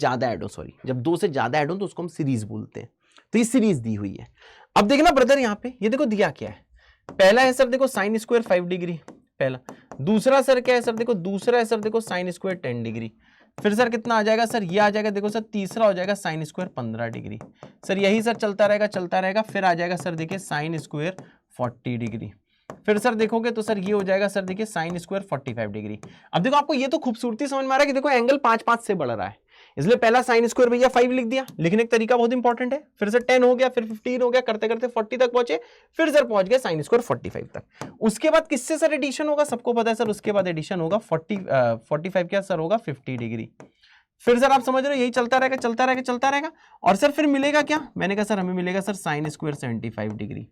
ज्यादा ऐड हो तो उसको हम सीरीज बोलते हैं। तो ये सीरीज दी हुई है। अब देखना ब्रदर यहाँ पे, ये देखो दिया क्या है, पहला है सर देखो साइन स्क्वायर 5 डिग्री पहला, दूसरा सर क्या है सर देखो, दूसरा है सर देखो साइन स्क्वायर 10 डिग्री, फिर सर कितना आ जाएगा सर, ये आ जाएगा देखो सर, तीसरा हो जाएगा साइन स्क्वायर 15 डिग्री। सर यही सर चलता रहेगा, फिर आ जाएगा सर देखिए साइन स्क्वायर 40 डिग्री, फिर सर देखोगे तो सर ये हो जाएगा सर देखिए साइन स्क्वायर 45 डिग्री। अब देखो आपको ये तो खूबसूरती समझ में आ रहा है कि देखो एंगल 5-5 से बढ़ रहा है, इसलिए पहला साइन स्क्वायर भैया 5 लिख दिया, लिखने का तरीका बहुत इंपॉर्टेंट है। फिर सर 10 हो गया, फिर 15 हो गया, करते करते 40 तक पहुंचे, फिर सर पहुंच गए साइन स्क्वायर 45 तक। उसके बाद किससे सर एडिशन होगा, सबको पता है सर, उसके बाद एडिशन होगा 45 क्या सर होगा 50 डिग्री। फिर सर आप समझ रहे हो, यही चलता रहेगा। और सर फिर मिलेगा क्या, मैंने कहा सर हमें मिलेगा सर साइन स्क्वायर 75 डिग्री।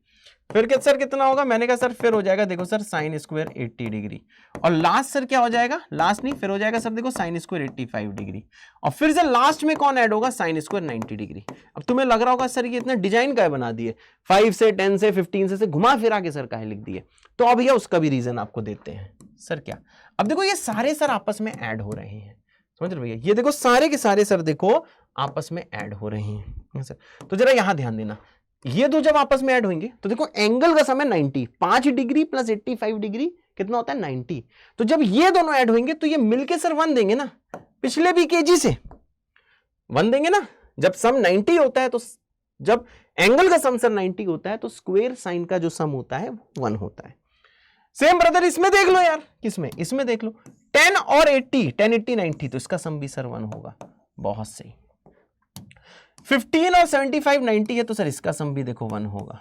फिर क्या सर कितना होगा, मैंने कहा सर फिर हो जाएगा देखो सर साइन स्क्वायर 80 डिग्री। और लास्ट सर क्या हो जाएगा, लास्ट नहीं फिर हो जाएगा सर देखो साइन स्क्वायर 85 डिग्री। और फिर सर लास्ट में कौन ऐड होगा, साइन स्क्वायर 90 डिग्री। अब तुम्हें लग रहा होगा सर ये इतना डिजाइन का बना दिए, 5 से 10 से 15 से घुमा फिरा के सर का लिख दिए। तो अब भैया उसका भी रीजन आपको देते हैं। सर क्या, अब देखो ये सारे सर आपस में ऐड हो रहे हैं, समझ रहे भैया, ये देखो सारे के सारे सर देखो आपस में ऐड हो रहे हैं सर। तो जरा यहां ध्यान देना, ये दो जब आपस में ऐड होंगे तो देखो एंगल का सम है 90, 5 डिग्री प्लस 85 डिग्री कितना होता है 90। तो जब ये दोनों ऐड होंगे तो ये मिलके सर 1 देंगे ना, पिछले भी केजी से 1 देंगे ना। जब सम 90 होता है तो, जब एंगल का सम सर 90 होता है तो स्क्वायर साइन का जो सम होता है 1 होता है। सेम ब्रदर इसमें देख लो यार, किसमें, इसमें देख लो 10 और 80, 10 80 90, तो इसका सम भी सर 1 होगा। बहुत सही। 15 और 75 90 है तो सर इसका सम भी देखो 1 होगा,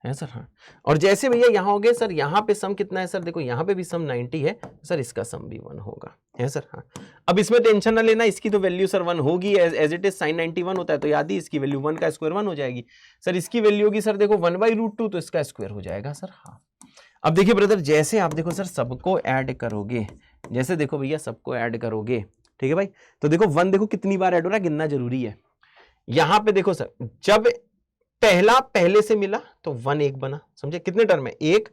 है सर। हाँ, और जैसे भैया यहां हो गए सर, यहां पे सम कितना है सर देखो, यहां पे भी सम 90 है तो सर इसका सम भी 1 होगा, है सर। हाँ, अब इसमें टेंशन ना लेना, इसकी तो वैल्यू सर 1 होगी, एज इट इज साइन 91 होता है तो याद ही, इसकी वैल्यू 1 का स्क्वायर 1 हो जाएगी। सर इसकी वैल्यू होगी सर देखो 1/√2, तो इसका स्क्वायर हो जाएगा सर। हाँ, अब देखिए ब्रदर, जैसे आप देखो सर सबको ऐड करोगे, जैसे देखो भैया सबको ऐड करोगे, ठीक है भाई, तो देखो 1 देखो कितनी बार ऐड हो रहा है, गिनना जरूरी है। यहां पे देखो सर, जब पहला पहले से मिला तो 1 1 बना, समझे, कितने टर्म है, 1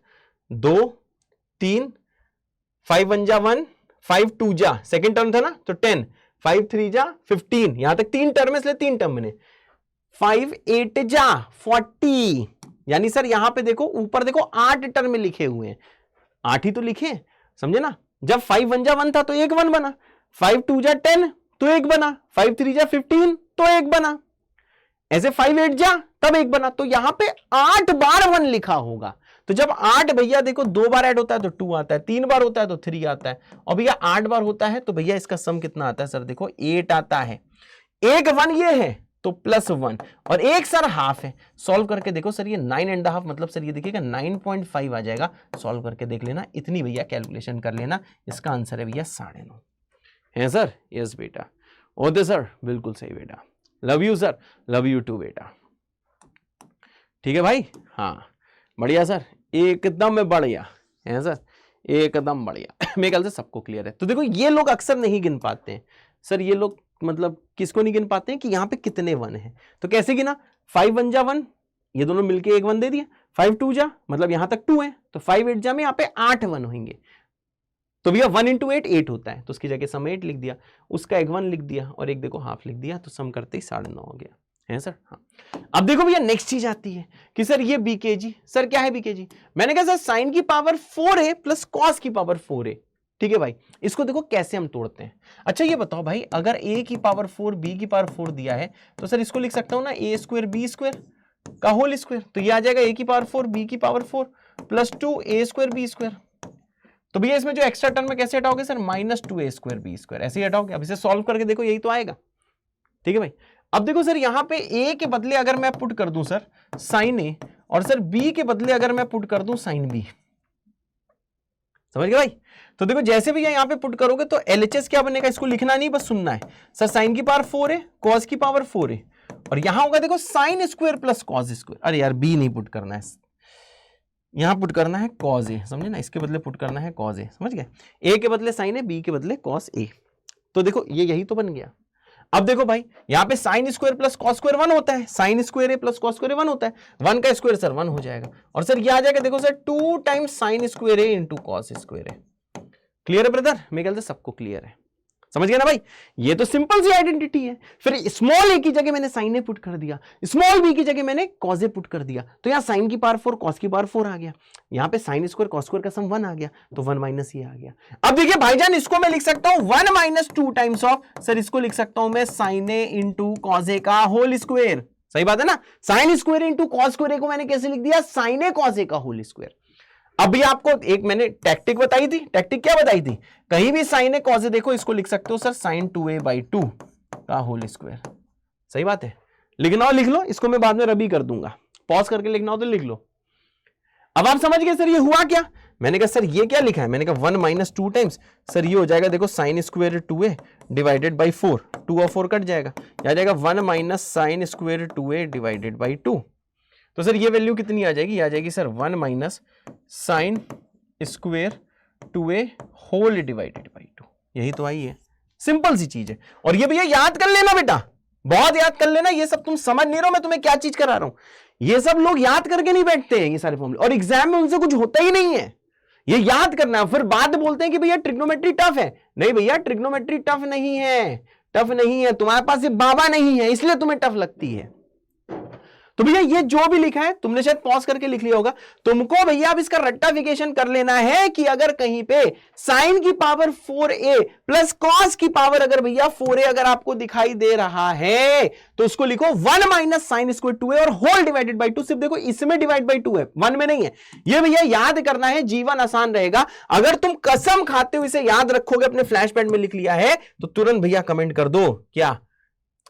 2 3, 5 1 जा 1, 5 2 जा, सेकेंड टर्म था ना तो 10, 5 3 जा 15, यहां तक 3 टर्म है इसलिए 3 टर्म बने, 5 8 जा 40, यानी सर यहां पे देखो ऊपर देखो 8 टर्म लिखे हुए हैं, 8 ही तो लिखे, समझे ना। जब 5 1 जा 1 था तो 1 1 बना, 5 2 जा 10 तो 1 बना, 5 3 जा 15 तो 1 बना, ऐसे 5 8 जा तब 1 बना। तो यहां पे 8 बार 1 लिखा होगा। तो जब 8 भैया देखो 2 बार ऐड होता है तो 2 आता है, 3 बार होता है तो 3 आता है, और भैया 8 बार होता है तो भैया इसका सम कितना आता है सर देखो 8 आता है। एक 1 ये है तो +1 और एक सर हाफ है। सॉल्व करके देखो सर ये 9.5 मतलब सर ये देखिएगा 9.5 आ जाएगा। सॉल्व करके देख लेना, इतनी भैया कैलकुलेशन कर लेना। इसका आंसर है भैया 9.5 है सर। यस बेटा, ओके सर, बिल्कुल सही बेटा। Love you sir, love you too बेटा। ठीक है भाई, हाँ बढ़िया सर, एकदम बढ़िया है सर, एकदम बढ़िया। मेरे ख्याल से सबको क्लियर है। तो देखो ये लोग अक्सर नहीं गिन पाते हैं, सर ये लोग मतलब किसको नहीं गिन पाते हैं कि यहाँ पे कितने 1 हैं। तो कैसे गिना, 5 1 जा 1, ये दोनों मिलके एक 1 दे दिया, 5 2 जा मतलब यहां तक 2 है, तो 5 8 जा में यहाँ पे 8 1 होंगे। तो भैया 1 into 8 8 होता है, तो उसकी जगह सम 8 लिख दिया, उसका एक 1 लिख दिया और एक देखो हाफ लिख दिया, तो सम करते ही 9.5 हो गया है सर। हाँ, अब देखो भैया नेक्स्ट चीज आती है कि सर ये बीकेजी, सर क्या है बीकेजी, मैंने कहा सर साइन की पावर 4a प्लस कॉस की पावर 4a, ठीक है भाई। इसको देखो कैसे हम तोड़ते हैं। अच्छा ये बताओ भाई, अगर a की पावर 4 b की पावर 4 दिया है तो सर इसको लिख सकता हूं ना a स्क्वायर b स्क्वायर का होल स्क्वायर, तो ये आ जाएगा a की पावर 4 b की पावर 4 प्लस 2 a स्क्वायर b स्क्वायर। तो भैया इसमें जो एक्स्ट्रा टर्म में कैसे हटाओगे sir, -2a square b square, ऐसे ही हटाओगे। अब इसे सॉल्व करके देखो यही तो आएगा, ठीक है भाई। अब देखो सर यहां पे a के बदले अगर मैं पुट कर दूं सर साइन a, और सर b के बदले अगर मैं पुट कर दूं साइन b, समझ गए भाई। तो देखो जैसे भी यहां पे पुट करोगे तो LHS क्या बनेगा, इसको लिखना नहीं बस सुनना है। सर साइन की पावर 4 है, कॉस की पावर 4 है, और यहां होगा देखो sine square plus cos square. अरे यार b नहीं पुट करना है, यहां पुट करना है कॉस ए, समझे ना, इसके बदले पुट करना है कॉस ए, समझ गए। ए के बदले साइन है, बी के बदले कॉस ए। तो देखो ये यही तो बन गया। अब देखो भाई यहां पे sine square plus cos square 1 होता है, साइन स्क्वायर ए प्लस कॉस स्क्वायर 1 होता है, 1 का स्क्वायर सर 1 हो जाएगा, और सर ये आ जाएगा देखो सर 2 टाइम्स साइन स्क्वायर ए इंटू कॉस स्क्वायर ए। क्लियर है ब्रदर, मेरे ख्याल से सबको क्लियर है, समझ गया ना भाई। ये तो सिंपल सी आइडेंटिटी है। फिर स्मॉल ए की जगह मैंने साइन ए पुट कर दिया, स्मॉल बी की जगह मैंने कॉस ए पुट कर दिया, तो यहाँ साइन की पावर 4 कॉस की पावर 4 आ गया, यहाँ पे साइन स्क्वायर कॉस स्क्वायर का सम 1 आ गया, तो 1 माइनस ये आ गया। अब देखिए भाईजान इसको मैं लिख सकता हूं 1 माइनस 2 टाइम्स ऑफ, सर इसको लिख सकता हूं मैं sign A into cos A का होल स्क्वायर। सही बात है ना, sine square into cos square को मैंने कैसे लिख दिया, साइन ए कॉस ए का होल स्क्वायर। अभी आपको एक मैंने टैक्टिक बताई थी, टैक्टिक क्या बताई थी, कहीं भी साइन ए कॉस ए देखो इसको लिख सकते हो सर साइन 2a/2 का होल स्क्वायर। सही बात है, लिखना हो लिख लो, इसको मैं बाद में रबी कर दूंगा, पॉज करके लिखना हो तो लिख लो। अब आप समझ गए सर ये हुआ क्या, मैंने कहा सर ये क्या लिखा है, मैंने कहा 1 माइनस 2 टाइम्स, सर ये हो जाएगा देखो sign square 2a divided by 4, 2 और 4 कट जाएगा, आ जाएगा 1 minus sine square 2a divided by 2। तो सर ये वैल्यू कितनी आ जाएगी, आ जाएगी sir 1 minus sine square 2a whole divided by 2। यही तो आई है, सिंपल सी चीज है। और ये भैया याद कर लेना बेटा, बहुत याद कर लेना, ये सब तुम समझ नहीं रहे हो मैं तुम्हें क्या चीज करा रहा हूं। ये सब लोग याद करके नहीं बैठते हैं ये सारे फॉर्मूले, और एग्जाम में उनसे कुछ होता ही नहीं है, ये याद करना। फिर बाद बोलते हैं कि भैया ट्रिग्नोमेट्री टफ है, नहीं भैया ट्रिग्नोमेट्री टफ नहीं है, टफ नहीं है, तुम्हारे पास ये बाबा नहीं है इसलिए तुम्हें टफ लगती है। तो भैया ये जो भी लिखा है तुमने शायद पॉज करके लिख लिया होगा, तुमको भैया अब इसका रट्टाफिकेशन कर लेना है कि अगर कहीं पे साइन की पावर 4a प्लस कॉस की पावर अगर भैया 4a अगर आपको दिखाई दे रहा है तो उसको लिखो 1 माइनस साइन स्क्वायर 2a और होल डिवाइडेड बाई 2। सिर्फ देखो इसमें डिवाइड बाई 2 है, 1 में नहीं है। ये भैया याद करना है, जीवन आसान रहेगा। अगर तुम कसम खाते हो इसे याद रखोगे, अपने फ्लैश पैड में लिख लिया है तो तुरंत भैया कमेंट कर दो क्या,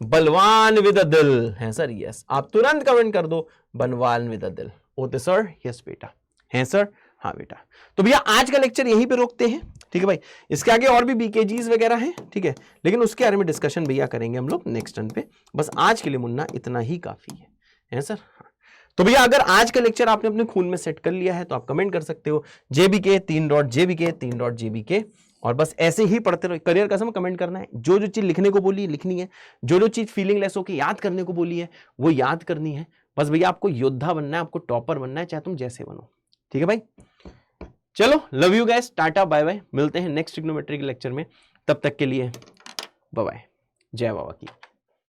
बलवान विद अ दिल है सर, यस। आप तुरंत कमेंट कर दो बलवान विद अ दिल, ओते सर, यस बेटा, है सर, हाँ बेटा। तो भैया आज का लेक्चर यहीं पे रोकते हैं, ठीक है भाई। इसके आगे और भी बीकेजीज वगैरह हैं, ठीक है, लेकिन उसके बारे में डिस्कशन भैया करेंगे हम लोग नेक्स्ट टर्न पे। बस आज के लिए मुन्ना इतना ही काफी है सर। हाँ। तो भैया अगर आज का लेक्चर आपने अपने खून में सेट कर लिया है तो आप कमेंट कर सकते हो JBK 3.JBK, और बस ऐसे ही पढ़ते रहो। करियर कसम कमेंट करना है, जो जो चीज लिखने को बोली है लिखनी है, जो जो चीज फीलिंग लेस होकर याद करने को बोली है वो याद करनी है। बस भैया आपको योद्धा बनना है, आपको टॉपर बनना है, चाहे तुम जैसे बनो, ठीक है भाई। चलो love you guys, tata bye bye, मिलते हैं नेक्स्ट ट्रिग्नोमेट्री के लेक्चर में, तब तक के लिए बाय बाय, जय बाबा की।